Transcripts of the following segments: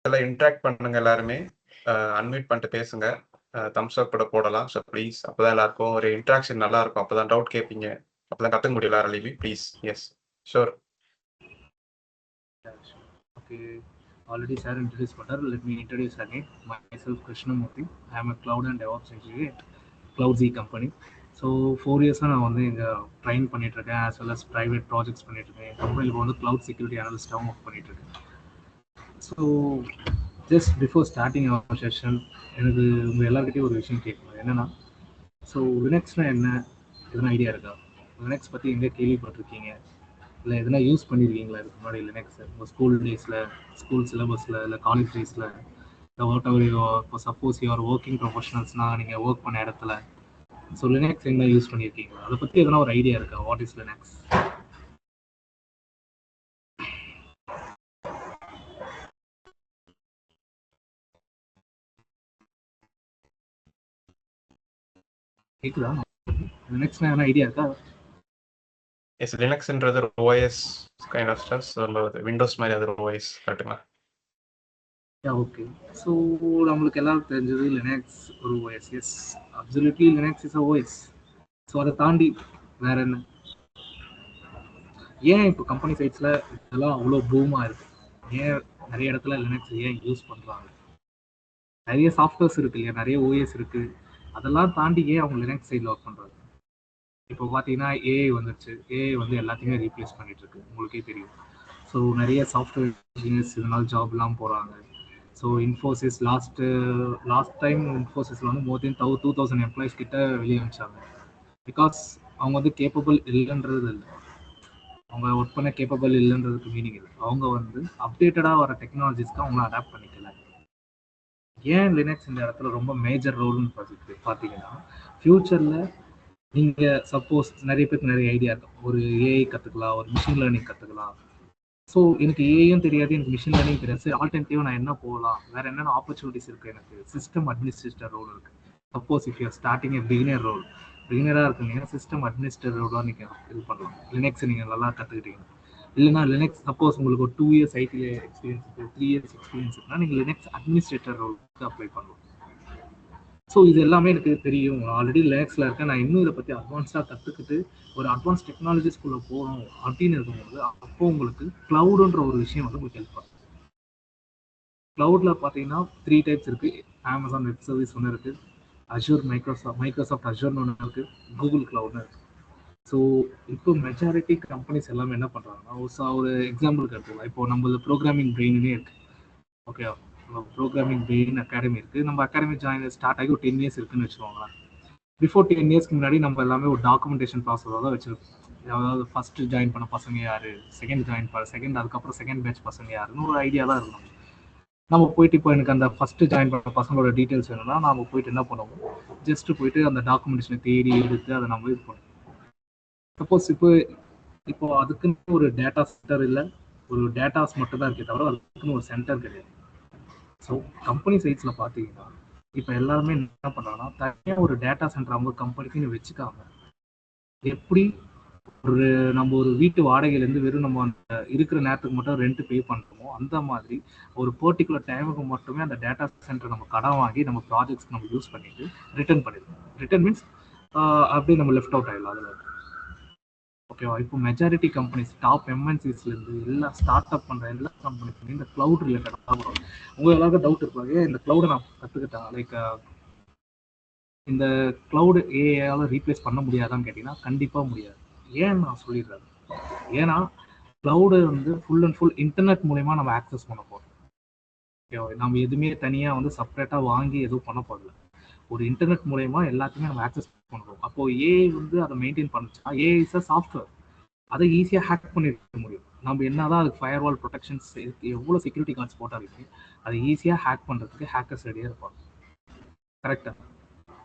எல்லாம் இன்ட்ராக்ட் பண்ணுங்க எல்லாருமே. அன்மியூட் பண்ணிட்டு பேசுங்க. தம்ஸ் அப் கூட போடலாம். ஸோ ப்ளீஸ் அப்பதான் எல்லாருக்கும் ஒரு இன்ட்ராக்ஷன் நல்லா இருக்கும். அப்பதான் டவுட் கேட்பீங்க. அப்பதான் கத்துக்க முடியும் எல்லாராலையுமே. Please. Yes sure. Okay, already sir introduced better. Let me introduce again. Myself Krishnamurthy. I am a cloud and DevOps engineer at CloudZ company. So 4 இயர்ஸாக நான் வந்து இங்கே ட்ரைன் பண்ணிகிட்ருக்கேன், as well as private projects பண்ணிகிட்ருக்கேன். என் கம்பெனியில் வந்து cloud security அனலிஸ்ட்டாகவும் ஒர்க் பண்ணிகிட்ருக்கேன். So just before starting our session எனக்கு உங்கள் எல்லாருக்கிட்டையும் ஒரு விஷயம் கேட்கணும். என்னென்னா, ஸோ லினக்ஸ்னால் என்ன, எதனா ஐடியா இருக்கா? லினக்ஸ் பற்றி எங்கே கேள்விப்பட்டிருக்கீங்க, இல்லை எதனா யூஸ் பண்ணியிருக்கீங்களா இதுக்கு முன்னாடி லினக்ஸ் உங்கள் ஸ்கூல் டேஸில், ஸ்கூல் சிலபஸில், இல்லை காலேஜ் டேஸில், இல்லை வாட் எவர் இப்போ சப்போஸ் யுவர் ஒர்க்கிங் ப்ரொஃபஷனல்ஸ்னால் நீங்கள் ஒர்க் பண்ண இடத்துல ஸோ லினக்ஸ் எங்கே யூஸ் பண்ணியிருக்கீங்களா? அதை பற்றி எதனா ஒரு ஐடியா இருக்கா? What is Linux? கேக்குதா? லினக்ஸ்னா என்ன ஐடியா இருக்கா? எஸ், லினக்ஸ்ன்றது ஒரு ஓஎஸ் கைண்ட் ஆஃப் ஸ்டஃப். சொல்லுவது விண்டோஸ் மாதிரி அது ஒரு ஓஎஸ் கரெக்ட்டுங்களா? ஓகே. ஸோ நம்மளுக்கு எல்லாரும் தெரிஞ்சது லினக்ஸ் ஒரு OS. Yes, absolutely Linux is a OS. So அதை தாண்டி வேற என்ன? ஏன் இப்போ கம்பெனி சைட்ஸில் இதெல்லாம் அவ்வளோ பூமாக இருக்குது? ஏன் நிறைய இடத்துல லினக்ஸ் ஏன் யூஸ் பண்ணுறாங்க? நிறைய சாஃப்ட்வேர்ஸ் இருக்குது இல்லையா, நிறைய ஓஎஸ் இருக்குது. அதெல்லாம் தாண்டி ஏன் அவங்க லினக்ஸ் சைடில் ஒர்க் பண்ணுறாங்க? இப்போ பார்த்தீங்கன்னா ஏஐ வந்துருச்சு. ஏஐ வந்து எல்லாத்தையுமே ரீப்ளேஸ் பண்ணிட்டு இருக்கு, உங்களுக்கே தெரியும். ஸோ நிறைய சாஃப்ட்வேர் இன்ஜினியர்ஸ் இதனால ஜாப் இல்லாமல் போகிறாங்க. ஸோ இன்ஃபோசிஸ் லாஸ்ட் டைம் இன்ஃபோசிஸில் வந்து மோர் தென் 2000 எம்ப்ளாயிஸ் கிட்ட வெளியே அனுப்பிச்சாங்க. பிகாஸ் அவங்க வந்து கேப்பபிள் இல்லைன்றது இல்லை, அவங்க ஒர்க் பண்ண கேப்பபிள் இல்லைன்றதுக்கு மீனிங் இல்லை, அவங்க வந்து அப்டேட்டடாக வர டெக்னாலஜிஸ்க்கு அவங்கள அடாப்ட் பண்ணிக்கல. ஏன் லினக்ஸ் இந்த இடத்துல ரொம்ப மேஜர் ரோல்னு பார்த்தீங்கன்னா, ஃப்யூச்சரில் நீங்கள் சப்போஸ் நிறைய பேருக்கு நிறைய ஐடியா இருக்கும், ஒரு ஏஐ கற்றுக்கலாம், ஒரு மிஷின் லேர்னிங் கற்றுக்கலாம். ஸோ எனக்கு ஏஐயும் தெரியாது, எனக்கு மிஷின் லேர்னிங் தெரியாது. சரி, ஆல்டர்னேட்டிவ் நான் என்ன போகலாம், வேறு என்னென்ன ஆப்பர்ச்சுனிட்டிஸ் இருக்குது? எனக்கு சிஸ்டம் அட்மினிஸ்ட்ரேட்டர் ரோல் இருக்குது. Suppose if you're starting a beginner role, பிகினராக இருக்குங்க, சிஸ்டம் அட்மினிஸ்ட்ரேட்டரோட நீங்கள் இது பண்ணலாம். லினக்ஸ் நீங்கள் நல்லா கற்றுக்கிட்டீங்க. இல்லைனா லினக்ஸ் சப்போஸ் உங்களுக்கு ஒரு 2 இயர்ஸ் ஐடி எக்ஸ்பீரியன்ஸ் இருக்குது, 3 இயர்ஸ் எக்ஸ்பீரியன்ஸ் இருக்குன்னா நீங்கள் லினக்ஸ் அட்மினிஸ்ட்ரேட்டர் ரோலுக்கு அப்ளை பண்ணலாம். ஸோ இது எல்லாமே எனக்கு தெரியும், ஆல்ரெடி லினக்ஸில் இருக்கேன், நான் இன்னும் இதை பற்றி அட்வான்ஸ்டாக கற்றுக்கிட்டு ஒரு அட்வான்ஸ் டெக்னாலஜிஸ்குள்ளே போகணும் அப்படின்னு இருக்கும்போது, அப்போ உங்களுக்கு க்ளவுடுன்ற ஒரு விஷயம் வந்து உங்களுக்கு ஹெல்ப் பண்ணும். க்ளவுடில் பார்த்தீங்கன்னா 3 டைப்ஸ் இருக்குது. அமேசான் வெப் சர்வீஸ் ஒன்று இருக்குது, அஷூர் மைக்ரோசாஃப்ட் அஷூர்னு ஒன்று இருக்குது, கூகுள் க்ளவுட்னு இருக்குது. ஸோ இப்போ மெஜாரிட்டி கம்பெனிஸ் எல்லாமே என்ன பண்ணுறாங்கன்னா, ஒரு எக்ஸாம்பிளுக்கு எடுத்துக்கலாம். இப்போ நம்மளது ப்ரோக்ராமிங் பிரெயினே இருக்குது. ஓகே, ப்ரோக்ராமிங் பிரெயின் அகாடமி இருக்குது. நம்ம அகாடமி ஸ்டார்ட் ஆகி ஒரு 10 இயர்ஸ் இருக்குன்னு வச்சுக்கோங்களேன். பிஃபோர் 10 இயர்ஸ்க்கு முன்னாடி நம்ம எல்லாமே ஒரு டாக்குமெண்டேஷன் ப்ராசஸாக தான் வச்சுருக்கோம். அதாவது ஃபஸ்ட்டு ஜாயின் பண்ண பசங்க யார், அதுக்கப்புறம் செகண்ட் பேட்ச் பசங்க யாருன்னு ஒரு ஐடியா தான் இருக்கும். நம்ம போயிட்டு இப்போ எனக்கு அந்த ஃபஸ்ட்டு ஜாயின் பண்ண பசங்களோட டீட்டெயில்ஸ் வேணும்னா நம்ம போயிட்டு என்ன பண்ணுவோம், ஜஸ்ட்டு போயிட்டு அந்த டாக்குமெண்டேஷனை தேடி எடுத்து அதை நம்ம இது பண்ணுவோம். சப்போஸ் இப்போ அதுக்குன்னு ஒரு டேட்டா சென்டர் இல்லை, ஒரு டேட்டாஸ் மட்டும் தான் இருக்கே தவிர அதுக்குன்னு ஒரு சென்டர் கிடையாது. ஸோ கம்பெனி சைட்ஸில் பார்த்தீங்கன்னா இப்போ எல்லாருமே என்ன பண்ணுறாங்கன்னா, தனியாக ஒரு டேட்டா சென்டர் அவங்க கம்பெனிக்குன்னு வச்சுக்காம, எப்படி நம்ம ஒரு வீட்டு வாடகையிலேருந்து வெறும் நம்ம அந்த இருக்கிற நேரத்துக்கு மட்டும் ரெண்ட் பே பண்ணுறோமோ, அந்த மாதிரி ஒரு பர்டிகுலர் டைமுக்கு மட்டுமே அந்த டேட்டா சென்டர் நம்ம கடன் வாங்கி நம்ம ப்ராஜெக்ட்ஸ்க்கு நம்ம யூஸ் பண்ணிட்டு ரிட்டர்ன் பண்ணிடுவோம். ரிட்டர்ன் மீன்ஸ் அப்படியே நம்ம லெஃப்ட் அவுட் ஆகிடலாம் அதில். ஓகேவா? இப்போ மெஜாரிட்டி கம்பெனிஸ் டாப் எம்என்சிஸ்லேருந்து எல்லா ஸ்டார்ட் அப் பண்ணுற எல்லா கம்பெனிஸுமே இந்த க்ளவுட் ரிலேட்டடாக வரும். உங்களுக்கு எல்லாருக்கும் டவுட் இருப்பாங்க, இந்த க்ளவுடை நான் கற்றுக்கிட்டேன், லைக் இந்த க்ளவுடு ஏஐயால் ரீப்ளேஸ் பண்ண முடியாதான்னு கேட்டிங்கன்னா கண்டிப்பாக முடியாது. ஏன்னு நான் சொல்லிடுறேன். ஏன்னா க்ளவுடு வந்து ஃபுல் அண்ட் ஃபுல் இன்டர்நெட் மூலயமா நம்ம ஆக்சஸ் பண்ண போகிறோம். ஓகேவா? நம்ம எதுவுமே தனியாக வந்து செப்பரேட்டாக வாங்கி எதுவும் பண்ண போகிறதில்ல. ஒரு இன்டர்நெட் மூலயமா எல்லாத்தையுமே நம்ம ஆக்சஸ் பண்ணுறோம். அப்போது ஏஐ வந்து அதை மெயின்டைன் பண்ணுச்சுன்னா, ஏஐ இஸ் அ சாஃப்ட்வேர், அதை ஈஸியாக ஹேக் பண்ணிட முடியும். நம்ம என்னதான் அதுக்கு ஃபயர்வால் ப்ரொடெக்ஷன்ஸ் எவ்வளோ செக்யூரிட்டி கார்ட்ஸ் போட்டாலுமே அதை ஈஸியாக ஹேக் பண்ணுறதுக்கு ஹேக்கர்ஸ் ரெடியாக இருப்பாங்க. கரெக்டாக?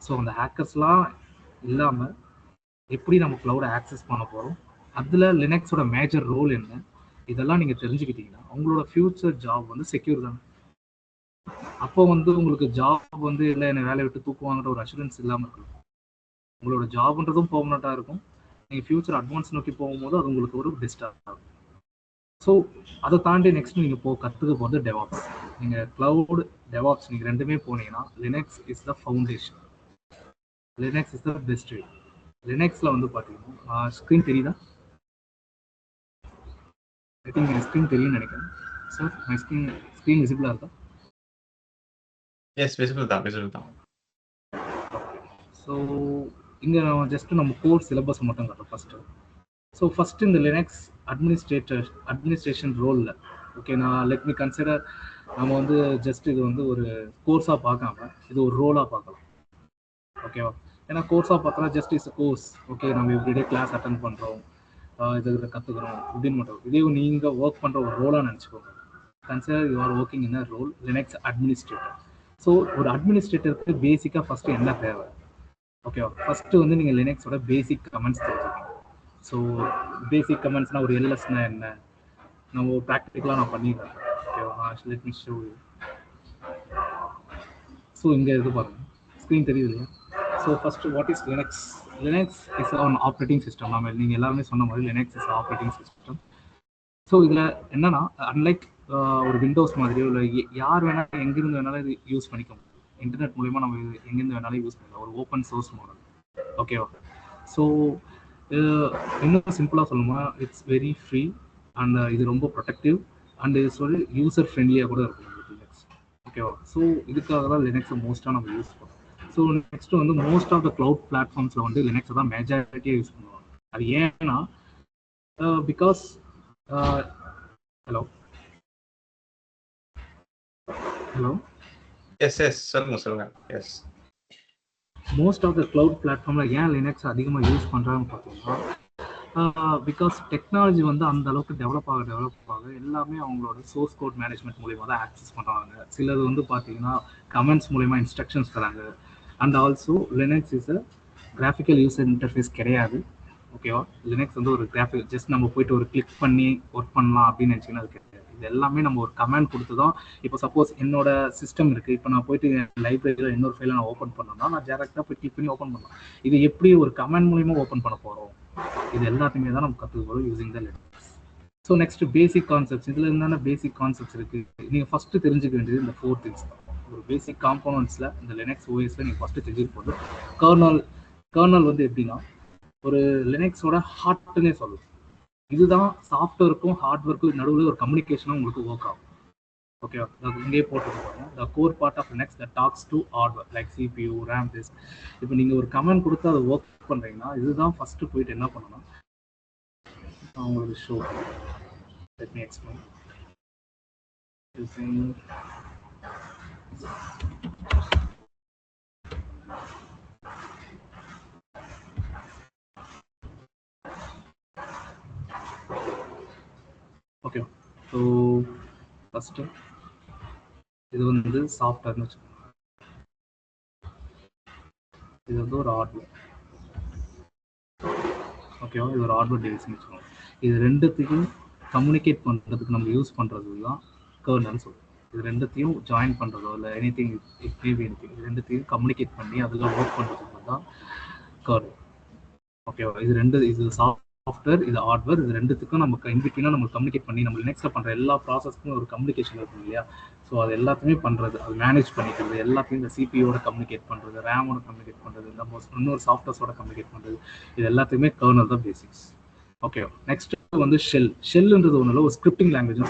ஸோ அந்த ஹேக்கர்ஸ்லாம் இல்லாமல் எப்படி நம்ம க்ளவுடை ஆக்சஸ் பண்ண போகிறோம், அதில் லினக்ஸோட மேஜர் ரோல் என்ன, இதெல்லாம் நீங்கள் தெரிஞ்சுக்கிட்டீங்கன்னா உங்களோட ஃப்யூச்சர் ஜாப் வந்து செக்யூர் தானே. அப்போ வந்து உங்களுக்கு ஜாப் வந்து இல்லை என்னை வேலையை விட்டு தூக்குவாங்கிற ஒரு அஷூரன்ஸ் இல்லாமல் இருக்கும். உங்களோட ஜாப்ன்றதும் பெர்மனெண்ட்டாக இருக்கும். நீங்கள் ஃப்யூச்சர் அட்வான்ஸ் நோக்கி போகும்போது அது உங்களுக்கு ஒரு பெஸ்ட்டாக இருக்கும். ஸோ அதை தாண்டி நெக்ஸ்ட் நீங்கள் கற்றுக்க போகிறது டெவாப்ஸ். நீங்கள் க்ளவுட் டெவாப்ஸ் நீங்கள் ரெண்டுமே போனீங்கன்னா Linux is the foundation. Linux is the best way. லினக்ஸில் வந்து பார்த்தீங்கன்னா ஸ்க்ரீன் தெரியுதா? ஐ திங்க் என் ஸ்க்ரீன் தெரியும்னு நினைக்கிறேன். சார் மை ஸ்க்ரீன் விசிபிளாக இருக்கா? எஸ், விசிபிள் தான். ஸோ இங்கே நம்ம ஜஸ்ட்டு நம்ம கோர் சிலபஸ் மட்டும் காட்டுறோம் ஃபஸ்ட்டு. ஸோ ஃபஸ்ட்டு இந்த லினக்ஸ் அட்மினிஸ்ட்ரேஷன் ரோலில் ஓகே, நான் லெட் மீ கன்சிடர் நம்ம வந்து ஜஸ்ட் இது வந்து ஒரு கோர்ஸாக பார்க்காம இது ஒரு ரோலாக பார்க்கலாம். ஓகேவா? ஏன்னா கோர்ஸாக பார்த்தா ஜஸ்ட் இஸ் கோர்ஸ். ஓகே, நம்ம எவ்ரிடே கிளாஸ் அட்டன் பண்ணுறோம், இதை கற்றுக்குறோம் அப்படின்னு மட்டும். இதே நீங்கள் ஒர்க் பண்ணுற ஒரு ரோலாக நினச்சிக்கோங்க. Consider you are working in a role Linux administrator. So ஒரு அட்மினிஸ்ட்ரேட்டருக்கு பேசிக்காக ஃபஸ்ட்டு என்ன தேவை? ஓகேவா? ஃபஸ்ட்டு வந்து நீங்கள் லினக்ஸோட பேசிக் கமெண்ட்ஸ் தெரிஞ்சுக்கணும். ஸோ பேசிக் கமெண்ட்ஸ்னால் ஒரு எல்எஸ்னா என்ன, நம்ம ப்ராக்டிக்கலாக நான் பண்ணிடுறேன். ஓகேவா? Let me show you. So இங்கே இது பாருங்கள், ஸ்க்ரீன் தெரியுது இல்லையா? So first what is Linux? Linux is on operating system. நம்ம நீங்கள் எல்லாருமே சொன்ன மாதிரி Linux is operating system. So இதில் என்னன்னா, அன்லைக் ஒரு விண்டோஸ் மாதிரியோ இல்லை யார் வேணாலும் எங்கேருந்து வேணாலும் இது யூஸ் பண்ணிக்கோங்க. இன்டர்நெட் மூலிமா நம்ம எங்கேருந்து வேணாலும் யூஸ் பண்ணிக்கலாம். ஒரு ஓப்பன் சோர்ஸ் மாடல். ஓகேவா? ஸோ இன்னும் சிம்பிளாக சொல்லணுமா, இட்ஸ் வெரி ஃப்ரீ அண்ட் இது ரொம்ப ப்ரொடெக்டிவ் அண்ட் இது சொல்லி யூசர் ஃப்ரெண்ட்லியாக கூட இருக்கும் லினக்ஸ். ஓகேவா? ஸோ இதுக்காக தான் லினக்ஸை மோஸ்ட்டாக நம்ம யூஸ் பண்ணுறோம். ஸோ நெக்ஸ்ட் வந்து மோஸ்ட் ஆஃப் த க்ளவுட் பிளாட்ஃபார்ம்ஸில் வந்து லினக்ஸை தான் மெஜாரிட்டியாக யூஸ் பண்ணுவாங்க. அது ஏன்னா பிகாஸ் ஹலோ எஸ் சொல்லுங்க. Yes, most of the cloud பிளாட்ஃபார்மில் ஏன் லினக்ஸ் அதிகமாக யூஸ் பண்ணுறாங்கன்னு பார்த்தீங்கன்னா, பிகாஸ் டெக்னாலஜி வந்து அந்த அளவுக்கு டெவலப் ஆக எல்லாமே அவங்களோட சோர்ஸ் கோட் மேனேஜ்மெண்ட் மூலிமா தான் ஆக்சஸ் பண்ணுறாங்க. சிலது வந்து பார்த்தீங்கன்னா கமெண்ட்ஸ் மூலிமா இன்ஸ்ட்ரக்ஷன்ஸ் தராங்க. And also Linux is a graphical user interface கிடையாது. ஓகேவா? லினக்ஸ் வந்து ஒரு கிராஃபிக் ஜஸ்ட் நம்ம போயிட்டு ஒரு கிளிக் பண்ணி ஒர்க் பண்ணலாம் அப்படின்னு நினச்சிங்கன்னா அது கிடையாது. இது எல்லாமே நம்ம ஒரு கமெண்ட் கொடுத்து தான். இப்போ சப்போஸ் என்னோட சிஸ்டம் இருக்குது, இப்போ நான் போயிட்டு லைப்ரரியில் இன்னொரு ஃபைலை நான் ஓப்பன் பண்ணோம்னா நான் டேரெக்டாக போய் கிளிக் பண்ணி ஓப்பன் பண்ணலாம். இது எப்படி ஒரு கமெண்ட் மூலிமா ஓப்பன் பண்ண போகிறோம், இது எல்லாத்தையுமே தான் நம்ம கற்றுக்க போகிறோம் using the Linux. So next basic concepts. இதில் என்னென்ன பேசிக் கான்செப்ட்ஸ் இருக்குது நீங்கள் ஃபஸ்ட்டு தெரிஞ்சுக்க வேண்டியது இந்த 4 திங்ஸ் தான். ஒரு பேசிக் காம்போனன்ட்ஸில் இந்த லினக்ஸ் ஓஎஸில் நீங்கள் ஃபஸ்ட்டு தெரிஞ்சுக்க போகிறது கர்னல் வந்து எப்படின்னா ஒரு லினக்ஸோட ஹார்ட்னே சொல்லுது. இதுதான் சாஃப்ட்வேருக்கும் ஹார்ட்வேருக்கும் நடுவில் ஒரு கம்யூனிகேஷனாக உங்களுக்கு ஒர்க் ஆகும். ஓகேவா? இங்கே போட்டுருப்பாங்க the core part of Linux that talks to hardware like CPU, RAM, disk. இப்போ நீங்கள் ஒரு கமெண்ட் கொடுத்து அதை ஒர்க் பண்ணுறீங்கன்னா இதுதான் ஃபஸ்ட்டு போயிட்டு என்ன பண்ணணும், உங்களுக்கு show. Let me explain. Okay, so first இது வந்து சாஃப்ட்வேர்னு வச்சுக்கோங்க. இது வந்து ஒரு ஹார்ட்வேர். ஓகேவா? இது ஒரு ஹார்ட்வேர் டிவைஸ்னு வச்சுக்கோங்க. இது ரெண்டுத்தையும் கம்யூனிகேட் பண்ணுறதுக்கு நம்ம யூஸ் பண்ணுறது தான் கர்னல்னு சொல்லுவோம். இது ரெண்டுத்தையும் ஜாயின் பண்ணுறதோ இல்லை anything it may be anything, இது ரெண்டுத்தையும் கம்யூனிகேட் பண்ணி அதில் ஒர்க் பண்ணுறதுக்கு தான் கர்னல். ஓகேவா? இது சாஃப்ட்வேர், இது ஹார்ட்வேர். இது ரெண்டுத்துக்கும் நமக்கு இன்பிட்வீனாக நம்ம கம்யூனிகேட் பண்ணி நம்ம லினக்ஸில் பண்ணுற எல்லா ப்ராசஸ்க்கும் ஒரு கம்யூனிகேஷன் இருக்கும் இல்லையா? ஸோ அது எல்லாத்தையுமே பண்ணுறது, அது மேனேஜ் பண்ணிக்கிறது, எல்லாத்தையும் இந்த சிபியோட கம்யூனிகேட் பண்ணுறது, ரேமோட கம்யூனிகேட் பண்ணுறது, நம்ம இன்னொரு சாஃப்ட்வேர்ஸோட கம்யூனிகேட் பண்ணுறது, இது எல்லாத்தையுமே கர்னல் தான் பேசிக்ஸ். ஓகே, நெக்ஸ்ட் வந்து ஷெல்ன்றது ஒன்றும் இல்லை, ஒரு scripting language,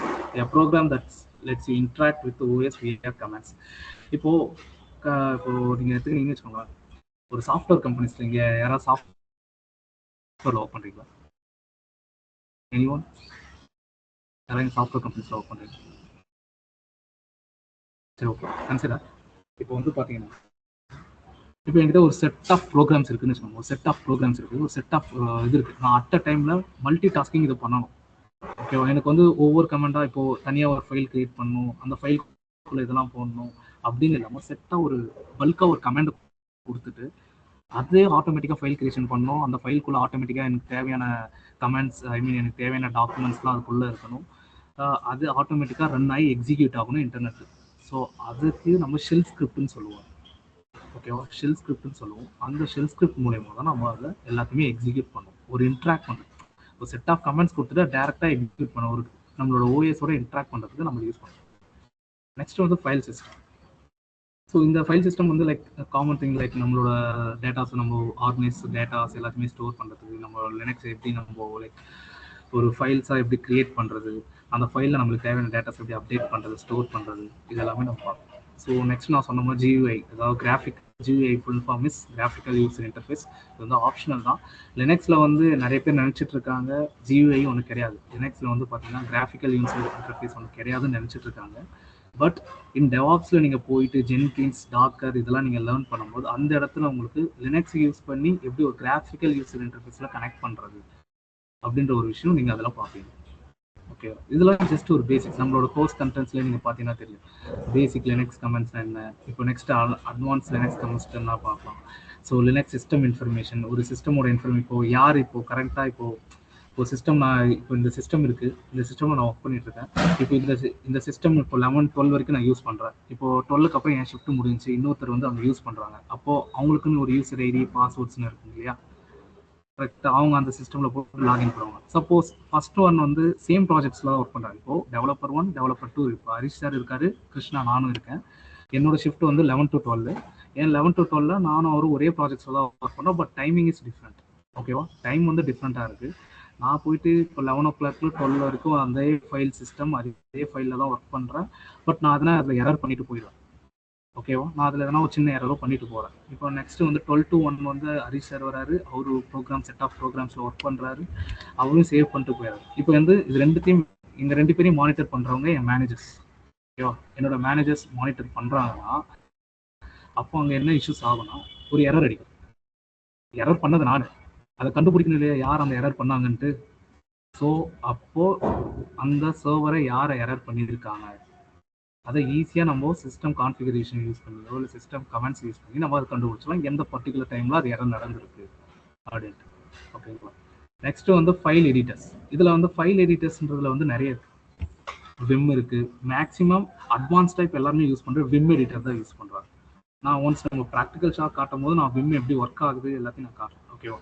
program that's lets you interact with OS via commands. இப்போது நீங்கள் எடுத்துக்கிட்டீங்கன்னு வச்சுக்கோங்களேன், ஒரு சாஃப்ட்வேர் கம்பெனிஸில் இங்கே யாராவது சாஃப்ட்வேர் ஒர்க் பண்ணுறீங்களா? எனிஒன்? யாராவது சாஃப்ட்வேர் கம்பெனிஸில் ஒர்க் பண்ணுறீங்க? சரி, ஓகே, கன்சிடர். இப்போ வந்து பார்த்தீங்கன்னா இப்போ என்கிட்ட ஒரு செட் ஆஃப் ப்ரோக்ராம்ஸ் இருக்குன்னு வச்சுக்கோங்க. ஒரு செட் ஆஃப் ப்ரோக்ராம்ஸ் இருக்குது, ஒரு செட் ஆஃப் இது இருக்குது. நான் அட் அ டைமில் மல்டி டாஸ்கிங் இதை பண்ணணும். ஓகேவா? எனக்கு வந்து ஒவ்வொரு கமெண்டாக இப்போது தனியாக ஒரு ஃபைல் க்ரியேட் பண்ணணும், அந்த ஃபைலுக்குள்ளே இதெல்லாம் போடணும் அப்படின்னு இல்லாமல் செட்டாக ஒரு பல்காக ஒரு கமெண்ட் கொடுத்துட்டு அதே ஆட்டோமேட்டிக்காக ஃபைல் கிரியேஷன் பண்ணணும். அந்த ஃபைலுக்குள்ளே ஆட்டோமேட்டிக்காக எனக்கு தேவையான கமெண்ட்ஸ், எனக்கு தேவையான டாக்குமெண்ட்ஸ்லாம் அதுக்குள்ளே இருக்கணும். அது ஆட்டோமேட்டிக்காக ரன் ஆகி எக்ஸிக்யூட் ஆகணும் இன்டர்நெட்டில். ஸோ அதுக்கு நம்ம ஷெல் ஸ்கிரிப்ட்னு சொல்லுவோம். ஓகேவா? ஷெல் ஸ்கிரிப்ட்னு சொல்லுவோம். அந்த ஷெல் ஸ்கிரிப்ட் மூலயமா தான் நம்ம அதை எல்லாத்தையுமே எக்ஸிக்யூட் பண்ணுவோம். ஒரு இன்ட்ராக்ட் பண்ணுறோம், ஒரு செட் ஆஃப் கமெண்ட்ஸ் கொடுத்துட்டு டேரெக்டாக எக்ஸிக்யூட் பண்ண, ஒரு நம்மளோட ஓஎஸோட இன்ட்ராக்ட் பண்ணுறதுக்கு நம்ம யூஸ் பண்ணுறோம். நெக்ஸ்ட் வந்து ஃபைல் சிஸ்டம். ஸோ இந்த ஃபைல் சிஸ்டம் வந்து லைக் காமன் திங், லைக் நம்மளோட டேட்டாஸ் நம்ம ஆர்கனைஸ் டேட்டாஸ் எல்லாத்தையுமே ஸ்டோர் பண்ணுறதுக்கு நம்ம லினக்ஸ் எப்படி நம்ம லைக் ஒரு ஃபைல்ஸாக எப்படி கிரியேட் பண்ணுறது, அந்த ஃபைலில் நம்மளுக்கு தேவையான டேட்டாஸ் எப்படி அப்டேட் பண்ணுறது, ஸ்டோர் பண்ணுறது, இது எல்லாமே நம்ம பார்ப்போம். ஸோ நெக்ஸ்ட் நான் சொன்ன மாதிரி GUI, அதாவது graphic GUI full form is graphical user interface. இது வந்து ஆப்ஷனல் தான். லினக்ஸில் வந்து நிறைய பேர் நினச்சிட்டு இருக்காங்க GUI ஒன்று கிடையாது. லினக்ஸில் வந்து பார்த்தீங்கன்னா கிராஃபிக்கல் யூசர் இன்டர்ஃபேஸ் ஒன்று கிடையாதுன்னு நினச்சிட்டு இருக்காங்க. பட் இன் டெவாப்ஸில் நீங்கள் போயிட்டு ஜென்கின்ஸ், டாக்கர் இதெல்லாம் நீங்கள் லேர்ன் பண்ணும்போது அந்த இடத்துல உங்களுக்கு லினக்ஸ் யூஸ் பண்ணி எப்படி ஒரு கிராஃபிக்கல் யூசர் இன்டர்ஃபேஸில் கனெக்ட் பண்ணுறது அப்படின்ற ஒரு விஷயம் நீங்கள் அதெல்லாம் பார்ப்பீங்க. ஓகே, இதெல்லாம் ஜஸ்ட் ஒரு பேசிக்ஸ். நம்மளோட கோர்ஸ் கண்டென்ட்ஸ்ல நீங்கள் பார்த்தீங்கன்னா தெரியும் பேசிக் லினக்ஸ் கமெண்ட்ஸ் என்ன. இப்போ நெக்ஸ்ட் அட்வான்ஸ் லினக்ஸ் கமெண்ட்ஸ் என்ன பார்க்கலாம். ஸோ லினக்ஸ் சிஸ்டம் இன்ஃபர்மேஷன், ஒரு சிஸ்டமோட இப்போ யார் இப்போ கரெக்டாக இப்போ சிஸ்டம், நான் இப்போ இந்த சிஸ்டம் இருக்குது, இந்த சிஸ்டமில் நான் ஒர்க் பண்ணிட்டு இருக்கேன். இப்போ இந்த சிஸ்டம் இப்போ 11, 12 வரைக்கும் நான் யூஸ் பண்ணுறேன். இப்போ 12க்கு அப்புறம் என் ஷிஃப்ட் முடிஞ்சு இன்னொருத்தர் வந்து அவங்க யூஸ் பண்ணுறாங்க. அப்போது அவங்களுக்குன்னு ஒரு யூசர் ஐடி பாஸ்வேர்ட்ஸ்னு இருக்கும் இல்லையா, கரெக்டாக அவங்க அந்த சிஸ்டமில் போட்டு லாகின் பண்ணுவாங்க. சப்போஸ் ஃபர்ஸ்ட் ஒன் வந்து சேம் ப்ராஜெக்ட்ஸில் தான் ஒர்க் பண்ணுறாங்க. இப்போ டெவலப்பர் 1, டெவலப்பர் 2 இப்போ ஹரிஷ் சார் இருக்காரு, கிருஷ்ணா நானும் இருக்கேன். என்னோட ஷிஃப்ட் வந்து 11 to 12. ஏன் 11 to 12 நானும் அவரும் ஒரே ப்ராஜெக்ட்ஸில் தான் ஒர்க் பண்ணோம். But timing is different. ஓகேவா, டைம் வந்து டிஃப்ரெண்ட்டாக இருக்குது. நான் போயிட்டு இப்போ 11 o'clock 12 வரைக்கும் அதே ஃபைல் சிஸ்டம் அதே ஃபைலில் தான் ஒர்க் பண்ணுறேன். பட் நான் அதனால் அதில் எரர் பண்ணிட்டு போயிடுவேன். ஓகேவா, நான் அதில் எதனா ஒரு சின்ன எரரோ பண்ணிட்டு போகிறேன். இப்போ நெக்ஸ்ட் வந்து 12 to 1 வந்து ஹரிஷ் சார் வராரு, அவரு ப்ரோக்ராம் செட் ஆஃப் ப்ரோக்ராம்ஸில் ஒர்க் பண்ணுறாரு, அவரும் சேவ் பண்ணிட்டு போயிடுறாரு. இப்போ வந்து இது ரெண்டுத்தையும் இந்த 2 பேரையும் மானிட்டர் பண்ணுறவங்க என் மேனேஜர்ஸ். ஓகேவா, என்னோட மேனேஜர்ஸ் மானிட்டர் பண்ணுறாங்கன்னா அப்போ அங்கே என்ன இஷ்யூஸ் ஆகும்னா ஒரு எரர் அடிக்கும். எரர் பண்ணது நான், அதை கண்டுபிடிக்கணும் இல்லையா யார் அந்த எரர் பண்ணாங்கன்ட்டு. ஸோ அப்போது அந்த சர்வரை யாரை எரர் பண்ணியிருக்காங்க அதை ஈஸியாக நம்ம சிஸ்டம் கான்ஃபிகரேஷன் யூஸ் பண்ணியோ இல்லை சிஸ்டம் கமெண்ட்ஸ் யூஸ் பண்ணி நம்ம அதை கண்டுபிடிச்சலாம் எந்த பர்டிகுலர் டைமில் அது எரர் நடந்திருக்கு அப்படின்ட்டு. ஓகேங்களா, நெக்ஸ்ட் வந்து ஃபைல் எடிட்டர்ஸ். இதில் வந்து ஃபைல் எடிட்டர்ஸ்ன்றதுல வந்து நிறைய இருக்குது. விம் இருக்குது. மேக்ஸிமம் அட்வான்ஸ் டைப் எல்லாருமே யூஸ் பண்ணுற விம் எடிட்டர் தான் யூஸ் பண்ணுறாங்க. நான் ஒன்ஸ் நம்ம ப்ராக்டிக்கல் ஷாக் காட்டும் போது நான் விம் எப்படி ஒர்க் ஆகுது எல்லாத்தையும் நான் காட்டுறேன். ஓகேவா,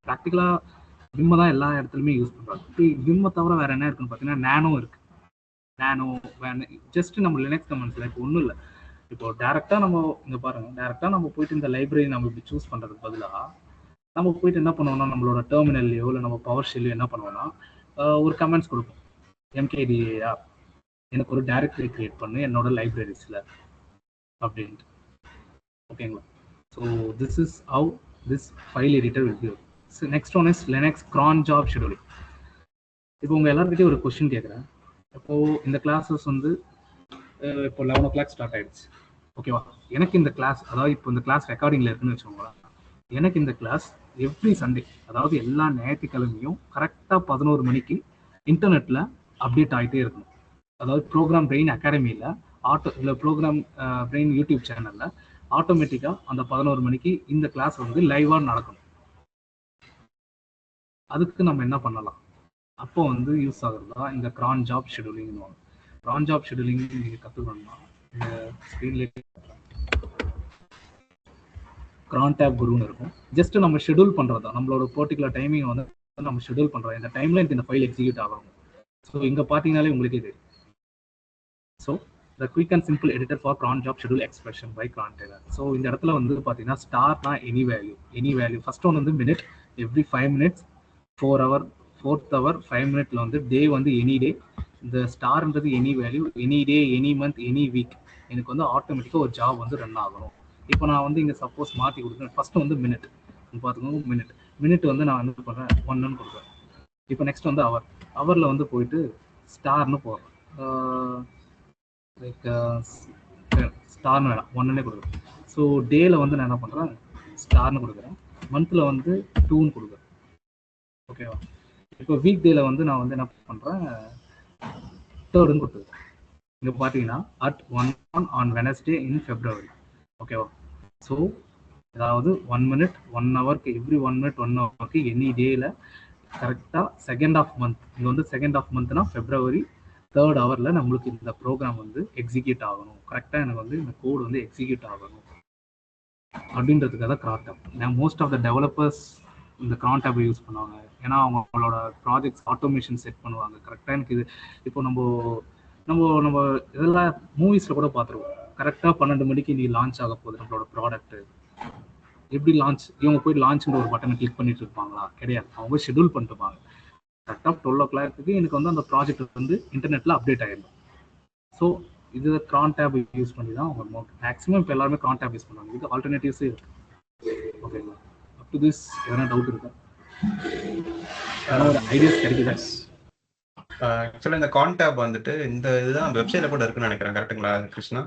ப்ராக்டிக்கலாக விம்மை தான் எல்லா இடத்துலையுமே யூஸ் பண்ணுறாங்க. விம்மை தவிர வேறு என்ன இருக்குன்னு பார்த்தீங்கன்னா நானோ இருக்குது. நானோ ஜஸ்ட் நம்ம லினக்ஸ் கமெண்ட்ஸில் இப்போ ஒன்றும் இல்லை. இப்போ டேரெக்டாக நம்ம இங்கே பாருங்கள், டேரெக்டாக நம்ம போயிட்டு இந்த லைப்ரரி நம்ம இப்படி சூஸ் பண்ணுறதுக்கு பதிலாக நம்ம போயிட்டு என்ன பண்ணுவோம்னா நம்மளோட டெர்மினல்லையோ இல்லை நம்ம பவர் ஷெல்லையோ என்ன பண்ணுவோம்னா ஒரு கமெண்ட்ஸ் கொடுப்போம். MKDA எனக்கு ஒரு டைரக்டரி கிரியேட் பண்ணு என்னோட லைப்ரரிஸில் அப்படின்ட்டு. ஓகேங்களா, so this is have this file editor will be. Next one is Linux cron job scheduling. இப்போ உங்கள் எல்லாருக்கிட்டையும் ஒரு கொஸ்டின் கேட்குறேன். இப்போது இந்த கிளாஸஸ் வந்து இப்போ 11 o'clock ஸ்டார்ட் ஆகிடுச்சு. ஓகேவா, எனக்கு இந்த கிளாஸ், அதாவது இப்போ இந்த கிளாஸ் ரெக்கார்டிங்கில் இருக்குன்னு வச்சுக்கோங்களேன். எனக்கு இந்த கிளாஸ் எவ்ரி சண்டே, அதாவது எல்லா ஞாயிற்றுக்கிழமையும் கரெக்டாக 11 மணிக்கு இன்டர்நெட்டில் அப்டேட் ஆகிட்டே இருக்கணும். அதாவது ப்ரோக்ராம் பிரெயின் அகாடமியில் இல்லை ப்ரோக்ராம் பிரெயின் யூடியூப் சேனலில் ஆட்டோமேட்டிக்காக அந்த 11 மணிக்கு இந்த கிளாஸ் வந்து லைவாக நடக்கணும். அதுக்கு நம்ம என்ன பண்ணலாம், அப்போ வந்து யூஸ் ஆகுறது தான் இந்த cron job scheduling. cron job scheduling நீங்கள் கற்றுக்கணும்னா இந்த ஸ்க்ரீன்லேயே cron tab குருன்னு இருக்கும். ஜஸ்ட் நம்ம ஷெடியூல் பண்ணுறது தான், நம்மளோட பர்டிகுலர் டைமிங் வந்து நம்ம ஷெடியூல் பண்ணுறோம். இந்த டைம்லைன் இந்த ஃபைல் எக்ஸிக்யூட் ஆகும். ஸோ இங்கே பார்த்தீங்கன்னாலே உங்களுக்கே தெரியும். So the quick and simple editor for cron job schedule expression by cron tailor. So இந்த இடத்துல வந்து பார்த்தீங்கன்னா ஸ்டார்ட்னா எனி வேல்யூ. ஃபர்ஸ்ட் ஒன் வந்து minute, every 5 minutes, 4 hour, 4th hour, 5 minute வந்து டே வந்து எனி டே. இந்த ஸ்டார்ன்றது any value, any day, any month, any week. எனக்கு வந்து ஆட்டோமேட்டிக்காக ஒரு ஜாப் வந்து ரன் ஆகணும். இப்போ நான் வந்து இங்கே சப்போஸ் மாற்றி கொடுக்குறேன். ஃபர்ஸ்ட் வந்து மினிட் பார்த்துக்கோங்க. மினிட் வந்து நான் என்ன பண்ணுறேன் 1ன்னு கொடுக்குறேன். இப்போ நெக்ஸ்ட் வந்து ஹவரில் வந்து போயிட்டு ஸ்டார்னு போடுறேன். லைக் ஸ்டார்னு வேணாம் 1ன்னே கொடுக்குறேன். ஸோ டேயில் வந்து நான் என்ன பண்ணுறேன் ஸ்டார்னு கொடுக்குறேன். மந்தில் வந்து 2ன்னு கொடுக்குறேன். ஓகேவா, இப்போ வீக் டேல வந்து நான் வந்து என்ன பண்ணுறேன் 3ன்னு கொடுத்துருக்கேன். இங்கே பார்த்தீங்கன்னா at 1 on Wednesday in February. ஓகேவா, ஸோ அதாவது 1 minute 1 hourக்கு எவ்ரி 1 minute 1 hourக்கு எனி டேயில் கரெக்டாக 2nd of month, இங்கே வந்து 2nd of monthனா February 3rd hourல நம்மளுக்கு இந்த ப்ரோக்ராம் வந்து எக்ஸிக்யூட் ஆகணும். கரெக்டாக எனக்கு வந்து இந்த கோடு வந்து எக்ஸிக்யூட் ஆகணும் அப்படின்றதுக்காக cron tab. நான் மோஸ்ட் ஆஃப் த டெவலப்பர்ஸ் இந்த cron tab யூஸ் பண்ணுவாங்க. ஏன்னா அவங்களோட ப்ராஜெக்ட்ஸ் ஆட்டோமேஷன் செட் பண்ணுவாங்க. கரெக்டாக எனக்கு இது இப்போ நம்ம நம்ம இதெல்லாம் மூவிஸ்ல கூட பார்த்துருவோம். கரெக்டாக 12 மணிக்கு இன்னைக்கு லான்ச் ஆக போகுது நம்மளோட ப்ராடக்ட். எப்படி லான்ச்? இவங்க போய் லான்ச்ன்ற ஒரு பட்டனை கிளிக் பண்ணிட்டு இருப்பாங்களா? கிடையாது. அவங்க ஷெட்யூல் பண்ணிட்டுப்பாங்க. கரெக்டாக 12 o'clock எனக்கு வந்து அந்த ப்ராஜெக்ட் வந்து இன்டர்நெட்ல அப்டேட் ஆயிடும். ஸோ இது க்ரான் டேப் யூஸ் பண்ணி தான் அவங்க மேக்ஸிமம் இப்போ எல்லாருமே க்ரான் டேப் யூஸ் பண்ணுவாங்க. இது ஆல்டர்னேட்டிவ்ஸே இருக்கு. ஓகேங்களா? அப் டு திஸ் எதனா டவுட் இருக்கா? ஒரு ஐடியாஸ் கிடைக்குதா? ஆக்சுவலாக இந்த கான்டாப் வந்துட்டு இந்த இதுதான் வெப்சைட்ல கூட இருக்குன்னு நினைக்கிறேன். கரெக்டுங்களா கிருஷ்ணா?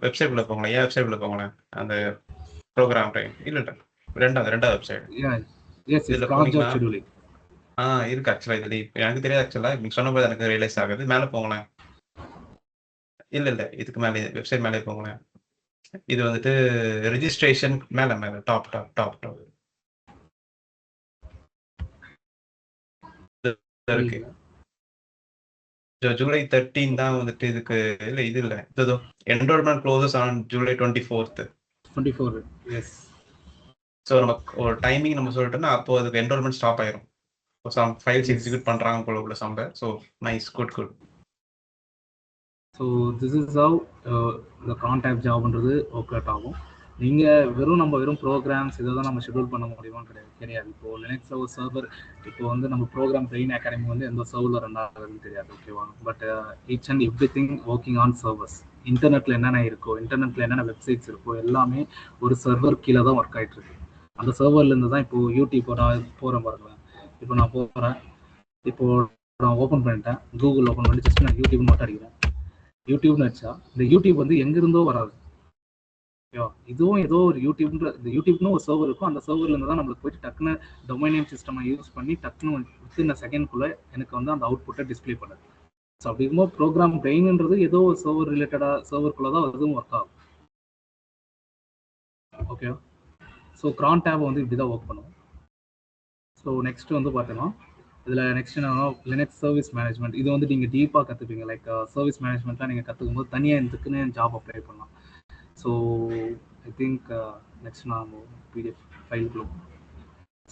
வெப்சைட்குள்ள போங்களேன். ஏன் வெப்சைட்குள்ள போங்களேன். அந்த ப்ரோக்ராம் டைம் இல்ல ரெண்டாவது வெப்சைட் இதுல போனீங்கன்னா இருக்கு. ஆக்சுவலா இதுல எனக்கு தெரியாது. ஆக்சுவலா நீங்க சொன்னபோது எனக்கு ரியலைஸ் ஆகுது. மேல போங்களேன். இல்ல இதுக்கு மேலே வெப்சைட் மேலே போங்களேன். இது வந்துட்டு ரெஜிஸ்ட்ரேஷன் மேல டாப் இருக்கு. ஜூலை 13 தான் வந்துட்டு இதுக்கு இல்ல இது இல்ல இதோ enrolment closes on July 24th. Yes. So நமக்கு ஒரு டைமிங் நம்ம சொல்லிட்டோம்னா அப்போ அதுக்கு என்ரோல்மெண்ட் ஸ்டாப் ஆயிரும். சம் ஃபைல்ஸ் எக்ஸிக்யூட் பண்றாங்க போல உள்ள சம்ப. So nice, good. So this is how இந்த கான்டாக்ட் ஜாப்ன்றது ஒர்க் அவுட் ஆகும். நீங்கள் வெறும் ப்ரோக்ராம்ஸ் இதை தான் நம்ம ஷெட்யூல் பண்ண முடியுமான்னு கிடையாது. இப்போது லினக்ஸில் ஒரு சர்வர், இப்போ வந்து நம்ம ப்ரோக்ராம் பிரெயின் அகாடமி வந்து எந்த சர்வரில் ரன் ஆகுதுன்னு தெரியாது. ஓகேவா? But each and every thing working on servers. இன்டர்நெட்டில் என்னென்ன இருக்கோ, இன்டர்நெட்டில் என்னென்ன வெப்சைட்ஸ் இருக்கோ எல்லாமே ஒரு சர்வர் கீழே தான் ஒர்க் ஆகிட்டு இருக்கு. அந்த சர்வர்லேருந்து தான் இப்போது யூடியூப் நான் போகிறேன் பாருங்களேன். இப்போ நான் போகிறேன், இப்போது நான் ஓப்பன் பண்ணிட்டேன், கூகுள் ஓப்பன் பண்ணி ஜஸ்ட் நான் யூடியூப் மட்டும் அடிக்கிறேன். யூடியூப்னு வச்சா இந்த யூடியூப் வந்து எங்கிருந்தோ வராது. ஓகேவா? இதுவும் ஏதோ ஒரு இந்த யூடியூப்னு ஒரு சர்வர் இருக்கும். அந்த சர்வர்ல இருந்து தான் நம்மளுக்கு போயிட்டு டக்குன்னு டொமைன் நேம் சிஸ்டம் யூஸ் பண்ணி டக்குன்னு வித்தின் செகண்ட்குள்ள எனக்கு வந்து அந்த அவுட்புட்டை டிஸ்பிளே பண்ணுது. ஸோ அப்படி இருக்கும்போது ப்ரோக்ராம் பிரெயின்ன்றது ஏதோ ஒரு சர்வர் ரிலேட்டடா சர்வர்க்குள்ள தான் அதுவும் ஒர்க் ஆகும். ஓகேவா? ஸோ க்ரான் டேப் வந்து இப்படி தான் ஒர்க் பண்ணும். ஸோ நெக்ஸ்ட் வந்து பார்த்தீங்கன்னா இதில் நெக்ஸ்ட் என்னன்னா லினக்ஸ் சர்வீஸ் மேனேஜ்மெண்ட். இது வந்து நீங்கள் டீப்பாக கற்றுப்பீங்க. லைக் சர்வீஸ் மேனேஜ்மெண்ட்லாம் நீங்கள் கற்றுக்கும் போது தனியாக இதுக்குன்னு ஜாப் அப்ளை பண்ணலாம். ஸோ ஐ திங்க் நெக்ஸ்ட் நான் பிடிஎஃப் ஃபைலுக்குள்ள.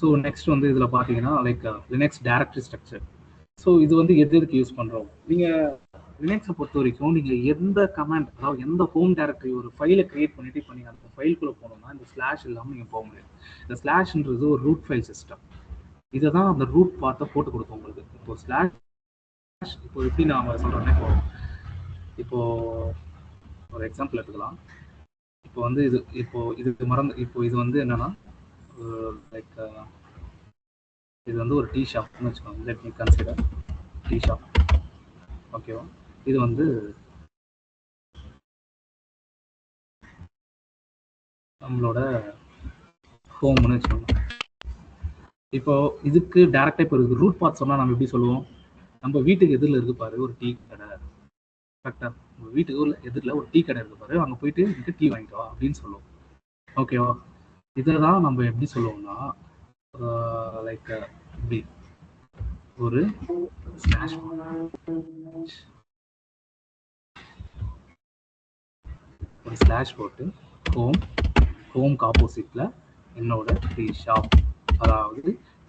ஸோ நெக்ஸ்ட் வந்து இதில் பார்த்தீங்கன்னா like Linux directory structure. So இது வந்து எதுக்கு யூஸ் பண்ணுறோம்? நீங்கள் லினக்ஸை பொறுத்த வரைக்கும் நீங்கள் எந்த கமாண்ட், அதாவது எந்த ஹோம் டைரக்டரி ஒரு ஃபைலை கிரியேட் பண்ணிட்டு இப்போ நீங்கள் அந்த ஃபைலுக்குள்ளே போகணும்னா இந்த ஸ்லாஷ் இல்லாமல் நீங்கள் போக முடியாது. இந்த ஸ்லாஷ்ன்றது ஒரு ரூட் ஃபைல் சிஸ்டம். இதை தான் அந்த ரூட் பார்த்த போட்டு கொடுக்கும் உங்களுக்கு. இப்போ ஸ்லாஷ் இப்போ எப்படி நாம சொல்றோம்னா இப்போ ஒரு எக்ஸாம்பிள் எடுத்துக்கலாம். இப்போ வந்து இது வந்து என்னன்னா லைக் இது வந்து ஒரு டீ ஷாப்னு வச்சுக்கோங்க. Let me consider tea shop. ஓகேவா? இது வந்து நம்மளோட ஹோம்னு வச்சுக்கோங்க. இப்போ இதுக்கு டேரக்டா இப்போ ரூட் பாத் சொன்னா நம்ம எப்படி சொல்லுவோம்? நம்ம வீட்டுக்கு எதிரில் இருக்கு பாரு ஒரு டீ கடை. கரெக்டா? வீட்டுக்கு எதிரில் ஒரு டீ கடை இருக்கு பாரு, அங்கே போயிட்டு எனக்கு டீ வாங்கிட்டு வா அப்படின்னு சொல்லுவோம். ஓகேவா? இதை தான் நம்ம எப்படி சொல்லுவோம்னா லைக் இப்படி ஒரு ஸ்லாஷ் போட்டு ஹோம்க்கு ஆப்போசிட்ல என்னோட டீ ஷாப், அதாவது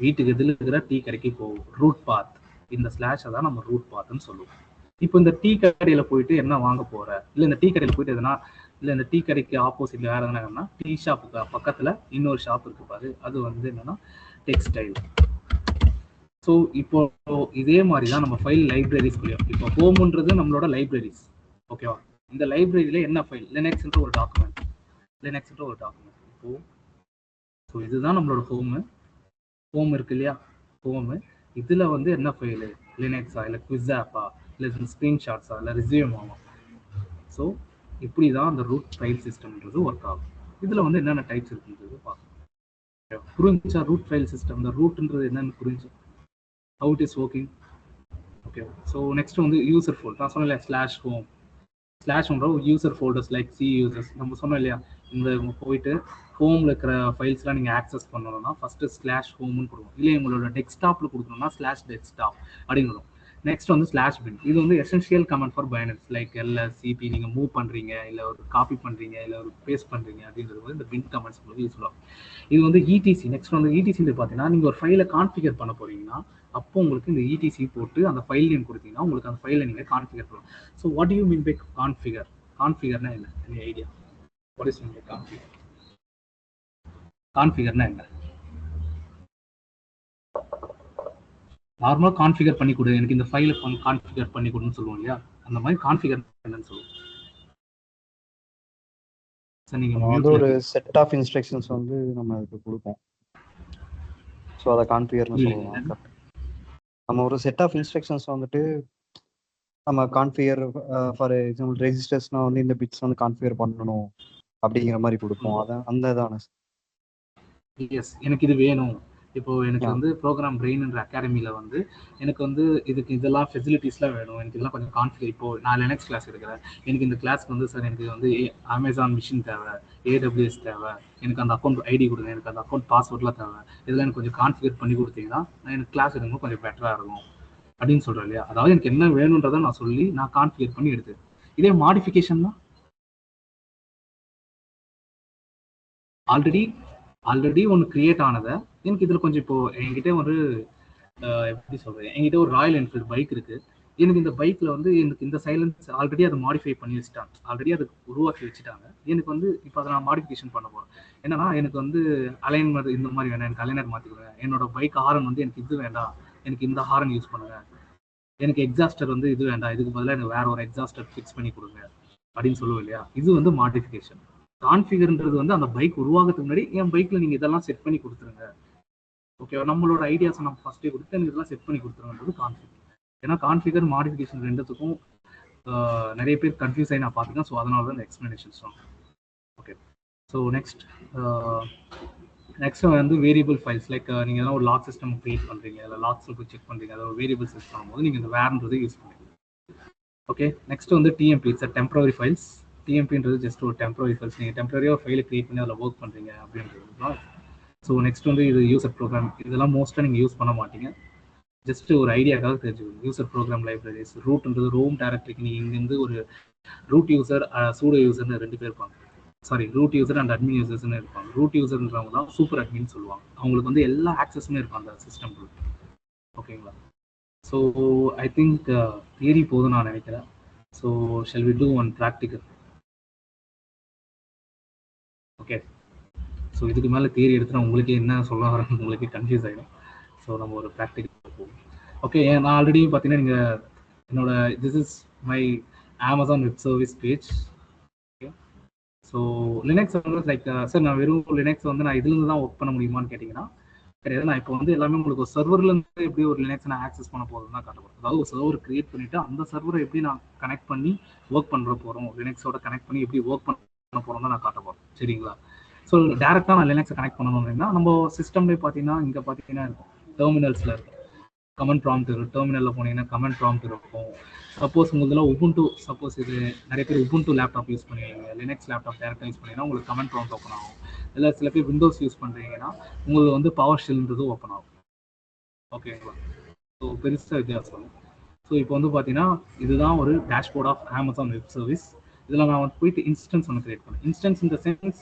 வீட்டுக்கு எதிரில் இருக்கிற டீ கடைக்கு போகும் ரூட் பாத். இந்த ஸ்லாஷை தான் நம்ம ரூட் பாத்ன்னு சொல்லுவோம். இப்போ இந்த டீ கடையில போயிட்டு என்ன வாங்க போற, இல்லை இந்த டீ கடையில் போயிட்டு எதுனா, இல்லை இந்த டீ கடைக்கு ஆப்போசிட்ல வேற எதுனா டீ ஷாப்புக்கு பக்கத்துல இன்னொரு ஷாப் இருக்கு பாரு, அது வந்து என்னன்னா டெக்ஸ்டைல். ஸோ இப்போ இதே மாதிரி தான் நம்ம ஃபைல் லைப்ரரிஸ் சொல்லியோம். இப்போ ஹோம்ன்றது நம்மளோட லைப்ரரிஸ். ஓகேவா? இந்த லைப்ரரியில என்ன ஃபைல்? லினக்ஸ்ன்ற ஒரு டாக்குமெண்ட். இப்போ ஸோ இதுதான் நம்மளோட ஹோம் இருக்கு இல்லையா? ஹோமு இதுல வந்து என்ன ஃபைலு? லினக்ஸா, இல்லை குவிஸ் ஆப்பா, இல்லை ஸ்க்ரீன்ஷாட்ஸா, இல்லை ரெஸ்யூமாவா? ஸோ இப்படி தான் அந்த ரூட் ஃபைல் சிஸ்டம்ன்றது ஒர்க் ஆகும். இதில் வந்து என்னென்ன டைப்ஸ் இருக்குன்றது பார்க்கணும். புரிஞ்சா ரூட் ஃபைல் சிஸ்டம், இந்த ரூட்ன்றது என்னன்னு புரிஞ்சு how it is working. Okay, so next வந்து யூசர் ஃபோல்டர். நான் சொன்னேன் ஸ்லாஷ் ஹோம் ஸ்லாஷ் ஒன்ற user folders like C users. நம்ம சொன்னோம் இல்லையா, இந்த போயிட்டு ஹோமில் இருக்கிற ஃபைல்ஸ்லாம் நீங்கள் ஆக்சஸ் பண்ணணும்னா ஃபஸ்ட்டு ஸ்லாஷ் ஹோம்னு கொடுக்கும். இல்லை உங்களோட டெஸ்க்டாப்பில் கொடுக்கணும்னா ஸ்லாஷ் டெஸ்க்டாப் அப்படின்னு வரும். நெக்ஸ்ட் வந்து ஸ்லாஷ் பின். இது வந்து essential command for binaries like LS, CP. நீங்கள் மூவ் பண்ணுறீங்க, இல்லை ஒரு காப்பி பண்ணுறீங்க, இல்லை ஒரு பேஸ்ட் பண்ணுறீங்க அப்படின்றது வந்து இந்த பின் கமெண்ட்ஸ் உங்களுக்கு யூஸ்ஃபுல் ஆகும். இது வந்து இடிசி. நெக்ஸ்ட் வந்து இடிசியில் பார்த்தீங்கன்னா நீங்கள் ஒரு ஃபைலை கான்ஃபிகர் பண்ண போறீங்கன்னா அப்போ உங்களுக்கு இந்த இடிசி போட்டு அந்த ஃபைல் நேம் கொடுத்தீங்கன்னா உங்களுக்கு அந்த ஃபைலை நீங்கள் கான்ஃபிகர் பண்ணலாம். So what you mean by configure? கான்ஃபிகர்னா என்ன? Any idea? What is mean by configure? கான்ஃபிகர்னா என்ன? நார்மலாக கான்ஃபிகர் பண்ணி கொடு, எனக்கு இந்த ஃபைலை கான்ஃபிகர் பண்ணி கொடுன்னு சொல்லுவோம் இல்லையா, அந்த மாதிரி கான்ஃபிகர் என்னன்னு சொல்லுவோம். வந்து ஒரு செட் ஆஃப் இன்ஸ்ட்ரக்ஷன்ஸ் வந்து நம்ம அதுக்கு கொடுப்போம். ஸோ அதை கான்ஃபிகர்னு சொல்லுவோம். நம்ம ஒரு செட் ஆஃப் இன்ஸ்ட்ரக்ஷன்ஸ் வந்துட்டு நம்ம கான்ஃபிகர் ஃபார் எக்ஸாம்பிள் ரெஜிஸ்டர்ஸ்னா வந்து இந்த பிட்ஸ் வந்து கான்ஃபிகர் பண்ணணும் அப்படிங்கிற மாதிரி கொடுப்போம். அதான் அந்த இதான. எஸ், எனக்கு இது வேணும். இப்போ எனக்கு வந்து ப்ரோக்ராம் பிரெயின்ன்ற அகாடமியில் வந்து எனக்கு வந்து இதுக்கு இதெல்லாம் ஃபெசிலிட்டிஸ்லாம் வேணும், எனக்கு இதெல்லாம் கொஞ்சம் கான்ஃபிகர். இப்போ நான் லினக்ஸ் கிளாஸ் எடுக்கிறேன், எனக்கு இந்த கிளாஸ்க்கு வந்து சார் எனக்கு வந்து அமேசான் மிஷின் தேவை, AWS தேவை, எனக்கு அந்த அக்கௌண்ட் ஐடி கொடுங்க, எனக்கு அந்த அக்கௌண்ட் பாஸ்வேர்ட்லாம் தேவை, இதெல்லாம் எனக்கு கொஞ்சம் கான்ஃபிகர் பண்ணி கொடுத்தீங்கன்னா எனக்கு கிளாஸ் எடுக்கும்போது கொஞ்சம் பெட்டராக இருக்கும் அப்படின்னு சொல்கிறேன் இல்லையா. அதாவது எனக்கு என்ன வேணுன்றதை நான் சொல்லி நான் கான்ஃபிகர் பண்ணி எடுத்து. இதே மாடிஃபிகேஷன் தான் ஆல்ரெடி ஒன்று கிரியேட் ஆனதை எனக்கு இதில் கொஞ்சம் இப்போ என்கிட்ட ஒரு எப்படி சொல்கிறேன், என்கிட்ட ஒரு ராயல் என்ஃபீல்டு பைக் இருக்குது. எனக்கு இந்த பைக்கில் வந்து எனக்கு இந்த சைலன்ஸ் ஆல்ரெடி அதை மாடிஃபை பண்ணி வச்சுட்டாங்க, ஆல்ரெடி அதை உருவாக்கி வச்சுட்டாங்க. எனக்கு வந்து இப்போ அதை நான் மாடிஃபிகேஷன் பண்ண போகிறேன். என்னன்னா எனக்கு வந்து அலைன்மெண்ட் இந்த மாதிரி வேணாம், எனக்கு அலைனர் மாற்றிக்குவேன், என்னோட பைக் ஹாரன் வந்து எனக்கு இது வேண்டாம், எனக்கு இந்த ஹாரன் யூஸ் பண்ணுங்க, எனக்கு எக்ஸாஸ்டர் வந்து இது வேண்டாம், இதுக்கு பதிலாக எனக்கு வேற ஒரு எக்ஸாஸ்டர் ஃபிக்ஸ் பண்ணி கொடுங்க அப்படின்னு சொல்லுவோம் இல்லையா. இது வந்து மாடிஃபிகேஷன். கான்ஃபிகர்ன்றது வந்து அந்த பைக் உருவாகிறதுக்கு முன்னாடி என் பைக்கில் நீங்கள் இதெல்லாம் செட் பண்ணி கொடுத்துருங்க, ஓகே, நம்மளோட ஐடியாஸை நம்ம ஃபஸ்ட்டே கொடுத்து எனக்கு இதெல்லாம் செட் பண்ணி கொடுத்துருங்கன்றது கான்ஃபிகர். ஏன்னா கான்ஃபிகர் மாடிஃபிகேஷன் ரெண்டுத்துக்கும் நிறைய பேர் கன்ஃபியூஸ் ஆகி நான் பார்த்துக்கேன். ஸோ அதனால தான் இந்த எக்ஸ்பிளனேஷன் சொன்னேன். ஓகே, ஸோ நெக்ஸ்ட் வந்து வேரியபிள் ஃபைல்ஸ். லைக் நீங்கள் எதனா ஒரு லாக் சிஸ்டம் கிரியேட் பண்ணுறீங்க, இல்லை லாக்ஸில் போய் செக் பண்ணுறீங்க, அதை ஒரு வேரியபிள் செட் பண்ணும்போது நீங்கள் இந்த வேர்ன்றது யூஸ் பண்ணுறீங்க. ஓகே, நெக்ஸ்ட் வந்து டிஎம்பி, இட்ஸ் டெம்பரரி ஃபைல்ஸ். டிஎம்பின்றது ஜஸ்ட் ஒரு டெம்பரரி ஃபைல்ஸ், நீங்கள் டெம்பரரியாக ஃபைலை கிரியேட் பண்ணி அதில் ஒர்க் பண்ணுறீங்க அப்படின்றது தான். ஸோ நெக்ஸ்ட் வந்து இது யூசர் ப்ரோக்ராம். இதெல்லாம் மோஸ்ட்டாக நீங்கள் யூஸ் பண்ண மாட்டீங்க, ஜஸ்ட் ஒரு ஐடியாக்காக தெரிஞ்சுக்கணும். User program libraries. ரூட்ன்றது ரோம் டைரக்டரிக்கு நீங்கள் இங்கேருந்து ஒரு ரூட் யூசர் சூடோ யூசர்னு 2 பேர் இருப்பாங்க. Sorry, root user and admin யூசர்ஸ்னு இருப்பாங்க. ரூட் யூசர்ன்றவங்க தான் சூப்பர் அட்மின் சொல்லுவாங்க. அவங்களுக்கு வந்து எல்லா ஆக்சஸுமே இருக்கும் அந்த சிஸ்டம். ஓகேங்களா? ஸோ ஐ திங்க் தியரி போதும் நான் நினைக்கிறேன். So shell we do one practical? Okay, so இதுக்கு மேலே தியரி எடுத்துனா உங்களுக்கே என்ன சொல்ல வரேன்னு உங்களுக்கே கன்ஃபியூஸ் ஆகிடும். ஸோ நம்ம ஒரு ப்ராக்டிக்கல் போவோம். ஓகே, நான் ஆல்ரெடி பார்த்தீங்கன்னா நீங்கள் என்னோட this is my Amazon web service page. Okay, so Linux வந்து லைக் சார் நான் வெறும் லினக்ஸ் வந்து நான் இதுலேருந்து தான் ஒர்க் பண்ண முடியுமான்னு கேட்டிங்கன்னா கிடையாது. நான் இப்போ வந்து எல்லாமே உங்களுக்கு ஒரு சர்வர்லேருந்து எப்படி ஒரு லினக்ஸ் நான் ஆக்சஸ் பண்ண போகிறதுன்னு தான் காட்டப்போம். அதாவது ஒரு சர்வர் கிரியேட் பண்ணிவிட்டு அந்த சர்வரை எப்படி நான் கனெக்ட் பண்ணி ஒர்க் பண்ணுற போகிறோம், லினக்ஸோட கனெக்ட் பண்ணி எப்படி ஒர்க் பண்ண போகிறோம் தான் நான் காட்ட போகிறேன். சரிங்களா? ஸோ டேரெக்டாக நான் லினக்ஸை கனெக்ட் பண்ணணும் அப்படின்னா நம்ம சிஸ்டம்லேயே பார்த்தீங்கன்னா இங்கே பார்த்தீங்கன்னா இருக்கும், டெர்மினல்ஸில் இருக்கும் கமெண்ட் ப்ராம்ப்ட் இருக்கும். டெர்மினலில் போனீங்கன்னா கமெண்ட் ப்ராம்ப்ட் இருக்கும். சப்போஸ் உங்களதுல உபுண்டு, சப்போஸ் இது நிறைய பேர் உபுண்டு லேப்டாப் யூஸ் பண்ணுவீங்க, லினக்ஸ் லேப்டாப் டேரெக்டாக யூஸ் பண்ணிங்கன்னா உங்களுக்கு கமெண்ட் ப்ராம்ப்ட் ஓப்பன் ஆகும். இல்லை சில பேர் விண்டோஸ் யூஸ் பண்ணுறீங்கன்னா உங்களுக்கு வந்து பவர் ஷெல்ன்றது ஓப்பன் ஆகும். ஓகேங்களா? ஸோ பெருசாக வித்தியாசம். ஸோ இப்போ வந்து பார்த்தீங்கன்னா இதுதான் ஒரு dashboard of Amazon web service. இதில் நான் வந்து போயிட்டு இன்ஸ்டன்ஸ் ஒன்று கிரியேட் பண்ணேன். இன்ஸ்டன்ஸ் இந்த சென்ஸ்,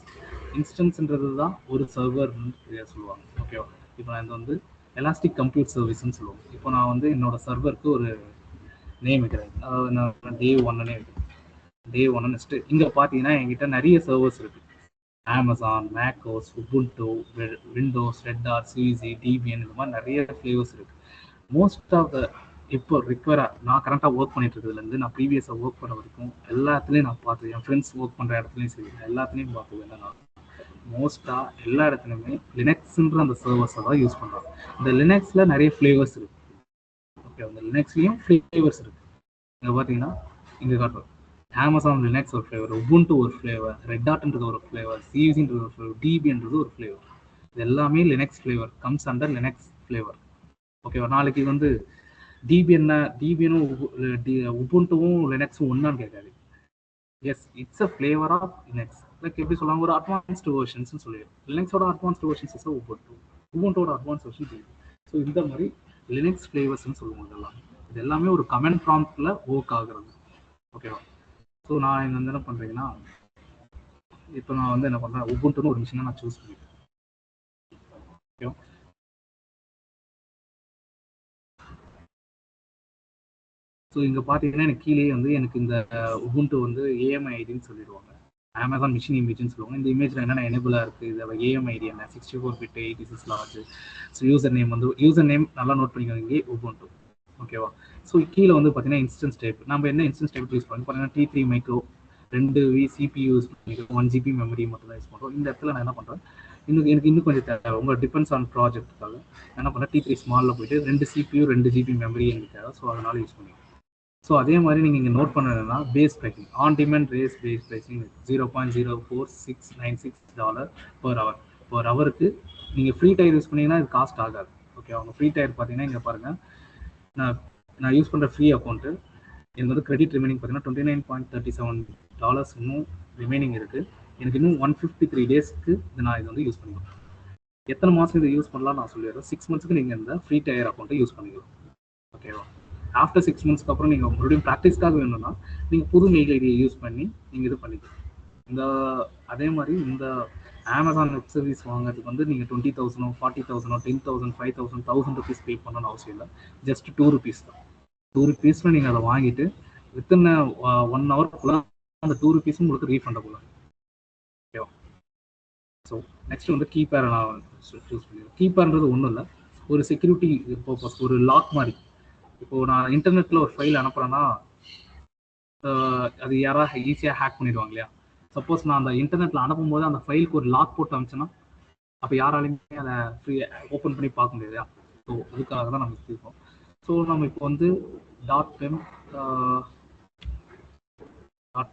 இன்ஸ்டன்ஸ்ன்றது தான் ஒரு சர்வர்னு சொல்லுவாங்க. ஓகேவா? இப்போ நான் இது வந்து எலாஸ்டிக் கம்ப்யூட் சர்வீஸ்ன்னு சொல்லுவோம். இப்போ நான் வந்து என்னோட சர்வருக்கு ஒரு நேம் வைக்கிறேன், அதாவது நான் டே 1னே வைக்கிறேன். டே 1 நெக்ஸ்ட்டு இங்கே பார்த்தீங்கன்னா என்கிட்ட நிறைய சர்வர்ஸ் இருக்குது. அமேசான், மேக்கோஸ், உபுண்டு, விண்டோஸ், ரெட்டார், சிவிசி, டிபிஎன், இந்த மாதிரி நிறைய ஃப்ளேவர்ஸ் இருக்குது. மோஸ்ட் ஆஃப் த இப்போ நான் கரண்ட்டாக ஒர்க் பண்ணிட்டு இருக்கிறதுலேருந்து நான் ப்ரீவியஸாக ஒர்க் பண்ண வரைக்கும் எல்லாத்துலேயும் நான் பார்த்து, என் ஃப்ரெண்ட்ஸ் ஒர்க் பண்ணுற இடத்துலையும் சரி எல்லாத்துலேயும் பார்த்தது என்னன்னா மோஸ்ட்டாக எல்லா இடத்துலையுமே லினக்ஸ்ன்ற அந்த சர்வர்ஸை தான் யூஸ் பண்ணுறாங்க. இந்த லினக்ஸில் நிறைய ஃப்ளேவர்ஸ் இருக்குது. ஓகே, அந்த லினக்ஸ்லேயும் ஃப்ளேவர்ஸ் இருக்குது. இங்கே பார்த்தீங்கன்னா இங்கே காட்டுறோம் அமேசான் லினக்ஸ் ஒரு ஃப்ளேவர், உபுண்டு ஒரு ஃப்ளேவர், ரெட் ஹாட்ன்றது ஒரு ஃப்ளேவர், சிவிசின்றது ஒரு ஃப்ளேவர், டிபின்றது ஒரு ஃப்ளேவர். இது எல்லாமே Linux flavour, comes under Linux flavour. ஓகேவா? நாளைக்கு வந்து டிபிஎனும் உபுண்டுவும் லினக்ஸும் ஒன்றான்னு கேட்காது. Yes, it's a flavour of Linux. Like எப்படி சொல்லுவாங்க, ஒரு அட்வான்ஸ்டு வெர்ஷன்ஸ்னு சொல்லிடுவோம். லினக்ஸோட அட்வான்ஸ்டு வெர்ஷன்ஸ் இஸ் உபுண்டோட அட்வான்ஸ் வெர்ஷன் டிபி. ஸோ இந்த மாதிரி லினக்ஸ் ஃப்ளேவர்ஸ்ன்னு சொல்லுவோம். இதெல்லாம் இது எல்லாமே ஒரு கமெண்ட் ப்ராம்ப்டில் ஒர்க் ஆகுறது. ஓகேவா? ஸோ நான் என்ன பண்ணுறீங்கன்னா இப்போ நான் வந்து என்ன பண்ணுறேன், உபுண்டுன்னு ஒரு மிஷினை நான் சூஸ் பண்ணிக்கிறேன். ஓகேவா? ஸோ இங்கே பார்த்தீங்கன்னா எனக்கு கீழே வந்து எனக்கு இந்த உபுண்டு வந்து ஏஎம்ஐ ஐடின்னு சொல்லிடுவாங்க. அமேசான் மிஷின் இமேஜ்னு சொல்லுவாங்க. இந்த இமேஜில் என்னென்ன எனேபிளாக இருக்குது, இதோட ஏஎம்ஐடி என்ன, 64 bit 86 large. So user name வந்து யூசர் நேம் நல்லா நோட் பண்ணிக்கோங்க, உபுண்டு. ஓகேவா? ஸோ கீழே வந்து பார்த்தீங்கன்னா இன்ஸ்டன்ஸ் டைப். நம்ம என்ன இன்ஸ்டன்ஸ் டைப் யூஸ் பண்ணுறோம் பார்த்தீங்கன்னா T3 மைக்ரோ 2 CPU யூஸ் பண்ணிக்கிறோம், 1 GB மெமரி மட்டும் தான் யூஸ் பண்ணுறோம். இந்த இடத்துல நான் என்ன பண்ணுறேன், எனக்கு இன்னும் கொஞ்சம் தேவை, உங்கள் டிபெண்ட்ஸ் ஆன் ப்ராஜெக்ட்டுக்காக என்ன பண்ணுறேன், T3 ஸ்மாலில் போயிட்டு 2 CPU 2 GB மெமரி எனக்கு தேவை. ஸோ அதனால் யூஸ் பண்ணிக்கிறேன். ஸோ அதே மாதிரி நீங்கள் இங்கே நோட் பண்ணணும்னா base pricing, on demand base pricing $0.0496 per hour. ஒரு ஹவருக்கு நீங்கள் ஃப்ரீ டயர் யூஸ் பண்ணிங்கன்னா இது காஸ்ட் ஆகாது. ஓகே, அவங்க ஃப்ரீ டயர் பார்த்தீங்கன்னா இங்கே பாருங்கள், நான் யூஸ் பண்ணுற ஃப்ரீ அக்கௌண்ட்டு எனக்கு வந்து கிரெடிட் ரிமைனிங் பார்த்தீங்கன்னா $29.37 இன்னும் ரிமைனிங் இருக்குது. எனக்கு இன்னும் 153 டேஸ்க்கு நான் இது வந்து யூஸ் பண்ணிக்கலாம். எத்தனை மாதம் இதை யூஸ் பண்ணலாம் நான் சொல்லிடுறேன். 6 மந்த்ஸ்க்கு நீங்கள் இந்த ஃப்ரீ டயர் அக்கௌண்ட்டை யூஸ் பண்ணிக்கலாம். ஓகேவா? ஆஃப்டர் 6 மந்த்ஸ்க்கு அப்புறம் நீங்கள் மறுபடியும் ப்ராக்டிஸ்க்காக வேணும்னா நீங்கள் புது மெயில் ஐடியை யூஸ் பண்ணி நீங்கள் இது பண்ணிக்கலாம். அதே மாதிரி இந்த அமேசான் வெப் சர்வீஸ் வாங்குறதுக்கு வந்து நீங்கள் 20,000 40,000 10,000 5,000 1,000 rupees பே பண்ணணும்னு அவசியம் இல்லை. ஜஸ்ட் $2 தான். $2 நீங்கள் அதை வாங்கிட்டு வித்தின் 1 ஹவருக்குள்ள அந்த $2 உங்களுக்கு ரீஃபண்டபுள். ஓகேவா? ஸோ நெக்ஸ்ட் வந்து கீபேரை நான் சூஸ் பண்ணிடுறேன். கீபேர்ன்றது ஒன்றும் இல்லை, ஒரு செக்யூரிட்டி பர்பஸ், ஒரு லாக் மாதிரி. இப்போது நான் இன்டர்நெட்டில் ஒரு ஃபைல் அனுப்புகிறேன்னா அது யாராவது ஈஸியாக ஹேக் பண்ணிடுவாங்க இல்லையா? சப்போஸ் நான் அந்த இன்டர்நெட்டில் அனுப்பும்போது அந்த ஃபைலுக்கு ஒரு லாக் போட்டு அனுப்பிச்சேன்னா அப்போ யாராலையுமே அதை ஓப்பன் பண்ணி பார்க்க முடியாது. ஸோ அதுக்காக தான் நம்ம இருக்கோம். ஸோ நம்ம இப்போ வந்து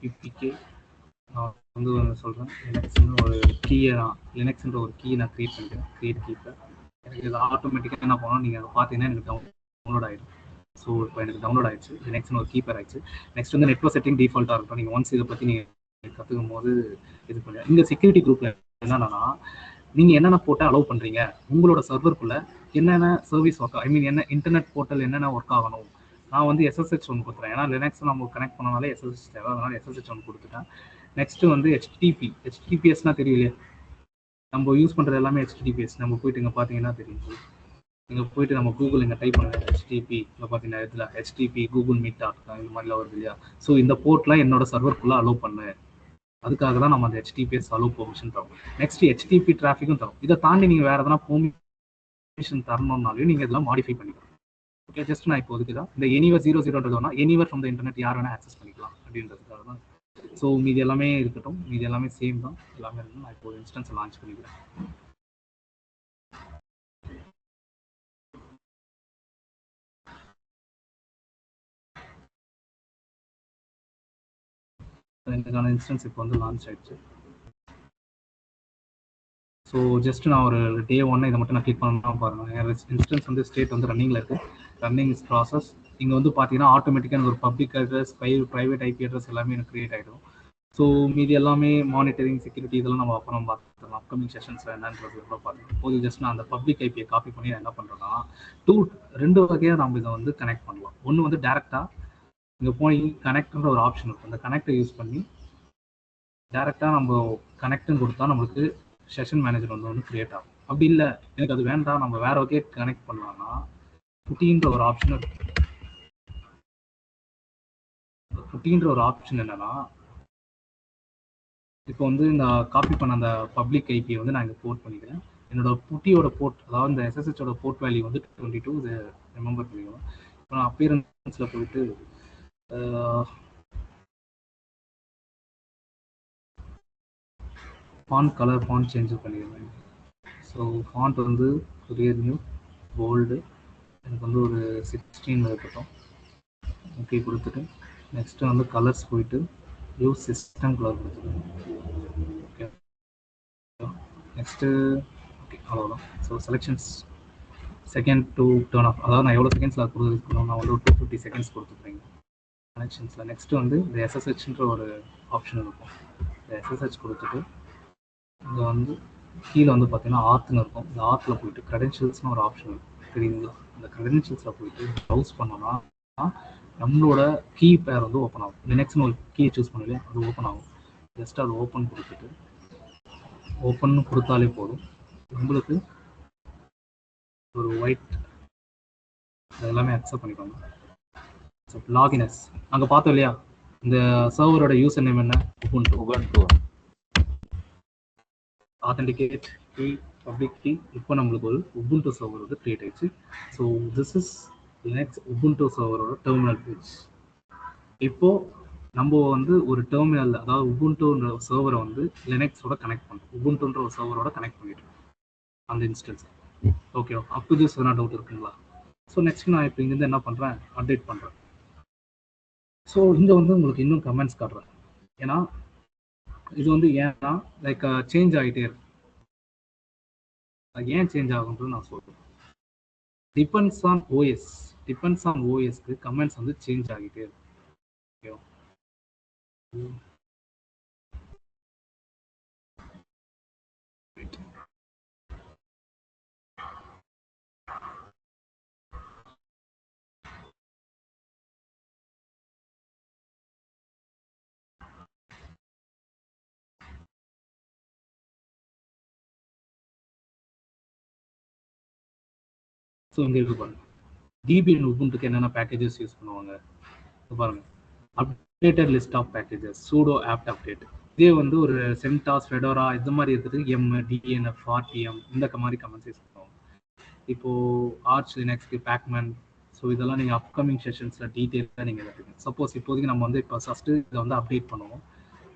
.pipk நான் வந்து சொல்கிறேன். லினக்ஸ்னு ஒரு கீயை லினக்ஸ்ன்ற ஒரு கீயை நான் க்ரியேட் பண்ணிக்கிறேன், க்ரியேட் கீப்பை. எனக்கு இது ஆட்டோமேட்டிக்காக என்ன பண்ணணும், நீங்கள் அதை பார்த்தீங்கன்னா எனக்கு டவுன்லோட் ஆகிடும். ஸோ இப்போ எனக்கு டவுன்லோட் ஆயிடுச்சு, லினக்ஸ்னு ஒரு கீப்பர் ஆயிடுச்சு. நெக்ஸ்ட் வந்து நெட்வொர்க் செட்டிங் டிஃபால்ட்டாக இருக்கும். நீங்கள் ஒன்ஸ் இதை பற்றி நீங்கள் கற்றுக்கும் போது இது பண்ணி இந்த செக்யூரிட்டி குரூப்பில் என்னன்னா நீங்கள் என்னென்ன போட்டால் அலோவ் பண்ணுறீங்க, உங்களோட சர்வருக்குள்ளே என்னென்ன சர்வீஸ் ஒர்க், என்ன இன்டர்நெட் போர்ட்டல் என்னென்ன ஒர்க் ஆகணும். நான் வந்து SSH ஒன்று கொடுத்துறேன், ஏன்னா லினக்ஸ் நம்ம கனெக்ட் பண்ணனாலே SSH தேவை, அதனால் SSH ஒன்று கொடுத்துட்டேன். நெக்ஸ்ட்டு வந்து HTTPSனால் தெரியும் இல்லையா, நம்ம யூஸ் பண்ணுறது எல்லாமே HTTPS. நம்ம போயிட்டு இங்கே பார்த்தீங்கன்னா தெரியும், இங்கே போயிட்டு நம்ம கூகுள் இங்கே டைப் பண்ணுங்க HTTP, இங்கே பார்த்தீங்கன்னா இதில் HTTP Google Meet.com இந்த மாதிரிலாம் வருது இல்லையா. ஸோ இந்த போர்ட்லாம் என்னோட சர்வருக்குள்ளே அலோவ் பண்ணு, அதுக்காக தான் நம்ம அந்த HTTPS அலோவ் பெர்மிஷன் தரோம். நெக்ஸ்ட் HTTP டிராஃபிக்கும் தரும். இதை தாண்டி நீங்கள் வேறு எதனா பெர்மிஷன் தரணும்னாலையும் நீங்கள் இதெல்லாம் மாடிஃபை பண்ணிக்கலாம். ஓகே, ஜஸ்ட் நான் இப்போ இதுக்கு தான் இந்த anywhere 00 anywhere from the internet யார் வேணால் ஆக்சஸ் பண்ணிக்கலாம் அப்படின்றதுக்காக தான். ஸோ மீது எல்லாமே இருக்கட்டும், மீது எல்லாமே சேம் தான், எல்லாமே இருக்கட்டும். நான் இப்போ இன்ஸ்டன்ஸை லான்ச் பண்ணிக்கிறேன். எனக்கான இன்ஸ்டன்ஸ் இப்போ வந்து லான்ச் ஆயிடுச்சு. ஸோ ஜஸ்ட் நான் ஒரு day 1 இதை மட்டும் நான் கிளிக் பண்ணலாம் பாருங்கள். என் இன்ஸ்டன்ஸ் வந்து ஸ்டேட் வந்து ரன்னிங்கில் இருக்குது, ரன்னிங் இஸ் ப்ராசஸ். இங்கே வந்து பார்த்தீங்கன்னா ஆட்டோமேட்டிக்காக ஒரு public address, private IP address எல்லாமே எனக்கு க்ரியேட் ஆகிடும். ஸோ மீதி எல்லாமே மானிட்டரிங், செக்யூரிட்டி இதெல்லாம் நம்ம அப்புறம் பார்த்துக்கலாம், அப்கமிங் செஷன்ஸில் என்னன்றது கூட பார்த்துக்கலாம். இப்போது ஜஸ்ட் நான் அந்த பப்ளிக் ஐபியை காப்பி பண்ணி நான் என்ன பண்ணுறேன்னா, 2 வகையாக நம்ம இதை வந்து கனெக்ட் பண்ணலாம். ஒன்று வந்து டேரெக்டாக இங்கே போய் கனெக்ட்ன்ற ஒரு ஆப்ஷன் இருக்கும், அந்த கனெக்டை யூஸ் பண்ணி டேரெக்டாக நம்ம கனெக்ட்னு கொடுத்தா நம்மளுக்கு செஷன் மேனேஜர் வந்து கிரியேட் ஆகும். அப்படி இல்லை எனக்கு அது வேண்டாம், நம்ம வேற வகையை கனெக்ட் பண்ணலாம்னா புட்டின்ற ஒரு ஆப்ஷன் இருக்கு. புட்டின்ற ஒரு ஆப்ஷன் என்னன்னா, இப்போ வந்து இந்த காப்பி பண்ண அந்த பப்ளிக் ஐபியை வந்து நான் இங்கே போர்ட் பண்ணிக்கிறேன். என்னோட புட்டியோட போர்ட், அதாவது இந்த SSHோட போர்ட் வேல்யூ வந்து 22, இதை ரிமெம்பர் பண்ணிக்கணும். இப்போ நான் அப்பியரன்ஸில் போயிட்டு ஃபாண்ட் கலர் ஃபாண்ட் சேஞ்ச் பண்ணிடுவேன். ஸோ ஃபாண்ட் வந்து கிளியர் நியூ போல்டு எனக்கு வந்து ஒரு 16 இருக்கட்டும். ஓகே கொடுத்துட்டு நெக்ஸ்ட்டு வந்து கலர்ஸ் போயிட்டு யூஸ் சிஸ்டம் கலர் கொடுத்துருவேன். ஓகே நெக்ஸ்ட்டு ஓகே அவ்வளோதான். So selections second to turn of, அதாவது நான் எவ்வளோ செகண்ட்ஸில் கொடுக்கணும், நான் வந்து ஒரு 250 செகண்ட்ஸ் கொடுத்துருக்கேன் கனெக்ஷன்ஸில். நெக்ஸ்ட்டு வந்து இந்த SSHன்ற ஒரு ஆப்ஷன் இருக்கும், இந்த SSH கொடுத்துட்டு இங்கே வந்து கீழே வந்து பார்த்தீங்கன்னா ஆர்ட்னு இருக்கும், இந்த ஆர்ட்டில் போயிட்டு க்ரெடென்ஷியல்ஸ்னு ஒரு ஆப்ஷன் இருக்கும் தெரியுங்களா. இந்த க்ரெடென்ஷியல்ஸில் போயிட்டு ப்ரௌஸ் பண்ணோன்னா நம்மளோட கீ பேர் வந்து ஓப்பன் ஆகும். லினக்ஸ்னு ஒரு கீயை சூஸ் பண்ணலையே, அது ஓப்பன் ஆகும். ஜஸ்ட் அது ஓப்பன் கொடுத்துட்டு ஓப்பன் கொடுத்தாலே போதும், உங்களுக்கு ஒரு ஒயிட் எல்லாமே அக்செப்ட் பண்ணிக்கோங்க. லாகினஸ் அங்க பார்த்தோம் இல்லையா, இந்த சர்வரோட யூசர் நேம் என்ன, Ubuntu. Authenticate key, public key. இப்போ நம்மளுக்கு ஒரு உபுண்டு சர்வர் வந்து கிரியேட் ஆயிடுச்சு. So this is Linux Ubuntu சர்வரோட டெர்மினல் பேஜ். இப்போ நம்ம வந்து ஒரு டெர்மினல், அதாவது உபுண்டுன்ற சர்வரை வந்து லினக்ஸோட கனெக்ட் பண்ணுறோம். உபுண்டுன்ற ஒரு சர்வரோட கனெக்ட் பண்ணிட்டோம் அந்த இன்ஸ்டன்ஸ். ஓகேவா? அப் டு திஸ் என்ன டவுட் இருக்குங்களா? ஸோ நெக்ஸ்ட் நான் இப்போ இங்கேருந்து என்ன பண்ணுறேன், அப்டேட் பண்ணுறேன். ஸோ இங்கே வந்து உங்களுக்கு இன்னும் கமெண்ட்ஸ் காட்டுறேன். ஏன்னா இது வந்து ஏன்னா லைக் சேஞ்ச் ஆகிட்டே இருக்கு. ஏன் சேஞ்ச் ஆகுன்றது நான் சொல்கிறேன். டிபெண்ட்ஸ் ஆன் ஓஎஸ்க்கு கமெண்ட்ஸ் வந்து சேஞ்ச் ஆகிட்டே இருக்கு. ஓகேவா? ஸோ இங்கே இருக்கு பாருங்க, டிபிஎன் உபுண்டுக்கு என்னென்ன பேக்கேஜஸ் யூஸ் பண்ணுவாங்க பாருங்க. Updated list of packages, sudo apt update. இதே வந்து ஒரு சென்டாஸ், ஃபெடோரா இது மாதிரி இருக்கிறதுக்கு எம், டிஎன்எஃப், ஆர்டிஎம் இந்த மாதிரி கமெண்ட்ஸ் யூஸ் பண்ணுவாங்க. இப்போது ஆர்ச் லினக்ஸ்க்கு பேக்மேன். ஸோ இதெல்லாம் நீங்கள் அப்கமிங் செஷன்ஸில் டீட்டெயிலாக நீங்கள் எடுத்துக்கங்க. சப்போஸ் இப்போதைக்கு நம்ம வந்து இப்போ ஃபஸ்ட்டு இதை வந்து அப்டேட் பண்ணுவோம்.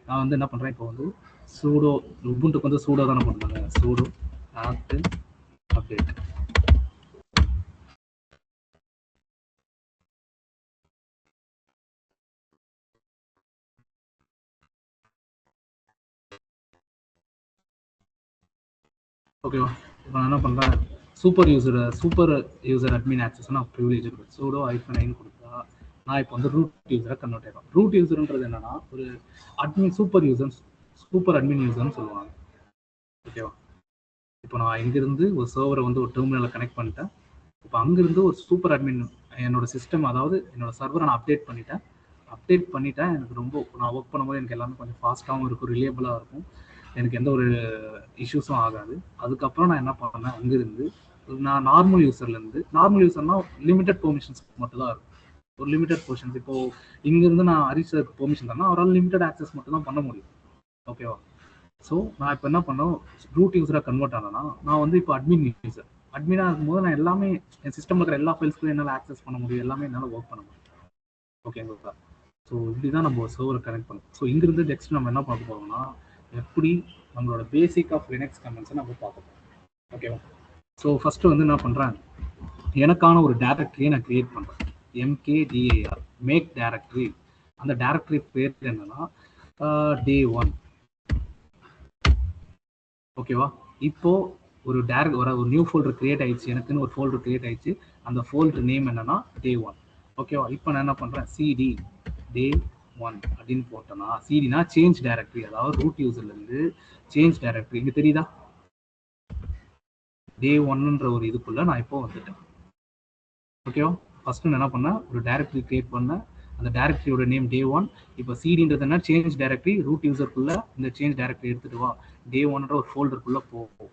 நான் வந்து என்ன பண்ணுறேன், இப்போ வந்து சூடோ உபுண்டுக்கு வந்து சூடோ தானே பண்ணுறாங்க, சூடோ ஆப்ட் அப்டேட். ஓகேவா? இப்போ நான் என்ன பண்ணுறேன், சூப்பர் யூசர் அட்மின் ஆக்சஸ் நான் ப்ரிவிலேஜ் இருக்குது. சூடோ -9 கொடுத்தா நான் இப்போ வந்து ரூட் யூசரை கன்வெர்ட் ஆகிடும். ரூட் யூசர்ன்றது என்னன்னா ஒரு அட்மின், சூப்பர் அட்மின் யூசர்னு சொல்லுவாங்க. ஓகேவா? இப்போ நான் இங்கிருந்து ஒரு சர்வரை வந்து ஒரு டெர்மினலில் கனெக்ட் பண்ணிட்டேன். இப்போ அங்கிருந்து ஒரு சூப்பர் அட்மின் என்னோட சிஸ்டம், அதாவது என்னோட சர்வரை நான் அப்டேட் பண்ணிட்டேன். எனக்கு ரொம்ப, நான் ஒர்க் பண்ணும்போது எனக்கு எல்லாமே கொஞ்சம் ஃபாஸ்ட்டாகவும் இருக்கும், ரிலேபிளாக இருக்கும், எனக்கு எந்த ஒரு இஷ்யூஸும் ஆகாது. அதுக்கப்புறம் நான் என்ன பண்ணேன், அங்கிருந்து நான் நார்மல் யூசர்னா லிமிடெட் பெர்மிஷன்ஸ் மட்டும் தான் இருக்கும். ஒரு லிமிடெட் பெர்மிஷன்ஸ். இப்போ இங்கிருந்து நான் ஹரிஷருக்கு பெர்மிஷன் தரேன்னா அவரால் லிமிடெட் ஆக்சஸ் மட்டும் தான் பண்ண முடியும். ஓகேவா? ஸோ நான் இப்போ என்ன பண்ணோம், ரூட் யூஸராக கன்வெர்ட் ஆனேன்னா நான் வந்து இப்போ அட்மினாக இருக்கும்போது நான் எல்லாமே என் சிஸ்டமில் இருக்கிற எல்லா ஃபைல்ஸ்க்கும் என்னால் ஆக்சஸ் பண்ண முடியும், எல்லாமே என்னால் ஒர்க் பண்ண முடியும். ஓகேங்களா? ஸோ இப்படி தான் நம்ம சர்வரை கனெக்ட் பண்ணோம். ஸோ இங்கிருந்து நெக்ஸ்ட் நம்ம என்ன பார்க்க போகிறோம்னா, எப்படி நம்மளோட பேசிக் ஆஃப் லினக்ஸ் கமெண்ட்ஸை நம்ம பார்க்க போகிறோம். ஓகேவா? ஸோ ஃபஸ்ட்டு வந்து என்ன பண்ணுறேன், எனக்கான ஒரு டேரக்டரியை நான் கிரியேட் பண்ணுறேன். mkdir make directory. அந்த டேரக்டரி பேர் என்னன்னா day 1. ஓகேவா? இப்போ ஒரு நியூ ஃபோல்டர் கிரியேட் ஆயிடுச்சு, எனக்குன்னு ஒரு ஃபோல்டர் கிரியேட் ஆயிடுச்சு. அந்த ஃபோல்டர் நேம் என்னன்னா day 1. ஓகேவா? இப்போ நான் என்ன பண்ணுறேன், cd day 1 அப்படின்னு போட்டோன்னா, cdனா சேஞ்ச் டைரக்டரி, அதாவது ரூட் யூசர்லேருந்து சேஞ்ச் டைரக்டரி. இங்கே தெரியுதா, day 1ன்ற ஒரு இதுக்குள்ள நான் இப்போ வந்துட்டேன். ஓகேவா? ஃபர்ஸ்ட் நான் என்ன பண்ணேன், ஒரு டைரக்டரி கிரியேட் பண்ணேன். அந்த டைரக்டரியோட நேம் day 1. இப்போ cdன்றது என்ன, சேஞ்ச் டைரக்டரி. ரூட் யூசருக்குள்ள இந்த சேஞ்ச் டைரக்டரி எடுத்துட்டு வா, day 1ன்ற ஒரு ஃபோல்டருக்குள்ள போகும்.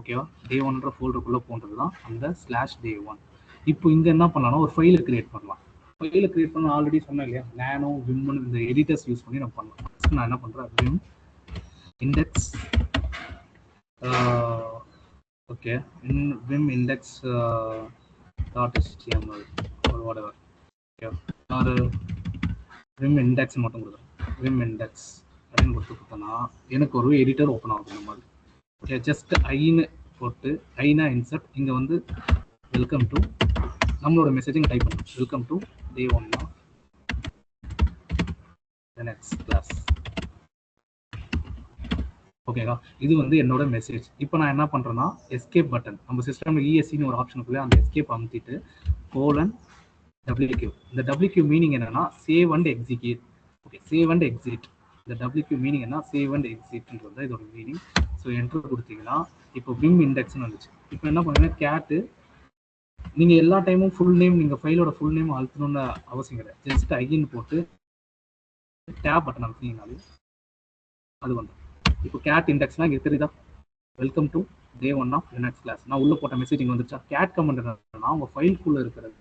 ஓகேவா? day 1ன்ற ஃபோல்டருக்குள்ள போன்றது தான் அந்த /day 1. இப்போ இங்க என்ன பண்ணலாம், ஒரு ஃபைலை கிரியேட் பண்ணலாம். ஃபைலை கிரியேட் பண்ண ஆல்ரெடி சொன்னேன் இல்லையா, நானோ, விம்னு இந்த எடிட்டர்ஸ் யூஸ் பண்ணி நம்ம பண்ணலாம். ஃபர்ஸ்ட் நான் என்ன பண்றேன், Vim index, okay, Vim index .html or whatever. ஒரு விம் இண்டெக்ஸ் மட்டும் கொடுக்குறேன். விம் இண்டெக்ஸ் அப்படின்னு கொடுத்தோன்னா எனக்கு ஒரு எடிட்டர் ஓப்பன் ஆகும். இந்த மாதிரி ஓகே, ஜஸ்ட் ஐன்னு போட்டு, ஐனா இன்சர்ட், இங்கே வந்து வெல்கம் டு நம்மளோட மெசேஜிங் டைப் பண்ணும், welcome to day 1 Linux class. ஓகேவா? இது வந்து என்னோட மெசேஜ். இப்போ நான் என்ன பண்ணுறேன்னா, எஸ்கேப் பட்டன், நம்ம சிஸ்டமில் ESCன்னு ஒரு ஆப்ஷனுக்குள்ளே அந்த எஸ்கேப் அமுத்திட்டு :WQ. இந்த WQ மீனிங் என்னன்னா save and execute. Okay, save and exit. இந்த WQ மீனிங் என்ன, சேவ் அண்ட் எக்ஸிட்ன்றது தான் இதோட மீனிங். ஸோ என்டர் கொடுத்தீங்கன்னா இப்போ விம் இண்டெக்ஸ்னு வந்துச்சு. இப்போ என்ன பண்ணுங்க, கேட்டு, நீங்கள் எல்லா டைமும் ஃபுல் நேம், நீங்கள் ஃபைலோட ஃபுல் நேம் அழுத்தணும்னு அவசியம் கிடையாது. ஜஸ்ட் ஐன்னு போட்டு டேப் பட்டன் அழுத்தினாலே அது வந்து இப்போ கேட் இண்டெக்ஸ்னா இங்கே தெரியுதா, welcome to day 1 of Linux class. நான் உள்ள போட்ட மெசேஜ் இங்கே வந்துச்சா. கேட் கமெண்ட் என்னன்னா உங்கள் ஃபைல்குள்ளே இருக்கிறது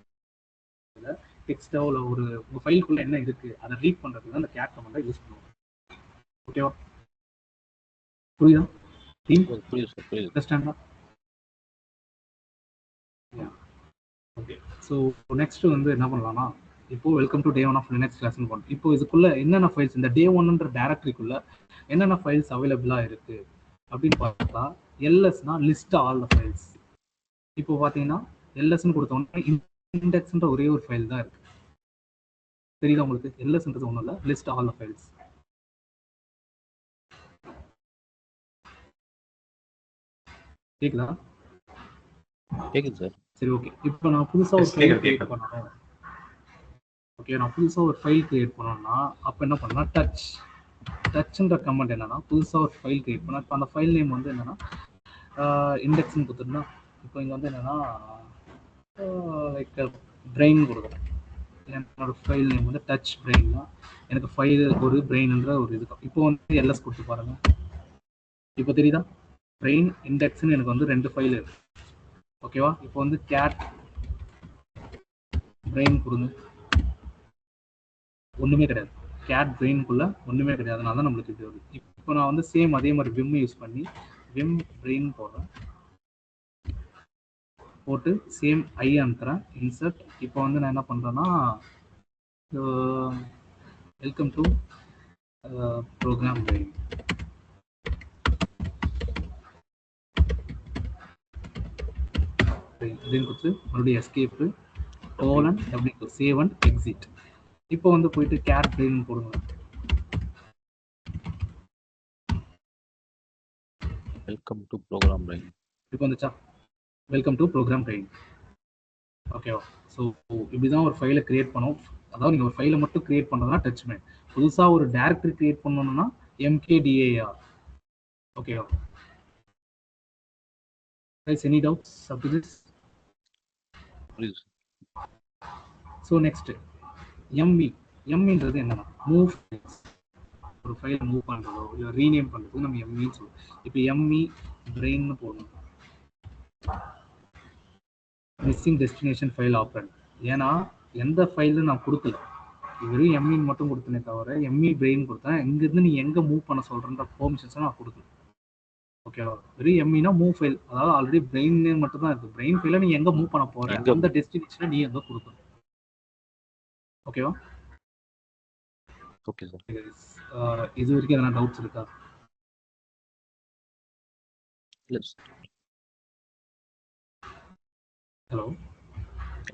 டெக்ஸ்டோ இல்லை ஒரு உங்கள் ஃபைலுக்குள்ளே என்ன இருக்குது அதை ரீட் பண்ணுறதுக்கு அந்த கேட் கமெண்டை யூஸ் பண்ணுவோம். ஓகேவா? புரியுதா டீம்? புரியுது. அண்டர்ஸ்டாண்டா? ஓகே. ஸோ நெக்ஸ்ட் வந்து என்ன பண்ணலாம்னா, இப்போ welcome to day 1 of Linux lesson 1. இப்போ இதுக்குள்ள என்னென்ன ஃபைல்ஸ், இந்த டே 1ன்ற டைரக்டரிக்குள்ள என்னென்ன ஃபைல்ஸ் அவைலபிளாக இருக்கு அப்படின்னு பார்த்தா, எல்எஸ்னா லிஸ்ட் ஆல் த ஃபைல்ஸ். இப்போ பார்த்தீங்கன்னா எல்எஸ்ன்னு கொடுத்தோம்னா இண்டெக்ஸ்ன்ற ஒரே ஒரு ஃபைல் தான் இருக்கு. தெரியுதா உங்களுக்கு? எல்எஸ்ன்றது ஒன்றும் இல்லை, லிஸ்ட் ஆல் த ஃபைல்ஸ். கேக்குதா? கேக்குது சார். சரி, ஓகே. இப்போ நான் புதுசா ஒரு ஃபைல் கிரியேட் பண்ணணும். ஓகே, நான் புதுசா ஒரு ஃபைல் கிரியேட் பண்ணணும்னா அப்போ என்ன பண்ணா, டச்ன்ற கமெண்ட் என்னன்னா, புதுசா ஒரு ஃபைல் கிரியேட் பண்ணா இப்போ அந்த ஃபைல் நேம் வந்து என்னன்னா இண்டெக்ஸ்ன்னு கொடுத்துருந்தா, இப்போ இங்கே வந்து என்னன்னா லைக் பிரெயின் கொடுக்குறேன். என்னோட ஃபைல் நேம் வந்து டச் பிரெயின்னா எனக்கு ஃபைல் ஒரு பிரெயின்ன்ற ஒரு இது. இப்போ வந்து எல்எஸ் கொடுத்து பாருங்க. இப்போ தெரியுதா? பிரெயின் இண்டெக்ஸ்ன்னு எனக்கு வந்து 2 ஃபைல் இருக்கு. ஓகேவா? இப்போ வந்து கேட் பிரெயின் கொடுங்க, ஒன்றுமே கிடையாது. கேட் பிரெயின்குள்ள ஒன்றுமே கிடையாது. அதனால தான் நம்மளுக்கு இது வருது. இப்போ நான் வந்து சேம் அதே மாதிரி விம் யூஸ் பண்ணி விம் பிரெயின் போடுறேன், போட்டு சேம் ஐ அனுப்புறேன், இன்சர்ட். இப்போ வந்து நான் என்ன பண்ணுறேன்னா, வெல்கம் டு ப்ரோக்ராம் பிரெயின். அப்படின்னு கொடுத்து மறுபடியும் escape colon W save and exit. இப்போ வந்து போயிட்டு கேட் பிரெயின் போடுங்க. Welcome to program brain. இப்போ வந்துச்சா? Welcome to program brain. ஓகேவா? ஸோ இப்படிதான் ஒரு ஃபைலை கிரியேட் பண்ணோம். அதாவது நீங்கள் ஒரு ஃபைலை மட்டும் கிரியேட் பண்ணுறதுனா டச் பிரெயின். புதுசாக ஒரு டைரக்டரி கிரியேட் பண்ணணும்னா MKDIR. ஓகேவா? Guys, any doubts up to this? Please. So next, MVன்றது என்னன்னா மூவ். ஒரு ஃபைலை மூவ் பண்ணுறதோ இல்லை ரீநேம் பண்ணுறதுக்கு நம்ம MVன்னு சொல்லுவோம். இப்போ MV பிரெயின்னு போடணும், மிஸ்ஸிங் டெஸ்டினேஷன் ஃபைல் ஆப்ரண்ட். ஏன்னா எந்த ஃபைலும் நான் கொடுக்கல, வெறும் MVன்னு மட்டும் கொடுத்தனே தவிர MV பிரெயின் கொடுத்தேன். இங்கேருந்து நீ எங்கே மூவ் பண்ண சொல்கிறன்ற பெர்மிஷன்ஸை நான் கொடுக்கல. ஓகேவா? வெறும் MVனா மூவ் ஃபைல், அதாவது ஆல்ரெடி பிரெயின் நேம் மட்டும் தான் இருக்கு. பிரெயின் ஃபைலை நீ எங்க மூவ் பண்ண போற, அந்த டெஸ்டினேஷனை நீ எங்க கொடுக்கணும். ஓகேவா? Okay sir. இது வரைக்கும் எதனா டவுட்ஸ் இருக்கா? ஹலோ.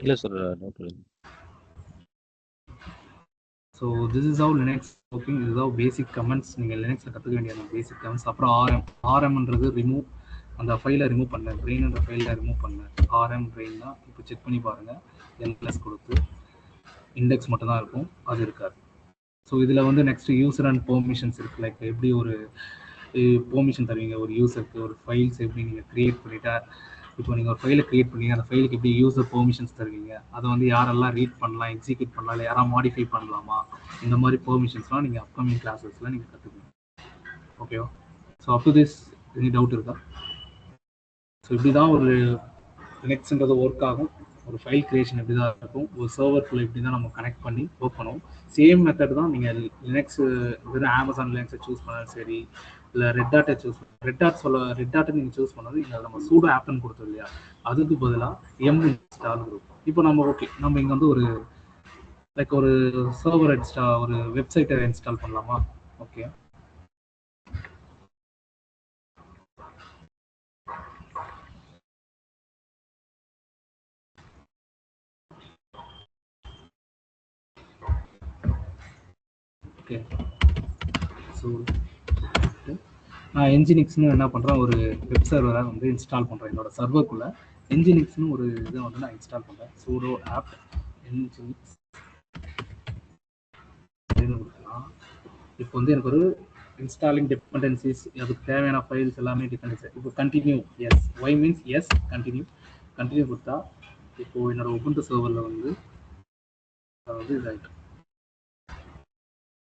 இல்ல சார், டவுட் இல்லை. So this is have Linux working. This is have basic comments. நீங்கள் லினக்ஸில் கற்றுக்க வேண்டிய அந்த பேசிக் கமெண்ட்ஸ். அப்புறம் ஆர்எம்ன்றது ரிமூவ், அந்த ஃபைலை ரிமூவ் பண்ணேன், பிரெயின்ன்ற ஃபைலை ரிமூவ் பண்ணேன். ஆர்எம் பிரெயின் தான். இப்போ செக் பண்ணி பாருங்கள், எல்எஸ் கொடுத்து இண்டெக்ஸ் மட்டும் தான் இருக்கும், அது இருக்காது. ஸோ இதில் வந்து நெக்ஸ்ட் யூசர் அண்ட் பெர்மிஷன்ஸ் இருக்குது. லைக் எப்படி ஒரு பெர்மிஷன் தருவீங்க ஒரு யூசருக்கு, ஒரு ஃபைல்ஸ் எப்படி நீங்கள் க்ரியேட் பண்ணிட்டா, இப்போ நீங்கள் ஒரு ஃபைலை க்ரியேட் பண்ணீங்க, அந்த ஃபைலுக்கு எப்படி யூசர் பெர்மிஷன்ஸ் தருவீங்க, அதை வந்து யாரெல்லாம் ரீட் பண்ணலாம், எக்ஸிக்யூட் பண்ணலாம், இல்லை யாராவது மாடிஃபை பண்ணலாமா, இந்த மாதிரி பெர்மிஷன்ஸ்லாம் நீங்கள் அப்கமிங் கிளாஸஸில் நீங்கள் கற்றுக்கணும். ஓகேவா? So up to this any doubt இருக்கா? ஸோ இப்படி தான் ஒரு லினக்ஸ்ன்றது ஒர்க் ஆகும். ஒரு ஃபைல் கிரியேஷன் இப்படி தான் இருக்கும். ஒரு சர்வர்க்குள்ளே இப்படி தான் நம்ம கனெக்ட் பண்ணி ஒர்க் பண்ணுவோம். சேம் மெத்தட் தான் நீங்கள் லினக்ஸ் வெறும் அமேசான் லினக்ஸை சூஸ் பண்ணாலும் சரி, இல்லை ரெட் டாட்டை சூஸ் ரெட் டாட்டை நீங்கள் சூஸ் பண்ணது இங்கே நம்ம சூடோ ஆப்னு கொடுத்தோம் இல்லையா, அதுக்கு பதிலாக இன்ஸ்டால் இருக்கும். இப்போ நம்ம ஓகே, நம்ம இங்கே வந்து ஒரு லைக் ஒரு சர்வர் ஒரு வெப்சைட்டை இன்ஸ்டால் பண்ணலாமா? Okay, okay. ஸோ நான் என்ஜினிக்ஸ்னு என்ன பண்ணுறேன், ஒரு வெப் சர்வரை வந்து இன்ஸ்டால் பண்ணுறேன். என்னோட சர்வருக்குள்ளே என்ஜினிக்ஸ்னு ஒரு இதை வந்து நான் இன்ஸ்டால் பண்ணுறேன். சூடோ ஆப் என்ஜினிக்ஸ் அப்படின்னு கொடுத்தேன்னா, இப்போ வந்து எனக்கு ஒரு இன்ஸ்டாலிங் டிபெண்டன்சிஸ், அதுக்கு தேவையான ஃபைல்ஸ் எல்லாமே டிபெண்டன்சி. இப்போ continue, yes, Y means yes, continue கொடுத்தா இப்போது என்னோட உபுண்டு சர்வரில் வந்து அதாவது இதாகிட்டு.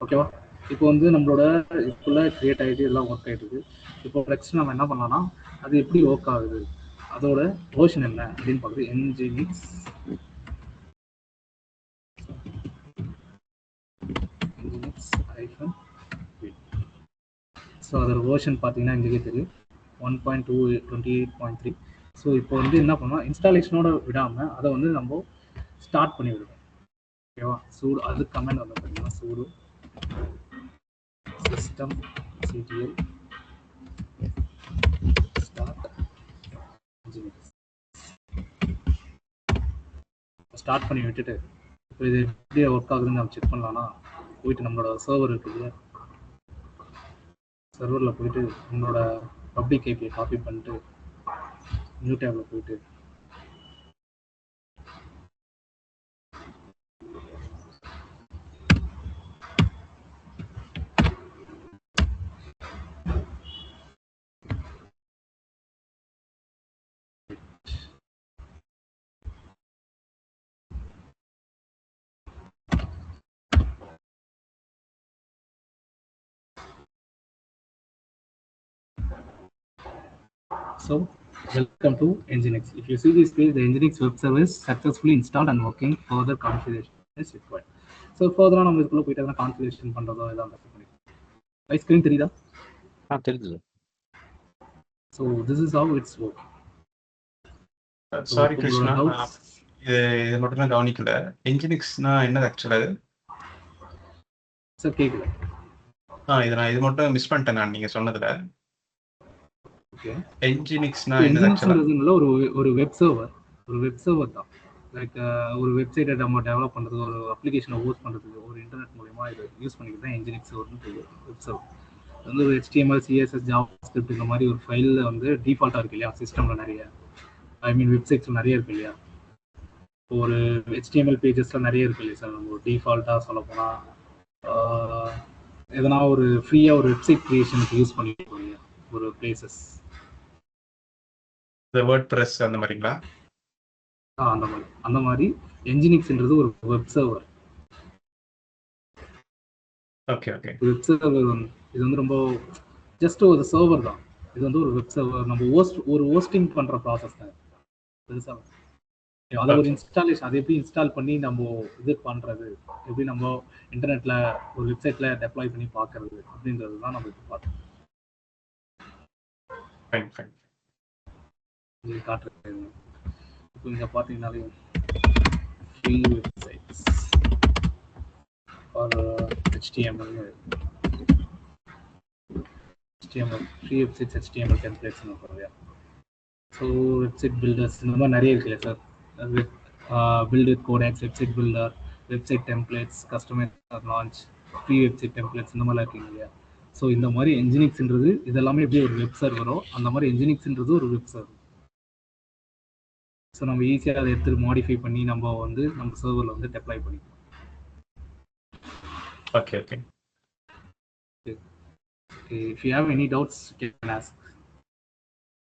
ஓகேவா? இப்போ வந்து நம்மளோட இதுக்குள்ள கிரியேட் ஆகிட்டு எல்லாம் ஒர்க் ஆகிட்டு. இப்போ நெக்ஸ்ட் நம்ம என்ன பண்ணலாம்னா, அது எப்படி ஒர்க் ஆகுது, அதோட வேர்ஷன் என்ன அப்படின்னு பார்க்குறது. என்ஜினிக்ஸ் ஸோ அதோட வேர்ஷன் பார்த்தீங்கன்னா எங்களுக்கே தெரியும் 1.28.3. ஸோ இப்போ வந்து என்ன பண்ணோம், இன்ஸ்டாலேஷனோட விடாமல் அதை வந்து நம்ம ஸ்டார்ட் பண்ணி விடுவோம். ஓகேவா? சூடு அது கமெண்ட் வந்து பார்த்தீங்கன்னா சூடு சிஸ்டம் சிடிஎல் ஸ்டார்ட் பண்ணி விட்டுட்டு இப்போ இது எப்படி ஒர்க் ஆகுதுன்னு நம்ம செக் பண்ணலாம்னா போயிட்டு நம்மளோட சர்வர் இருக்கு இல்லையா, சர்வரில் போயிட்டு நம்மளோட பப்ளிக் ஐபியை காப்பி பண்ணிட்டு நியூ டேபில் போயிட்டு So, welcome to Nginx. If you see this page, the Nginx web service successfully installed and working. Further configuration is required. So, further on, we will go to configuration. My screen தெரியுதா? தெரியுது sir. So, this is how it's working. Sorry Krishna, இது மட்டும் தான் கவனிக்கல. Nginxனா என்னது ஆக்சுவலா? Sir கேட்கல. இது மட்டும் மிஸ் பண்ணிட்டேன் நான் நீங்க சொன்னதுல. ஓகே. Nginxனா என்னது ஆக்சுவலா? ஒரு வெப் சர்வர் தான். லைக் ஒரு வெப்சைட்டை நம்ம டெவலப் பண்ணுறது, ஒரு அப்ளிகேஷனை ஹோஸ்ட் பண்ணுறதுக்கு ஒரு இன்டர்நெட் மூலமா இதை யூஸ் பண்ணிக்கிட்டு தான் Nginx ஒரு வெப் சர்வர். வந்து ஒரு HTML, CSS, JavaScript இந்த மாதிரி ஒரு ஃபைலில் வந்து டிஃபால்ட்டாக இருக்கு இல்லையா, சிஸ்டமில் நிறைய, ஐ மீன் வெப்சைட்ஸில் நிறைய இருக்கு இல்லையா. ஒரு HTML பேஜஸில் நிறைய இருக்கு இல்லையா சார். நம்ம ஒரு டிஃபால்ட்டாக சொல்ல போனால் எதனா ஒரு ஃப்ரீயாக ஒரு வெப்சைட் க்ரியேஷனுக்கு யூஸ் பண்ணிருக்கோம் இல்லையா, ஒரு பிளேசஸ், WordPress அந்த மாதிரிங்களா? அந்த மாதிரி Nginxன்றது ஒரு web server. Okay okay. Web server வந்து இது வந்து ரொம்ப ஜஸ்ட் ஒரு சர்வர் தான். இது வந்து ஒரு வெப் சர்வர், நம்ம ஹோஸ்டிங் பண்ற ப்ராசஸ் தான். பெருசா அதை ஒரு இன்ஸ்டாலேஷன், அதை எப்படி இன்ஸ்டால் பண்ணி நம்ம இது பண்றது, எப்படி நம்ம இன்டர்நெட்ல ஒரு வெப்சைட்ல டெப்ளாய் பண்ணி பார்க்கறது அப்படின்றது தான் நம்ம இப்போ பார்த்தோம். காட்டுறது இப்போ இங்க பார்த்தீங்கன்னாலே free websites or HTML free websites HTML டெம்ப்ளேட்ஸ்னு சொல்லுவாங்க. ஸோ வெப்சைட் பில்டர்ஸ் இந்த மாதிரி நிறைய இருக்குல்ல sir. Build with Codex, website builder, website templates, customiser launch, free website templates இந்த மாதிரிலாம் இருக்கீங்க இல்லையா. ஸோ இந்த மாதிரி Nginxன்றது இதெல்லாமே எப்படி ஒரு வெப் சர்வரோ அந்த மாதிரி Nginxன்றது ஒரு வெப் சர்வர். ஸோ நம்ம ஈஸியாக அதை எடுத்து மாடிஃபை பண்ணி நம்ம வந்து நம்ம சர்வரில் வந்து டெப்ளாய் பண்ணிக்கலாம். Okay okay. If you have any doubts, you can ask.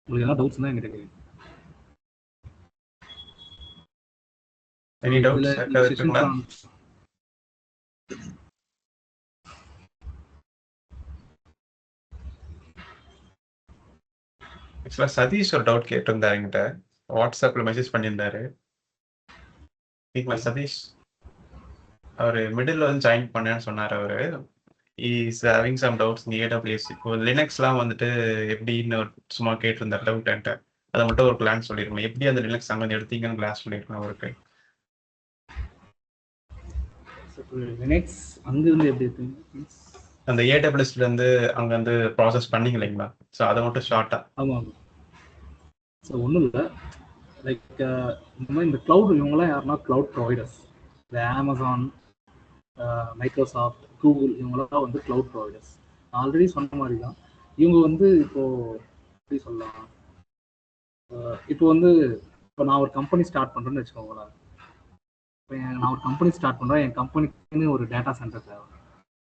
உங்களுக்கு ஏதாவது டவுட்ஸ் தான் என்கிட்ட கேளுங்க. Any doubts? ஆக்சுவலா சதீஷ் ஒரு டவுட் கேட்டிருந்தாரு என்கிட்ட, வாட்ஸ்அப்ல மெசேஜ் பண்ணியிருந்தாரு. சதீஷ் அவரு மிடில் வந்து ஜாயின் பண்ணேன்னு சொன்னாரு. அவரு is having some doubts in AWS. இப்போ லினக்ஸ்லாம் வந்துட்டு எப்படின்னு சும்மா கேட்டிருந்தாரு டவுட் என்கிட்ட. அதை மட்டும் ஒரு பிளான் சொல்லிருக்கேன், எப்படி அந்த லினக்ஸ் அங்கே எடுத்தீங்கன்னு கிளாஸ் சொல்லியிருக்கேன் அவருக்கு. லினக்ஸ் அங்கிருந்து எப்படி எடுத்தீங்க? அந்த AWSல இருந்து அங்க வந்து ப்ராசஸ் பண்ணீங்க இல்லைங்களா? ஸோ அதை மட்டும் ஷார்ட்டா. ஆமாம். ஸோ ஒன்றும் இல்லை, லைக் இந்த மாதிரி இந்த க்ளவுட் இவங்கெல்லாம் யாருன்னா க்ளவுட் ப்ரொவைடர்ஸ், இந்த Amazon, மைக்ரோசாஃப்ட், கூகுள் இவங்கெல்லாம் வந்து க்ளவுட் ப்ரொவைடர்ஸ். நான் ஆல்ரெடி சொன்ன மாதிரி தான் இவங்க வந்து இப்போது எப்படி சொல்லலாம், இப்போ வந்து இப்போ நான் ஒரு கம்பெனி ஸ்டார்ட் பண்ணுறேன்னு வச்சுக்கோங்களேன். இப்போ நான் ஒரு கம்பெனி ஸ்டார்ட் பண்ணுறேன், என் கம்பெனிக்குன்னு ஒரு டேட்டா சென்டர் தேவை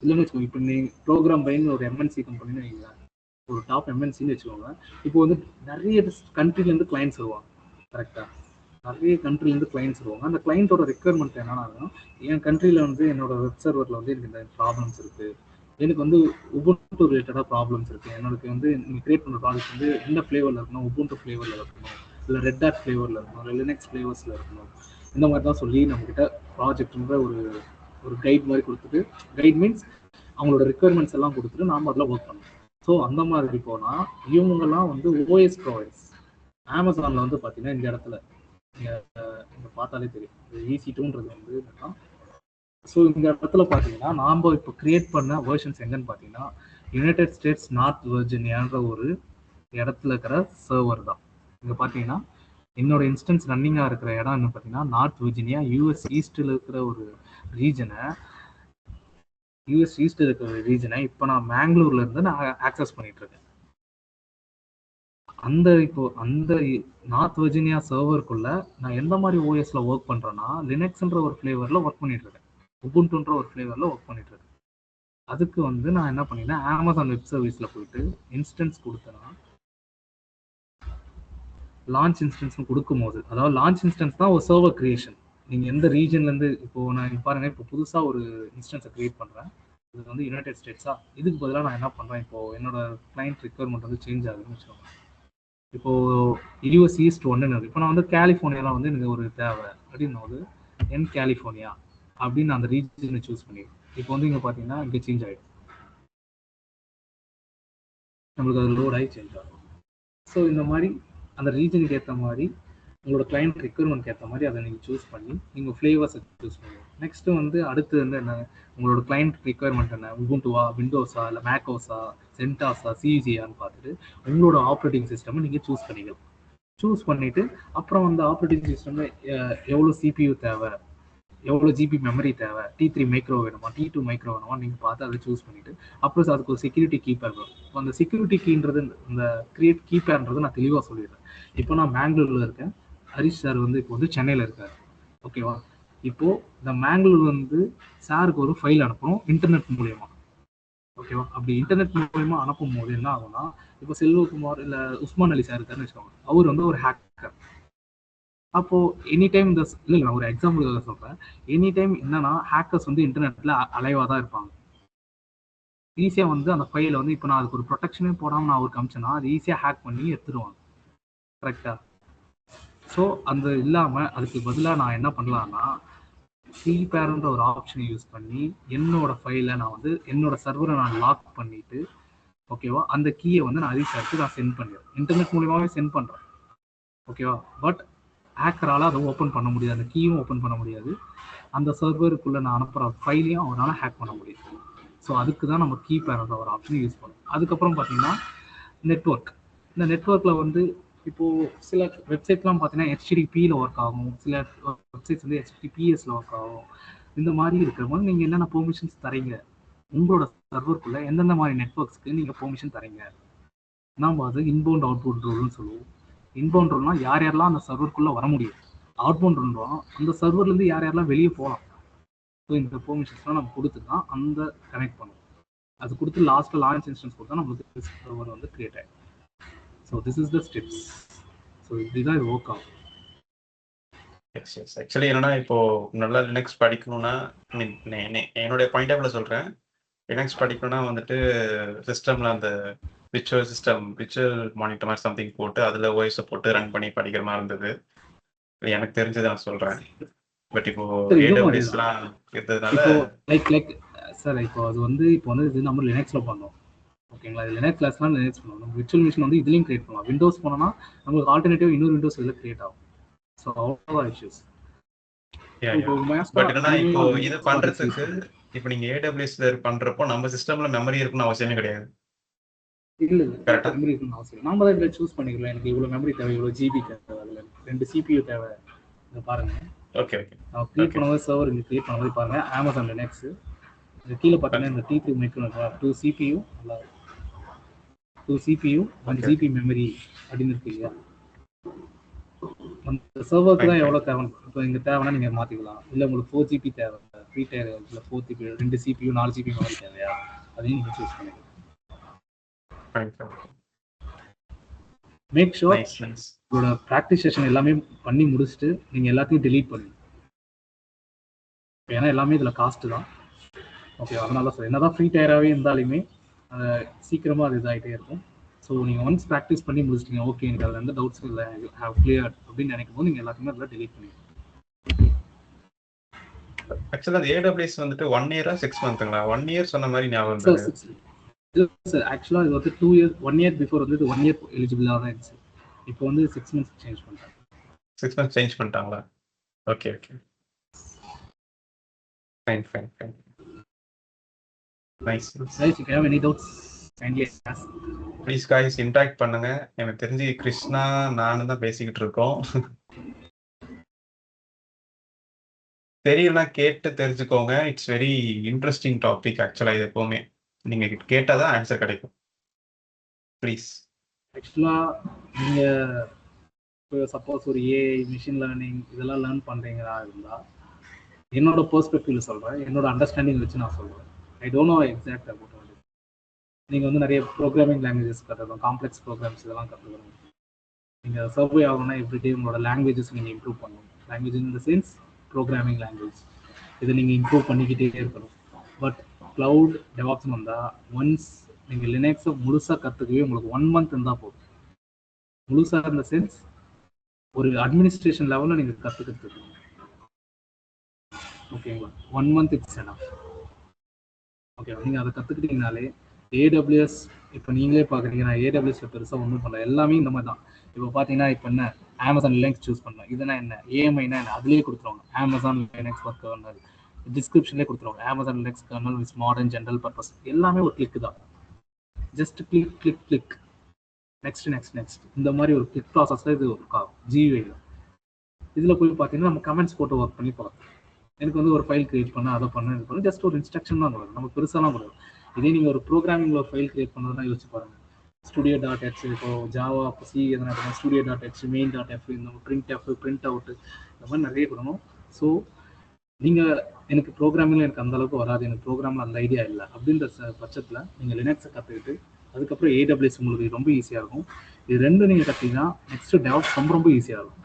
இல்லைன்னு வச்சுக்கோங்க. இப்போ நீ ப்ரோக்ராம் பைன்னு ஒரு MNC கம்பெனின்னு வைங்க, ஒரு டாப் MNCன்னு வச்சுக்கோங்க. இப்போ வந்து நிறைய கண்ட்ரிலேருந்து கிளைண்ட்ஸ் வருவாங்க, கரெக்டாக நிறைய கண்ட்ரிலேருந்து கிளைண்ட்ஸ் வருவாங்க. அந்த கிளைண்ட்டோட ரெக்குயர்மெண்ட் என்னன்னா, என் கண்ட்ரியில் வந்து என்னோட வெப் சர்வரில் வந்து எனக்கு இந்த ப்ராப்ளம்ஸ் இருக்குது, எனக்கு வந்து உபுண்டு ரிலேட்டடாக ப்ராப்ளம்ஸ் இருக்குது, எனக்கு வந்து நீங்கள் கிரியேட் பண்ணுற ப்ராடக்ட் வந்து என்ன ஃப்ளேவரில் இருக்கணும், உபுண்டு ஃப்ளேவரில் இருக்கணும், இல்லை ரெட் ஹாட் ஃப்ளேவரில் இருக்கணும், இல்லை லினக்ஸ் ஃப்ளேவர்ஸில் இருக்கணும், இந்த மாதிரி தான் சொல்லி நம்மக்கிட்ட ப்ராஜெக்ட்ன்ற ஒரு கைட் மாதிரி கொடுத்துட்டு, கைட் மீன்ஸ் அவங்களோட ரிக்குவயர்மெண்ட்ஸ் எல்லாம் கொடுத்துட்டு நாம் அதில் ஒர்க் பண்ணணும். ஸோ அந்த மாதிரி போனால் இவங்கெல்லாம் வந்து ஓஎஸ் ப்ரொவைடர்ஸ். அமேசானில் வந்து பார்த்தீங்கன்னா இந்த இடத்துல நீங்கள் பார்த்தாலே தெரியும், EC2ன்றது வந்து என்னன்னா, ஸோ இந்த இடத்துல பார்த்தீங்கன்னா நாம் இப்போ கிரியேட் பண்ண வேர்ஷன்ஸ் எங்கன்னு பார்த்தீங்கன்னா யுனைடெட் ஸ்டேட்ஸ் நார்த் வெர்ஜினியான்ற ஒரு இடத்துல இருக்கிற சர்வர் தான். இங்கே பார்த்தீங்கன்னா என்னோட இன்ஸ்டன்ஸ் ரன்னிங்காக இருக்கிற இடம் என்ன பார்த்தீங்கன்னா நார்த் வெர்ஜினியா US ஈஸ்டில் இருக்கிற ஒரு ரீஜனை இப்போ நான் மேங்களூர்ல இருந்து நான் ஆக்சஸ் பண்ணிட்டு இருக்கேன். அந்த நார்த் வெர்ஜினியா சர்வருக்குள்ள நான் எந்த மாதிரி ஓஎஸ்ல ஒர்க் பண்றேன்னா லினக்ஸ்ன்ற ஒரு ஃபிளேவர்ல ஒர்க் பண்ணிட்டு இருக்கேன், உபுண்டுன்ற ஒரு ஃபிளேவர்ல ஒர்க் பண்ணிட்டு இருக்கேன். அதுக்கு வந்து நான் என்ன பண்ணிட்டேன், அமேசான் வெப் சர்வீஸ்ல போயிட்டு இன்ஸ்டன்ஸ் கொடுத்தேன்னா லான்ச் இன்ஸ்டன்ஸ் கொடுக்கும் போது, அதாவது லான்ச் இன்ஸ்டன்ஸ் தான் ஒரு சர்வர் கிரியேஷன். நீங்க எந்த ரீஜன்ல இருந்து இப்போ நான் பாருங்க, இப்போ புதுசா ஒரு இன்ஸ்டன்ஸை கிரியேட் பண்றேன், இது வந்து யுனைடெட் ஸ்டேட்ஸா, இதுக்கு பதிலாக நான் என்ன பண்றேன், இப்போ என்னோட கிளைண்ட் ரிக்வயர்மெண்ட் வந்து சேஞ்ச் ஆகுதுன்னு வச்சுக்கோங்க. இப்போ US ஈஸ்ட் 1 இப்போ நான் வந்து கலிஃபோர்னியாலாம் வந்து எனக்கு ஒரு தேவை அப்படின்னு போது கலிஃபோர்னியா அப்படின்னு அந்த ரீஜனை சூஸ் பண்ணிடுறேன். இப்போ வந்து இங்கே பார்த்தீங்கன்னா இங்கே சேஞ்ச் ஆகிடும், நம்மளுக்கு அது லோட் ஆகி சேஞ்ச் ஆகும். ஸோ இந்த மாதிரி அந்த ரீஜனுக்கு ஏற்ற மாதிரி உங்களோட கிளைண்ட் ரிக்வயர்மெண்ட்க்கு ஏற்ற மாதிரி அதை நீங்கள் சூஸ் பண்ணி நீங்கள் ஃப்ளேவர்ஸை சூஸ் பண்ணுவோம். நெக்ஸ்ட்டு வந்து அடுத்து வந்து என்ன, உங்களோட கிளைண்ட் ரிக்வயர்மெண்ட் என்ன, உபுண்டுவா, விண்டோஸா, இல்லை மேக்கோஸா, சென்டாஸா, சிஜியான்னு பார்த்துட்டு உங்களோட ஆப்ரேட்டிங் சிஸ்டமை நீங்கள் சூஸ் பண்ணிக்கலாம். சூஸ் பண்ணிவிட்டு அப்புறம் வந்து ஆப்ரேட்டிங் சிஸ்டமில் எவ்வளோ CPU தேவை, எவ்வளோ GB மெமரி தேவை, T3 மைக்ரோ வேணுமா, T2 மைக்ரோ வேணுமா நீங்கள் பார்த்து அதை சூஸ் பண்ணிவிட்டு அப்புறம் அதுக்கு ஒரு செக்யூரிட்டி கீப்பேர் வரும். அந்த செக்யூரிட்டி கீன்றது, இந்த கிரியேட் கீப்பேர்ன்றது நான் தெளிவாக சொல்லிடுறேன். இப்போ நான் மேங்களூரில் இருக்கேன், ஹரிஷ் சார் வந்து இப்போ வந்து சென்னையில் இருக்கார், ஓகேவா. இப்போது இந்த மேங்களூர் வந்து சாருக்கு ஒரு ஃபைல் அனுப்பணும் இன்டர்நெட் மூலயமா, ஓகேவா. அப்படி இன்டர்நெட் மூலயமா அனுப்பும் போது என்ன ஆகும்னா, இப்போ செல்வகுமார் இல்லை உஸ்மான் அலி சார் இருக்காருன்னு வச்சுக்கோங்க, அவர் வந்து ஒரு ஹேக்கர். அப்போது எனி டைம் இந்த இல்லை நான் ஒரு எக்ஸாம்பிள் சொல்கிறேன், எனி டைம் என்னன்னா ஹேக்கர்ஸ் வந்து இன்டர்நெட்டில் அலைவாக தான் இருப்பாங்க. ஈஸியாக வந்து அந்த ஃபைலை வந்து இப்போ நான் அதுக்கு ஒரு ப்ரொடெக்ஷனே போடாமல் நான் அவருக்கு அமிச்சேன்னா அது ஈஸியாக ஹேக் பண்ணி எடுத்துடுவாங்க, கரெக்டாக. ஸோ அந்த இல்லாமல் அதுக்கு பதிலாக நான் என்ன பண்ணலான்னா கீபேர்ன்ற ஒரு ஆப்ஷனை யூஸ் பண்ணி என்னோட ஃபைலை நான் வந்து என்னோட சர்வரை நான் லாக் பண்ணிவிட்டு, ஓகேவா, அந்த கீயை வந்து நான் ஹரிஷ் நான் சென்ட் பண்ணிடுறேன், இன்டர்நெட் மூலியமாகவே சென்ட் பண்ணுறேன், ஓகேவா. பட் ஹேக்கரால் அதை ஓப்பன் பண்ண முடியாது, அந்த கீயும் ஓப்பன் பண்ண முடியாது, அந்த சர்வருக்குள்ளே நான் அனுப்புகிற ஃபைலையும் அவரால் ஹேக் பண்ண முடியாது. ஸோ அதுக்கு தான் நம்ம கீபேர்ன்ற ஒரு ஆப்ஷனை யூஸ் பண்ணுவோம். அதுக்கப்புறம் பார்த்தீங்கன்னா நெட்ஒர்க். இந்த நெட்ஒர்க்கில் வந்து இப்போது சில வெப்சைட்லாம் பார்த்தீங்கன்னா HTTPயில் ஒர்க் ஆகும், சில வெப்சைட்ஸ் வந்து HTTPSல ஒர்க் ஆகும். இந்த மாதிரி இருக்கிற போது நீங்கள் என்னென்ன பெர்மிஷன்ஸ் தரீங்க, உங்களோட சர்வருக்குள்ளே எந்தெந்த மாதிரி நெட்ஒர்க்ஸ்க்கு நீங்கள் பெர்மிஷன் தரீங்க. நாம் அது இன்பவுண்ட் அவுட்பவுண்ட் ரூல்னு சொல்லுவோம். இன்பவுண்ட் ரூல்னா யார் யாரெல்லாம் அந்த சர்வருக்குள்ளே வர முடியும், அவுட்பவுண்ட் ரூல்னா அந்த சர்வர்லேருந்து யார் யாரெல்லாம் வெளியே போகலாம். ஸோ இந்த பெர்மிஷன்ஸ்லாம் நம்ம கொடுத்து தான் அந்த கனெக்ட் பண்ணுவோம். அது கொடுத்து லாஸ்ட்டில் லான்ச் இன்ஸ்டன்ஸ் கொடுத்தா நம்மளுக்கு சர்வர் வந்து கிரியேட் ஆகிடும். So this is the steps. So இப்படிதான் இது ஒர்க் ஆகும். எஸ் எஸ் ஆக்சுவலி என்னன்னா, இப்போ நல்லா லினக்ஸ் படிக்கணும்னா என்னுடைய பாயிண்ட் ஆஃப்ல சொல்கிறேன், லினக்ஸ் படிக்கணும்னா வந்துட்டு சிஸ்டமில் அந்த விர்ச்சுவல் மானிட்டர் மாதிரி சம்திங் போட்டு அதில் ஓஎஸை போட்டு ரன் பண்ணி படிக்கிற மாதிரி இருந்தது. எனக்கு தெரிஞ்சதை நான் சொல்கிறேன். பட் இப்போ AWSலாம் இருந்ததுனால லைக் சார் இப்போ அது வந்து இது நம்ம லினக்ஸில் பண்ணோம், ஓகேங்களா. இது லினக்ஸ் கிளாஸ்லாம் லினக்ஸ் பண்ணுவோம். நம்ம விர்ச்சுவல் மிஷின் வந்து இதுலேயும் கிரியேட் பண்ணலாம். விண்டோஸ் போனோம்னா நம்மளுக்கு ஆல்டர்னேட்டிவ் இன்னொரு விண்டோஸ் இதில் கிரியேட் ஆகும். ஸோ அவ்வளோதான் இஷ்யூஸ். பட் என்னன்னா இப்போ இது பண்ணுறதுக்கு இப்போ நீங்கள் AWSல பண்ணுறப்போ நம்ம சிஸ்டமில் மெமரி இருக்குன்னு அவசியமே கிடையாது. இல்லை மெமரி இருக்குன்னு அவசியம், நாம தான் இதில் சூஸ் பண்ணிக்கலாம். எனக்கு இவ்வளோ மெமரி தேவை, இவ்வளோ GB தேவை, அதில் 2 CPU தேவை. இதை பாருங்க, ஓகே ஓகே. நான் கிரியேட் பண்ணும்போது சர்வர் இங்கே கிரியேட் பண்ணும்போது பாருங்க, அமேசான் லினக்ஸ் இது கீழே பார்த்தீங்கன்னா இந்த T3 micro 2 CPU, 2 CPU 1 GB memory அப்படின்னு இருக்கு இல்லையா. அந்த சர்வருக்கு தான் எவ்வளோ தேவை. இப்போ இங்கே தேவைன்னா நீங்கள் மாற்றிக்கலாம். இல்லை உங்களுக்கு 4 GB தேவை, 3 டயர் இல்லை 4 GB 2 CPU 4 GB மெமரி தேவையா, அதையும் நீங்கள் சூஸ் பண்ணிக்கலாம். மேக் ஷூர் உங்களோட ப்ராக்டிஸ் செஷன் எல்லாமே பண்ணி முடிச்சுட்டு நீங்கள் எல்லாத்தையும் டெலீட் பண்ணுங்க. ஏன்னா எல்லாமே இதில் காஸ்ட்டு தான், ஓகே. அதனால சார் என்னதான் ஃப்ரீ டயராகவே இருந்தாலுமே சீக்கிரமாக அது இதாகிட்டே இருக்கும். ஸோ நீங்கள் ஒன்ஸ் ப்ராக்டிஸ் பண்ணி முடிச்சிட்டிங்க, ஓகே எனக்கு அதில் எந்த டவுட்ஸும் இல்லை, ஹேவ் கிளியர் அப்படின்னு நினைக்கும் போது நீங்கள் எல்லாத்தையுமே அதில் டெலீட் பண்ணிடுங்க. ஆக்சுவலா அந்த AWS வந்துட்டு 1 இயரா 6 மந்த்துங்களா? 1 இயர் சொன்ன மாதிரி ஞாபகம் இருந்தது. சார் ஆக்சுவலாக இது வந்து 2 இயர்ஸ் 1 இயர் பிஃபோர் வந்து 1 இயர் எலிஜிபிளாக தான் இருந்துச்சு. இப்போ வந்து 6 மந்த்ஸ் சேஞ்ச் பண்ணிட்டாங்க. 6 மந்த்ஸ் சேஞ்ச் பண்ணிட்டாங்களா? Okay okay, fine fine fine, nice. Guys, if you have any doubts, kindly ask. Please guys interact பண்ணுங்க. எனக்கு தெரிஞ்சு கிருஷ்ணா நானும் தான் பேசிக்கிட்டு இருக்கோம். தெரியலனா கேட்டு தெரிஞ்சுக்கோங்க. இட்ஸ் வெரி இன்ட்ரெஸ்டிங் டாபிக் ஆக்சுவலா. இது எப்பவுமே நீங்க கேட்டாதான் ஆன்சர் கிடைக்கும். ப்ளீஸ். ஆக்சுவலாக நீங்கள் இப்போ சப்போஸ் ஒரு ஏஐ மிஷின் லேர்னிங் இதெல்லாம் லேர்ன் பண்ணுறீங்களா இருந்தால் என்னோட பெர்ஸ்பெக்டிவ்ல சொல்கிறேன், என்னோட அண்டர்ஸ்டாண்டிங் வச்சு நான் சொல்கிறேன். I don't know exact about it. நீங்கள் வந்து நிறைய ப்ரோக்ராமிங் லாங்குவேஜஸ் கற்றுக்கணும், காம்ப்ளெக்ஸ் ப்ரோக்ராம்ஸ் இதெல்லாம் கற்றுக்கணும். நீங்கள் சர்வே ஆகணும்னா எவ்ரிடே உங்களோட லாங்குவேஜஸ் நீங்கள் இம்ப்ரூவ் பண்ணணும். Language in the sense programming language, இதை நீங்கள் இம்ப்ரூவ் பண்ணிக்கிட்டே இருக்கணும். பட் க்ளவுட் டெவாப்ஸ்னு வந்தால் ஒன்ஸ் நீங்கள் லினக்ஸை முழுசாக கற்றுக்கவே உங்களுக்கு 1 மந்த் இருந்தால் போதும். முழுசாக இந்த சென்ஸ் ஒரு அட்மினிஸ்ட்ரேஷன் லெவலில் நீங்கள் கற்றுக்கிறது. ஓகேங்களா? 1 மந்த் இட்ஸ் எனஃப். ஓகே, நீங்கள் அதை கற்றுக்கிட்டீங்கனாலே AWS இப்போ நீங்களே பார்க்குறீங்கன்னா AWSல பெருசாக ஒன்றும் பண்ணல, எல்லாமே இந்த மாதிரி தான். இப்போ பார்த்தீங்கன்னா இப்போ என்ன Amazon லினக்ஸ் சூஸ் பண்ணலாம், இதுனா என்ன AMIனா என்ன அதுலேயே கொடுத்துருவாங்க. Amazon லினக்ஸ் ஒர்க் கர்னல் டிஸ்கிரிப்ஷன்லேயே கொடுத்துருவாங்க. Amazon Linux kernel with modern general purpose, எல்லாமே ஒரு கிளிக் தான். Just click click click, next next next, இந்த மாதிரி ஒரு கிளிக் ப்ராசஸில் இது ஒர்க் ஆகும். GUIல இதில் போய் பார்த்தீங்கன்னா நம்ம கமெண்ட்ஸ் போட்டு ஒர்க் பண்ணி பார்க்கலாம். எனக்கு வந்து ஒரு ஃபைல் கிரியேட் பண்ண, அதை பண்ண, இது பண்ண, ஜஸ்ட் ஒரு இன்ஸ்ட்ரக்ஷன் தான் கொடுக்கும். நம்ம பெருசாலாம் கொடுக்கும். இதே நீங்கள் ஒரு ப்ரோக்ராமிங்கில் ஒரு ஃபைல் கிரியேட் பண்ணுறதுனா யோசிச்சு பாருங்கள். studio.h, இப்போ ஜாவா சி எதனா studio.h, main.f, இந்த printf, print out, இந்த மாதிரி நிறைய கொடுக்கணும். ஸோ நீங்கள் எனக்கு ப்ரோக்ராமிங்கில் எனக்கு அந்த அளவுக்கு வராது, எனக்கு ப்ரோக்ராமில் அந்த ஐடியா இல்லை அப்படின்ற பட்சத்தில் நீங்கள் லினக்ஸை கற்றுக்கிட்டு அதுக்கப்புறம் AWS உங்களுக்கு ரொம்ப ஈஸியாக இருக்கும். இது ரெண்டும் நீங்கள் கற்றுக்கிங்கன்னா நெக்ஸ்ட் டெவலப் ரொம்ப ரொம்ப ஈஸியாக இருக்கும்.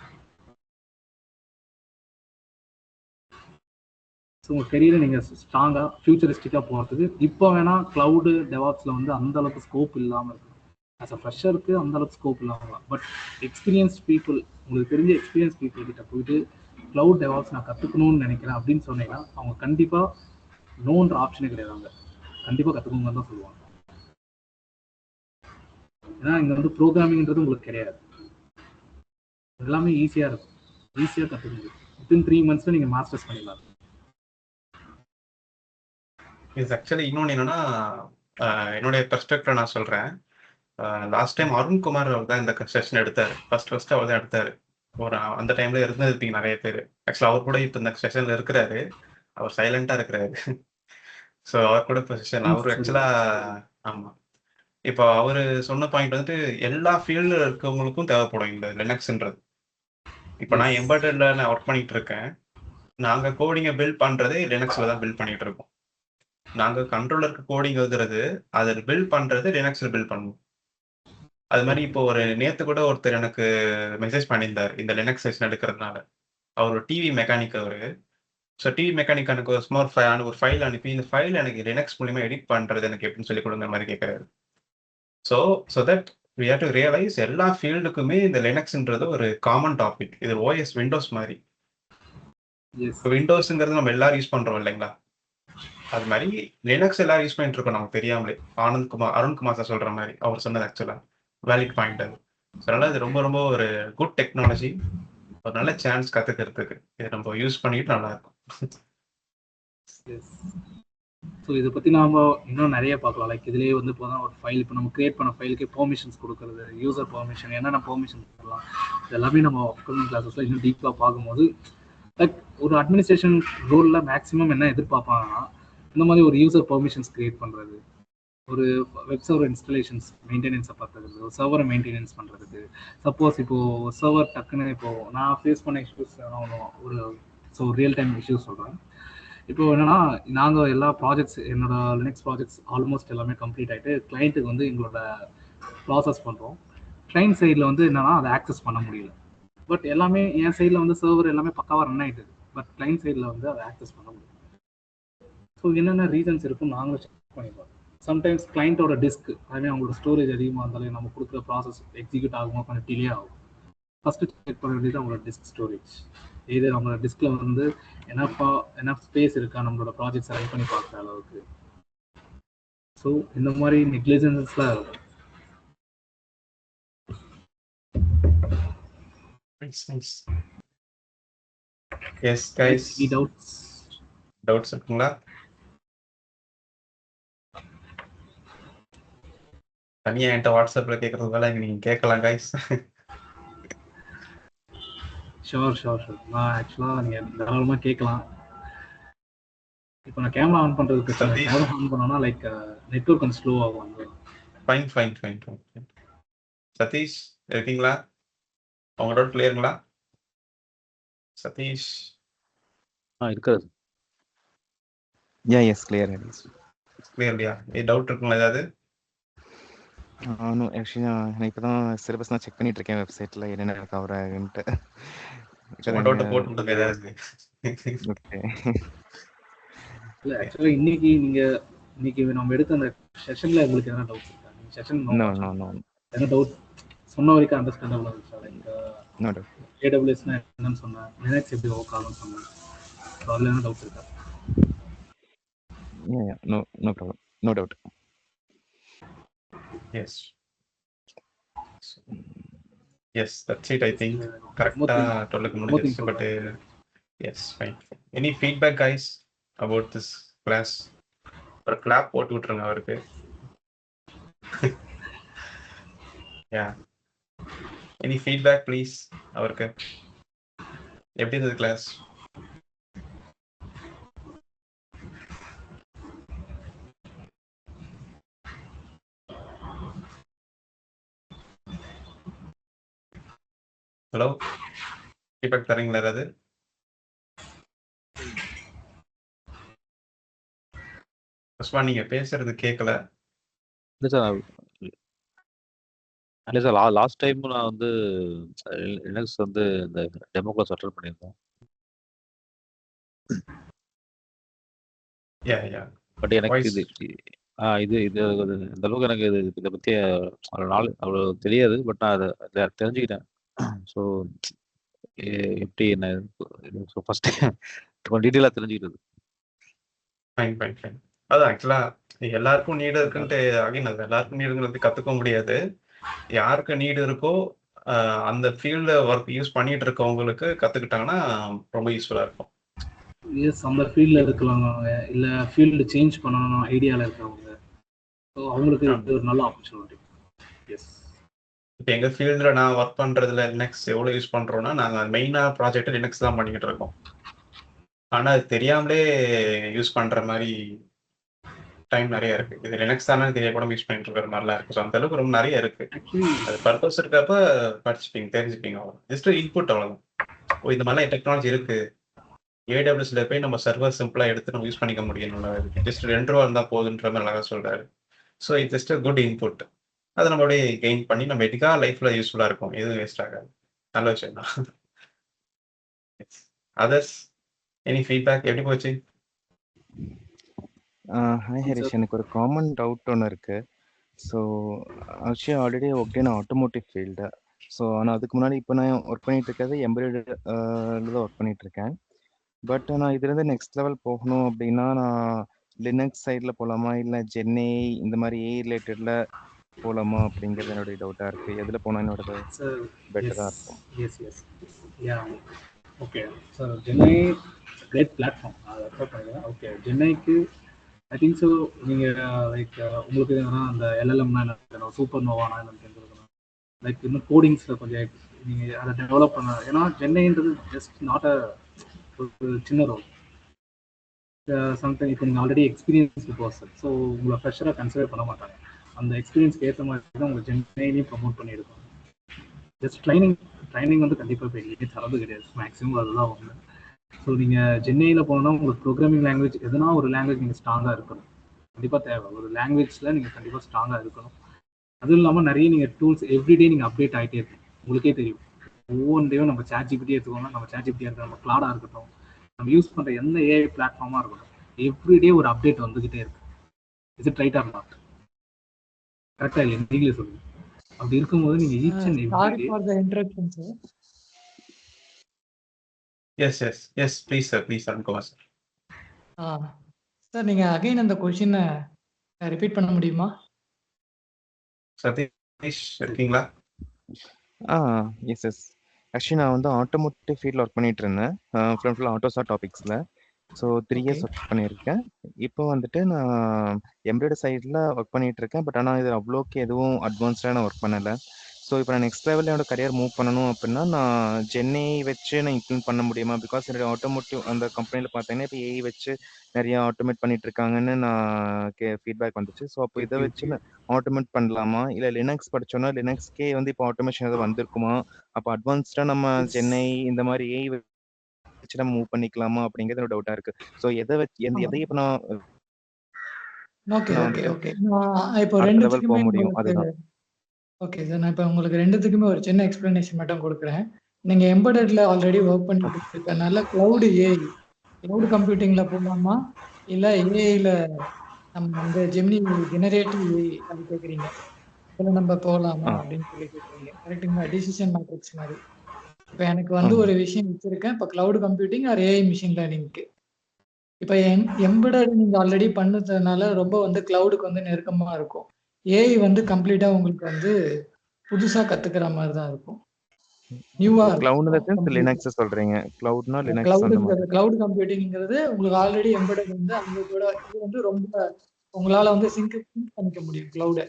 ஸோ உங்கள் கெரியரை நீங்கள் ஸ்ட்ராங்காக ஃபியூச்சரிஸ்டிக்காக போகிறதுக்கு இப்போ வேணால் க்ளவுடு டெவாப்ஸில் வந்து அந்தளவுக்கு ஸ்கோப் இல்லாமல் இருக்கும். ஆஸ் அ ஃப்ரெஷருக்கு அந்தளவுக்கு ஸ்கோப் இல்லாமல், பட் எக்ஸ்பீரியன்ஸ்ட் பீப்புள், உங்களுக்கு தெரிஞ்ச எக்ஸ்பீரியன்ஸ் பீப்புள் கிட்ட போயிட்டு க்ளவுட் டெவாப்ஸ் நான் கற்றுக்கணும்னு நினைக்கிறேன் அப்படின்னு சொன்னீங்கன்னா அவங்க கண்டிப்பாக நோன்ற ஆப்ஷனே கிடையாது, அவங்க கண்டிப்பாக கற்றுக்கணுங்கன்னு தான் சொல்லுவாங்க. ஏன்னா இங்கே வந்து ப்ரோக்ராமிங்கிறது உங்களுக்கு கிடையாது, எல்லாமே ஈஸியாக இருக்கும், ஈஸியாக கற்றுக்கணும். வித்தின் 3 months நீங்கள் மாஸ்டர்ஸ் பண்ணிடலாம். இது ஆக்சுவலி இன்னொன்று என்னன்னா, என்னுடைய பெர்ஸ்பெக்டிவ் நான் சொல்கிறேன். லாஸ்ட் டைம் அருண்குமார் அவர் தான் இந்த செஷன் எடுத்தார். ஃபர்ஸ்ட் அவர் தான் எடுத்தார். ஒரு அந்த டைம்ல இருந்திருப்பீங்க நிறைய பேர். ஆக்சுவலாக அவர் கூட இப்போ இந்த செஷனில் இருக்கிறாரு. அவர் சைலண்டாக இருக்கிறாரு. ஸோ அவர் கூட இப்போ செஷன் அவர் ஆக்சுவலாக ஆமாம். இப்போ அவர் சொன்ன பாயிண்ட் வந்துட்டு எல்லா ஃபீல்டில் இருக்கவங்களுக்கும் தேவைப்படும் இந்த லினக்ஸ்ன்றது. இப்போ நான் எம்பெடட்ல நான் ஒர்க் பண்ணிட்டு இருக்கேன். நாங்கள் கோடிங்கை பில்ட் பண்ணுறதே லினக்ஸில் தான் பில்ட் பண்ணிட்டு இருக்கோம். நாங்கள் கண்ட்ரோலருக்கு கோடிங் எழுதுறது, அதை பில்ட் பண்ணுறது லினக்ஸில் பில்ட் பண்ணுவோம். அது மாதிரி இப்போ ஒரு நேற்று கூட ஒருத்தர் எனக்கு மெசேஜ் பண்ணியிருந்தார் இந்த லினக்ஸ் செஷன் எடுக்கிறதுனால. அவர் டிவி மெக்கானிக் அவர். ஸோ டிவி மெக்கானிக் எனக்கு ஒரு ஸ்மால் ஒரு ஃபைல் அனுப்பி இந்த ஃபைல் எனக்கு லினக்ஸ் மூலியமா எடிட் பண்ணுறது எனக்கு எப்படின்னு சொல்லி கொடுங்க மாதிரி கேட்குறாரு. So that we have to realise எல்லா ஃபீல்டுக்குமே இந்த லினக்ஸ்ன்றது ஒரு காமன் டாபிக். இது OS விண்டோஸ் மாதிரி. விண்டோஸுங்கிறது நம்ம எல்லாரும் யூஸ் பண்ணுறோம் இல்லைங்களா? அது மாதிரி லினக்ஸ் எல்லாரும் யூஸ் பண்ணிட்டு இருக்கோம் நமக்கு தெரியாமலே. அருண்குமார் சார் சொல்ற மாதிரி அவர் சொன்னது ஆக்சுவலா வேலிட் பாயிண்ட். அது அதனால இது ரொம்ப ரொம்ப ஒரு குட் டெக்னாலஜி, ஒரு நல்ல சான்ஸ் கத்துக்கிறதுக்கு. இதை நம்ம யூஸ் பண்ணிட்டு நல்லா இருக்கும். ஸோ இதை பற்றி நாம் இன்னும் நிறைய பார்க்கலாம். லைக் இதுலேயே வந்து இப்போ தான் ஒரு ஃபைல் இப்போ நம்ம கிரியேட் பண்ண ஃபைலுக்கு பெர்மிஷன்ஸ் கொடுக்குறது, யூசர் பெர்மிஷன், என்னென்ன பெர்மிஷன் கொடுக்கலாம், இது எல்லாமே நம்ம அப்கமிங் கிளாஸஸில் இன்னும் டீப்பாக பார்க்கும்போது லைக் ஒரு அட்மினிஸ்ட்ரேஷன் ரோலில் மேக்ஸிமம் என்ன எதிர்பார்ப்பாங்கன்னா இந்த மாதிரி ஒரு யூசர் பெர்மிஷன்ஸ் கிரியேட் பண்ணுறது, ஒரு வெப் சர்வர் இன்ஸ்டாலேஷன்ஸ் மெயின்டெனன்ஸை பார்த்துக்கிறது, ஒரு சர்வரை மெயின்டெனன்ஸ் பண்ணுறதுக்கு. சப்போஸ் இப்போது சர்வர் டக்குன்னு இப்போது நான் ஃபேஸ் பண்ண இஷ்யூஸ் ஒரு ரியல் டைம் இஷ்யூஸ் சொல்கிறேன். இப்போது என்னென்னா நாங்கள் எல்லா ப்ராஜெக்ட்ஸ் என்னோட லினக்ஸ் ப்ராஜெக்ட்ஸ் ஆல்மோஸ்ட் எல்லாமே கம்ப்ளீட் ஆகிட்டு கிளைண்ட்டுக்கு வந்து எங்களோட ப்ராசஸ் பண்ணுறோம். கிளைண்ட் சைடில் வந்து என்னென்னா அதை ஆக்சஸ் பண்ண முடியல. பட் எல்லாமே என் சைடில் வந்து சர்வர் எல்லாமே பக்காவாக ரன் ஆகிட்டு, பட் கிளைண்ட் சைடில் வந்து அதை ஆக்சஸ் பண்ண முடியும். ஸோ என்னென்ன ரீசன்ஸ் இருக்கும் நாங்களும் செக் பண்ணிப்போம். சம்டைம்ஸ் கிளைண்ட்டோட டிஸ்க், அதுவே அவங்களோட ஸ்டோரேஜ் அதிகமாக இருந்தாலும் நம்ம கொடுக்குற ப்ராசஸ் எக்ஸிக்யூட் ஆகும்போது கொஞ்சம் டிலே ஆகும். ஃபஸ்ட்டு செக் பண்ண வேண்டியது அவங்களோட டிஸ்க் ஸ்டோரேஜ். இது நம்மளோட டிஸ்கில் வந்து எனஃப் ஸ்பேஸ் இருக்கா நம்மளோட ப்ராஜெக்ட்ஸ் ரன் பண்ணி பார்க்குற அளவுக்கு. ஸோ இந்த மாதிரி நெக்லிஜென்சஸ்லாம் இருக்கும். நைஸ். எஸ் கைஸ், டவுட்ஸ் இருக்குங்களா? தனியா என்கிட்ட வாட்ஸ்அப்ல கேட்கறதுனால நீங்க கேட்கலாம் கைஸ். ஷோர். நான் ஆக்சுவலாக நீங்கள் தாராளமாக கேட்கலாம். இப்போ நான் கேமரா ஆன் பண்ணுறதுக்கு கேமரா ஆன் பண்ணோன்னா லைக் நெட்வொர்க் கொஞ்சம் ஸ்லோ ஆகும். ஃபைன். சதீஷ் இருக்கீங்களா? உங்க டவுட் கிளியருங்களா? சதீஷ் இருக்காது. எஸ் கிளியர் இல்லையா? டவுட் இருக்குங்களா ஏதாவது? ஆக்சுவலி நான் இப்போ தான் சிலபஸ் நான் செக் பண்ணிட்டு இருக்கேன் வெப்சைட்டில் என்னென்ன கவர் ஆகுன்ட்டு. டவுட்டை போட்டு ஏதாவது. ஓகே. இல்லை ஆக்சுவலாக இன்னைக்கு நம்ம எடுத்த அந்த செஷனில் உங்களுக்கு எதனா டவுட் இருக்கா? நீங்கள் செஷன் என்ன டவுட் சொன்ன வரைக்கும் அண்டர்ஸ்டாண்டபிளாக இருந்துச்சா? லைக் ஏடபிள்யூஎஸ்னா என்னன்னு சொன்னேன், லினக்ஸ் எப்படி ஒர்க் ஆகும்னு சொன்னேன். ஸோ அதில் என்ன டவுட் இருக்கா? No problem, no doubt. Yes, that's it. I think correcta tolukku mudinchu, but yes, fine. Any feedback guys about this class? Or clap போட்டு விட்டுருங்க அவருக்கு. Yeah. Any feedback please அவருக்கு? எப்படி இருந்தது class? ஹலோ, ஃபீட்பேக் தரீங்களா யாராவது? உஸ்மான் நீங்க பேசுறது கேட்கல. இல்லை சார், லாஸ்ட் டைம் நான் வந்து லினக்ஸ் வந்து இந்த டெமோ கிளாஸ் அட்டெண்ட் பண்ணியிருந்தேன். பட் எனக்கு இது இந்த அளவுக்கு எனக்கு இதை பற்றி அவ்வளோ தெரியாது. பட் நான் அதை தெரிஞ்சுக்கிட்டேன். ஸோ எப்படி என்ன ஃபர்ஸ்ட் கொஞ்சம் டீட்டெயிலாக தெரிஞ்சுக்கிட்டது. ஃபைன். அதான் ஆக்சுவலா எல்லாருக்கும் நீடு இருக்குன்ட்டு அகைன் அது எல்லாருக்கும் நீடுங்கிறது கற்றுக்க முடியாது. யாருக்கு நீடு இருக்கோ அந்த ஃபீல்டு ஒர்க் யூஸ் பண்ணிட்டு இருக்கவங்களுக்கு கற்றுக்கிட்டாங்கன்னா ரொம்ப யூஸ்ஃபுல்லாக இருக்கும். எஸ், அந்த ஃபீல்டில் இருக்கலாம், இல்லை ஃபீல்டு சேஞ்ச் பண்ணணும் ஐடியாவில் இருக்கிறவங்க, ஸோ அவங்களுக்கு ஒரு நல்ல ஆப்பர்ச்சுனிட்டி. எஸ், இப்போ எங்கள் ஃபீல்டில் நான் ஒர்க் பண்ணுறதுல லினக்ஸ் எவ்வளோ யூஸ் பண்ணுறோன்னா, நாங்கள் மெயினாக ப்ராஜெக்ட் லினக்ஸ் தான் பண்ணிக்கிட்டு இருக்கோம். ஆனால் அது தெரியாமலே யூஸ் பண்ணுற மாதிரி டைம் நிறைய இருக்குது. இது லினக்ஸ் தானே தெரிய கூட யூஸ் பண்ணிட்டு இருக்கிற மாதிரிலாம் இருக்குது. ஸோ அந்த அளவுக்கு ரொம்ப நிறைய இருக்குது. அது பர்பஸ் இருக்கப்ப படிச்சுப்பீங்க, தெரிஞ்சுப்பீங்க. அவ்வளோ ஜஸ்ட் இன்புட் அவ்வளோதான். ஓ இந்த மாதிரிலாம் டெக்னாலஜி இருக்குது, ஏடபிள்யூஎஸ்ல போய் நம்ம சர்வர் சிம்பிளாக எடுத்து நம்ம யூஸ் பண்ணிக்க முடியும். நல்லா இருக்கு. ஜஸ்ட் 2 ரூபா இருந்தால் போகுதுன்ற மாதிரி அழகாக சொல்கிறாரு. So it's just good input. அதை நம்ம அப்படியே கெயின் பண்ணி நம்ம எதுக்காக லைஃப்பில் யூஸ்ஃபுல்லாக இருக்கும், எதுவும் வேஸ்ட் ஆகாது. நல்ல விஷயம் தான். Others any feedback? எப்படி போச்சு? ஹாய் ஹரிஷ், எனக்கு ஒரு காமன் டவுட் ஒன்று இருக்குது. So actually already work in automotive field. So ஆனால் அதுக்கு முன்னாடி இப்போ நான் ஒர்க் பண்ணிட்டு இருக்கிறது எம்ப்ராய்டரி தான் ஒர்க் பண்ணிட்டு இருக்கேன். பட் நான் இதுலேருந்து நெக்ஸ்ட் லெவல் போகணும் அப்படின்னா நான் லினக்ஸ் சைடில் போகலாமா, இல்லை ஜென்னை இந்த மாதிரி ஏ ரிலேட்டடில் போகலாமா அப்படிங்கிறது என்னுடைய டவுட்டாக இருக்குது. எதில் போனால் என்னோடது பெட்டராக இருக்கும்? எஸ் யா ஓகே சார், ஜென்னை கிரேட் பிளாட்ஃபார்ம், அதை ரெஃபர் பண்ணுங்கள். ஓகே, ஜென்னைக்கு ஐ திங்க் ஸோ நீங்கள் லைக் உங்களுக்கு என்னன்னா அந்த எல்எல்எம்னா என்ன, சூப்பர் நோவானா என்னன்னு தெரிஞ்சுருக்கணும். லைக் இன்னும் கோடிங்ஸில் கொஞ்சம் நீங்கள் அதை டெவலப் பண்ண, ஏன்னா ஜென்னைன்றது ஜஸ்ட் நாட் ஒரு சின்ன ரோல். சம்டைம் இப்போ நீங்கள் ஆல்ரெடி எக்ஸ்பீரியன்ஸ் பர்சன், ஸோ உங்களை ஃப்ரெஷராக கன்சிடர் பண்ண மாட்டாங்க. அந்த எக்ஸ்பீரியன்ஸ்க்கு ஏற்ற மாதிரி தான் உங்களை ஜென்னையிலையும் ப்ரமோட் பண்ணியிருக்கோம். ஜஸ்ட் ட்ரைனிங் வந்து கண்டிப்பாக இப்போ எங்கேயுமே தரது கிடையாது, மேக்ஸிமம் அதுதான் ஒன்று. ஸோ நீங்கள் ஜென்னையில் போனோன்னா உங்களுக்கு ப்ரோக்ராமிங் லாங்குவேஜ் எதுனா ஒரு லாங்குவேஜ் நீங்கள் ஸ்ட்ராங்காக இருக்கணும், கண்டிப்பாக தேவை. ஒரு லாங்குவேஜில் நீங்கள் கண்டிப்பாக ஸ்ட்ராங்காக இருக்கணும். அதுவும் இல்லாமல் நிறைய நீங்கள் டூல்ஸ் எவ்ரிடே நீங்கள் அப்டேட் ஆகிட்டே இருக்கும். உங்களுக்கே தெரியும், ஒவ்வொன்றையும் நம்ம ChatGPT எடுத்துக்கோங்க, நம்ம ChatGPT இருக்கட்டும், நம்ம கிளாடாக இருக்கட்டும், நம்ம யூஸ் பண்ணுற எந்த ஏஐ பிளாட்ஃபார்மாக இருக்கட்டும், எவ்ரிடே ஒரு அப்டேட் வந்துக்கிட்டே இருக்கு. Is it right or not? கரெக்டாக இல்லை, நீங்களே சொல்லுங்கள். அப்படி இருக்கும்போது நீங்க each and sorry every for the interruption sir. Yes please sir, please Arunkumar sir. Sir நீங்க அகைன் அந்த கொஸ்டினை ரிப்பீட் பண்ண முடியுமா? சதீஷ் இருக்கீங்களா? எஸ். ஆக்சுவலி நான் வந்து ஆட்டோமோட்டிவ் ஃபீல்டில் ஒர்க் பண்ணிட்டு இருந்தேன். ஃபுல்லாக ஆட்டோசார் டாபிக்ஸில். ஸோ 3 இயர்ஸ் ஒர்க் பண்ணியிருக்கேன். இப்போ வந்துட்டு நான் எம்ப்ராய்டரி சைடில் ஒர்க் பண்ணிட்டு இருக்கேன். பட் ஆனால் இது அவ்வளோக்கு எதுவும் அட்வான்ஸ்டாக நான் ஒர்க் பண்ணலை. ஸோ இப்போ நான் நெக்ஸ்ட் லெவலில் என்னோட கரியர் மூவ் பண்ணணும் அப்படின்னா நான் ஜென்னை வச்சு நான் இம்ப்ளிமெண்ட் பண்ண முடியுமா? பிகாஸ் என்னுடைய ஆட்டோமோட்டிவ் அந்த கம்பெனியில் பார்த்தீங்கன்னா இப்போ ஏஐ வச்சு நிறையா ஆட்டோமேட் பண்ணிட்டு இருக்காங்கன்னு நான் ஃபீட்பேக் வந்துச்சு. ஸோ அப்போ இதை வச்சு நான் ஆட்டோமேட் பண்ணலாமா? இல்லை லினக்ஸ் படிச்சோன்னா லினக்ஸ்க்கே வந்து இப்போ ஆட்டோமேஷன் எதாவது வந்திருக்குமா? அப்போ அட்வான்ஸ்டாக நம்ம ஜென்னை இந்த மாதிரி ஏஐ வச்சு நம்ம மூவ் பண்ணிக்கலாமா அப்படிங்கிறது ஒரு டவுட்டாக இருக்கு. ஸோ எதை வச்சு எதை இப்போ நான் ஓகே ஓகே வந்துட்டு ஓகே. நான் இப்போ அடுத்த லெவல் ரெண்டுத்துக்குமே போக முடியும். உங்களுக்கு அதுதான். Okay sir. நான் இப்போ உங்களுக்கு ரெண்டுத்துக்குமே ஒரு சின்ன எக்ஸ்பிளனேஷன் மட்டும் கொடுக்குறேன். நீங்க எம்பெடட்ல ஆல்ரெடி ஒர்க் பண்ணிட்டு இருக்கனால கிளவுடு ஏஐ, கிளவுட் கம்ப்யூட்டிங்ல போகலாமா? இல்லை ஏஐல நம்ம வந்து ஜெமினி ஜெனரேட்டிவ் ஏஐ அது கேட்குறீங்க. இதில் நம்ம போகலாமா அப்படின்னு சொல்லி கேட்குறீங்க. கரெக்டுங்களா? டிசிஷன் மேட்ரிக்ஸ் மாதிரி. இப்போ எனக்கு வந்து ஒரு விஷயம் வச்சிருக்கேன். இப்போ cloud computing or AI machine லேர்னிங்க்கு. இப்போ எம்பெடட் நீங்க ஆல்ரெடி பண்ணதுனால ரொம்ப வந்து கிளவுடுக்கு வந்து நெருக்கமா இருக்கும். ஏஐ வந்து கம்ப்ளீட்டா உங்களுக்கு வந்து புதுசா கத்துக்கிற மாதிரி தான் இருக்கும். நியூவா கிளவுட் இருக்கும். லினக்ஸ் சொல்றீங்க. கிளவுட்னா லினக்ஸ் அந்த கிளவுடுங்கிறது மாதிரி. கிளவுட் கம்ப்யூட்டிங்கிறது உங்களுக்கு ஆல்ரெடி எம்பெடட் வந்து அந்த இது வந்து ரொம்ப உங்களால வந்து சிங்க் பண்ணிக்க முடியும் கிளவுட.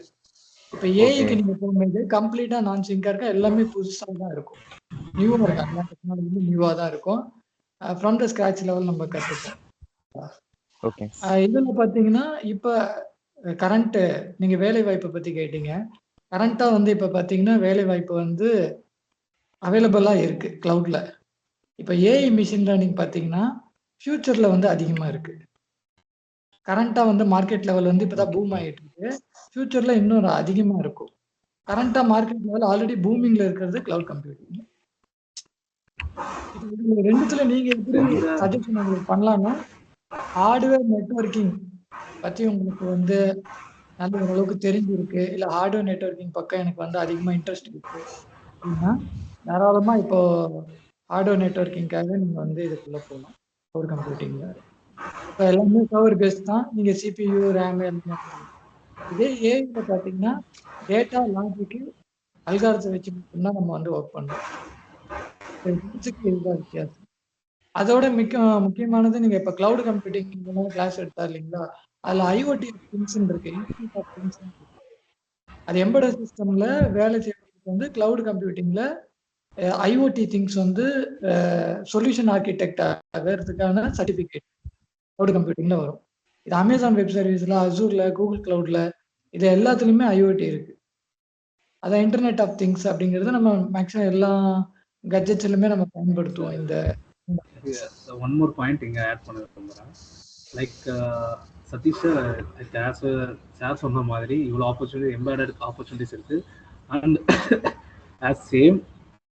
இப்போ ஏஐக்கு நீங்க போகும்போது கம்ப்ளீட்டா நான் சிங்கா இருக்க எல்லாமே புதுசா தான் இருக்கும். நியூவா இருக்கும். எல்லா டெக்னாலஜியும் நியூவா தான் இருக்கும். ஃப்ரம் த ஸ்கிராச் லெவல் நம்ம கத்துப்போம். ஓகே. இதுல பாத்தீங்கன்னா இப்ப கரண்ட் நீங்க வேலை வாய்ப்பை பத்தி கேட்டீங்க. கரண்டா வந்து இப்ப பாத்தீங்கன்னா வேலை வாய்ப்பு வந்து அவைலபிளா இருக்கு கிளவுட்ல. இப்ப ஏஐ மிஷின் லேர்னிங் பாத்தீங்கன்னா ஃபியூச்சர்ல வந்து அதிகமா இருக்கு. கரண்டா வந்து மார்க்கெட் லெவல் வந்து இப்பதான் பூம் ஆயிட்டு இருக்கு. ஃபியூச்சர்ல இன்னும் அதிகமா இருக்கும். கரண்டா மார்க்கெட் லெவல் ஆல்ரெடி பூமிங்ல இருக்கிறது கிளவுட் கம்ப்யூட்டிங். இது ரெண்டுத்துல நீங்க எப்படி சஜஷன் உங்களுக்கு பண்ணலாம்னா ஹார்ட்வேர் நெட்வொர்க்கிங் பத்தி உங்களுக்கு வந்து நல்ல ஓரளவுக்கு தெரிஞ்சிருக்கு, இல்ல ஹார்ட்வேர் நெட்வொர்க்கிங் பக்கம் எனக்கு வந்து அதிகமா இன்ட்ரெஸ்ட் இருக்கு அப்படின்னா தாராளமா இப்போ ஹார்ட்வேர் நெட்வொர்க்கிங்காக நீங்க வந்து இதுக்குள்ள போகலாம். கிளவுட் கம்ப்யூட்டிங்ல இப்போ எல்லாமே சர்வர் பேஸ் தான். நீங்க சிபியு ரேம் எல்லாமே. இதே ஏஐல பாத்தீங்கன்னா டேட்டா லாஜிக்கு அல்காரத்தை வச்சு மட்டும்தான் நம்ம வந்து ஒர்க் பண்ணோம். இதுதான் வித்தியாசம். அதோட முக்கியமானது நீங்க இப்ப கிளவுட் கம்ப்யூட்டிங் கிளாஸ் எடுத்தா இல்லைங்களா? அதுல ஐஓடி திங்ஸ் இருக்கு. அது எம்பெடட் சிஸ்டம்ல வேலை செய்யறதுக்கு வந்து கிளவுட் கம்ப்யூட்டிங்ல ஐஓடி திங்ஸ் வந்து சொல்யூஷன் ஆர்கிடெக்ட் ஆகிறதுக்கான சர்டிபிகேட் கிளவுட் கம்ப்யூட்டிங்ல வரும். இது அமேசான் வெப் சர்வீஸ்ல, அசூர்ல, கூகுள் கிளவுட்ல இது எல்லாத்துலயுமே ஐஓடி இருக்கு. அதான் இன்டர்நெட் ஆஃப் திங்ஸ் அப்படிங்கிறது நம்ம மேக்ஸிமம் எல்லா கட்ஜெட்ஸ்லுமே நம்ம பயன்படுத்துவோம். இந்த ஒன் மோர் பாயிண்ட் இங்கே ஆட் பண்ண விரும்புகிறேன். லைக் சதீஷ் சார் சொன்ன மாதிரி இவ்வளோ ஆப்பர்ச்சுனிட்டி எம்பெடட் ஆப்பர்ச்சுனிட்டிஸ் இருக்குது. அண்ட் ஆஸ் சேம்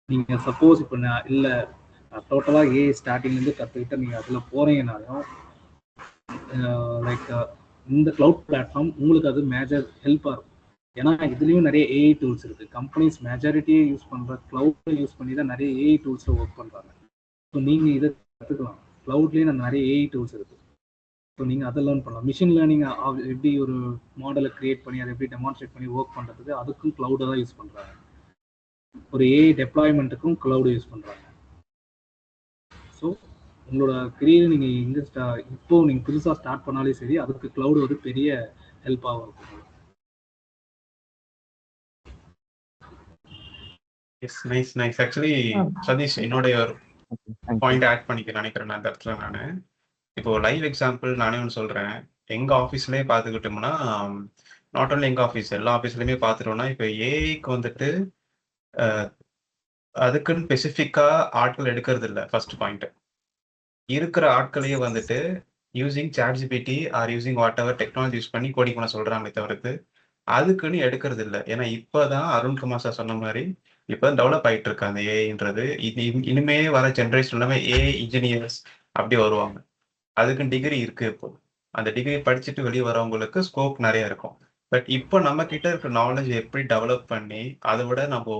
நீங்கள் சப்போஸ் இப்போ இல்லை டோட்டலாக ஏஐ ஸ்டார்டிங்லேருந்து கற்றுக்கிட்ட நீங்கள் அதில் போகிறீங்கனாலும் லைக் இந்த க்ளவுட் பிளாட்ஃபார்ம் உங்களுக்கு அது மேஜர் ஹெல்ப்பாக இருக்கும். ஏன்னா இதுலேயும் நிறைய ஏஐ டூல்ஸ் இருக்குது. கம்பெனிஸ் மெஜாரிட்டியே யூஸ் பண்ணுற க்ளவுட் யூஸ் பண்ணி தான் நிறைய ஏஐ டூல்ஸில் ஒர்க் பண்ணுறாங்க. ஸோ நீங்கள் இதை கற்றுக்கலாம். க்ளவுட்லேயே நிறைய ஏஐ டூல்ஸ் இருக்குது. ஸோ நீங்கள் அதை லேர்ன் பண்ணலாம். மிஷின் லேர்னிங் எப்படி ஒரு மாடலை கிரியேட் பண்ணி அதை எப்படி டெமான்ஸ்ட்ரேட் பண்ணி ஒர்க் பண்ணுறதுக்கு அதுக்கும் க்ளவுடை தான் யூஸ் பண்ணுறாங்க. ஒரு ஏஐ டெப்ளாய்மெண்ட்டுக்கும் க்ளவுடு யூஸ் பண்ணுறாங்க. ஸோ உங்களோட கரியர் நீங்கள் எங்கே இப்போ நீங்கள் புதுசாக ஸ்டார்ட் பண்ணாலே சரி, அதுக்கு க்ளவுடு ஒரு பெரிய ஹெல்ப்பாக இருக்கும். Yes, nice nice. Actually Sathish என்னுடைய ஒரு பாயிண்ட் ஆட் பண்ணிக்க நினைக்கிறேன் நான் இந்த இடத்துல. நான் இப்போ லைவ் எக்ஸாம்பிள் நானே ஒன்று சொல்கிறேன். எங்கள் ஆஃபீஸ்லேயே பார்த்துக்கிட்டோம்னா, நாட் ஓன்லி எங்கள் ஆஃபீஸ், எல்லா ஆஃபீஸ்லையுமே பார்த்துட்டோம்னா இப்போ ஏஐக்கு வந்துட்டு அதுக்குன்னு ஸ்பெசிஃபிக்காக ஆட்கள் எடுக்கிறது இல்லை. ஃபர்ஸ்ட் பாயிண்ட், இருக்கிற ஆட்களையே வந்துட்டு using ChatGPT are using what ever technology use பண்ணி கோடிங் பண்ண சொல்கிறாங்களே தவிர்த்து அதுக்குன்னு எடுக்கிறது இல்லை. ஏன்னா இப்போதான் அருண்குமார் சார் சொன்ன மாதிரி இப்போ டெவலப் ஆகிட்டு இருக்கு அந்த ஏஐன்றது. இனிமே வர ஜென்ரேஷன் எல்லாமே ஏஐ இன்ஜினியர்ஸ் அப்படி வருவாங்க. அதுக்கு டிகிரி இருக்கு. இப்போ அந்த டிகிரி படிச்சுட்டு வெளியே வரவங்களுக்கு ஸ்கோப் நிறைய இருக்கும். பட் இப்போ நம்ம கிட்ட இருக்க நாலேஜ் எப்படி டெவலப் பண்ணி அதை விட நம்ம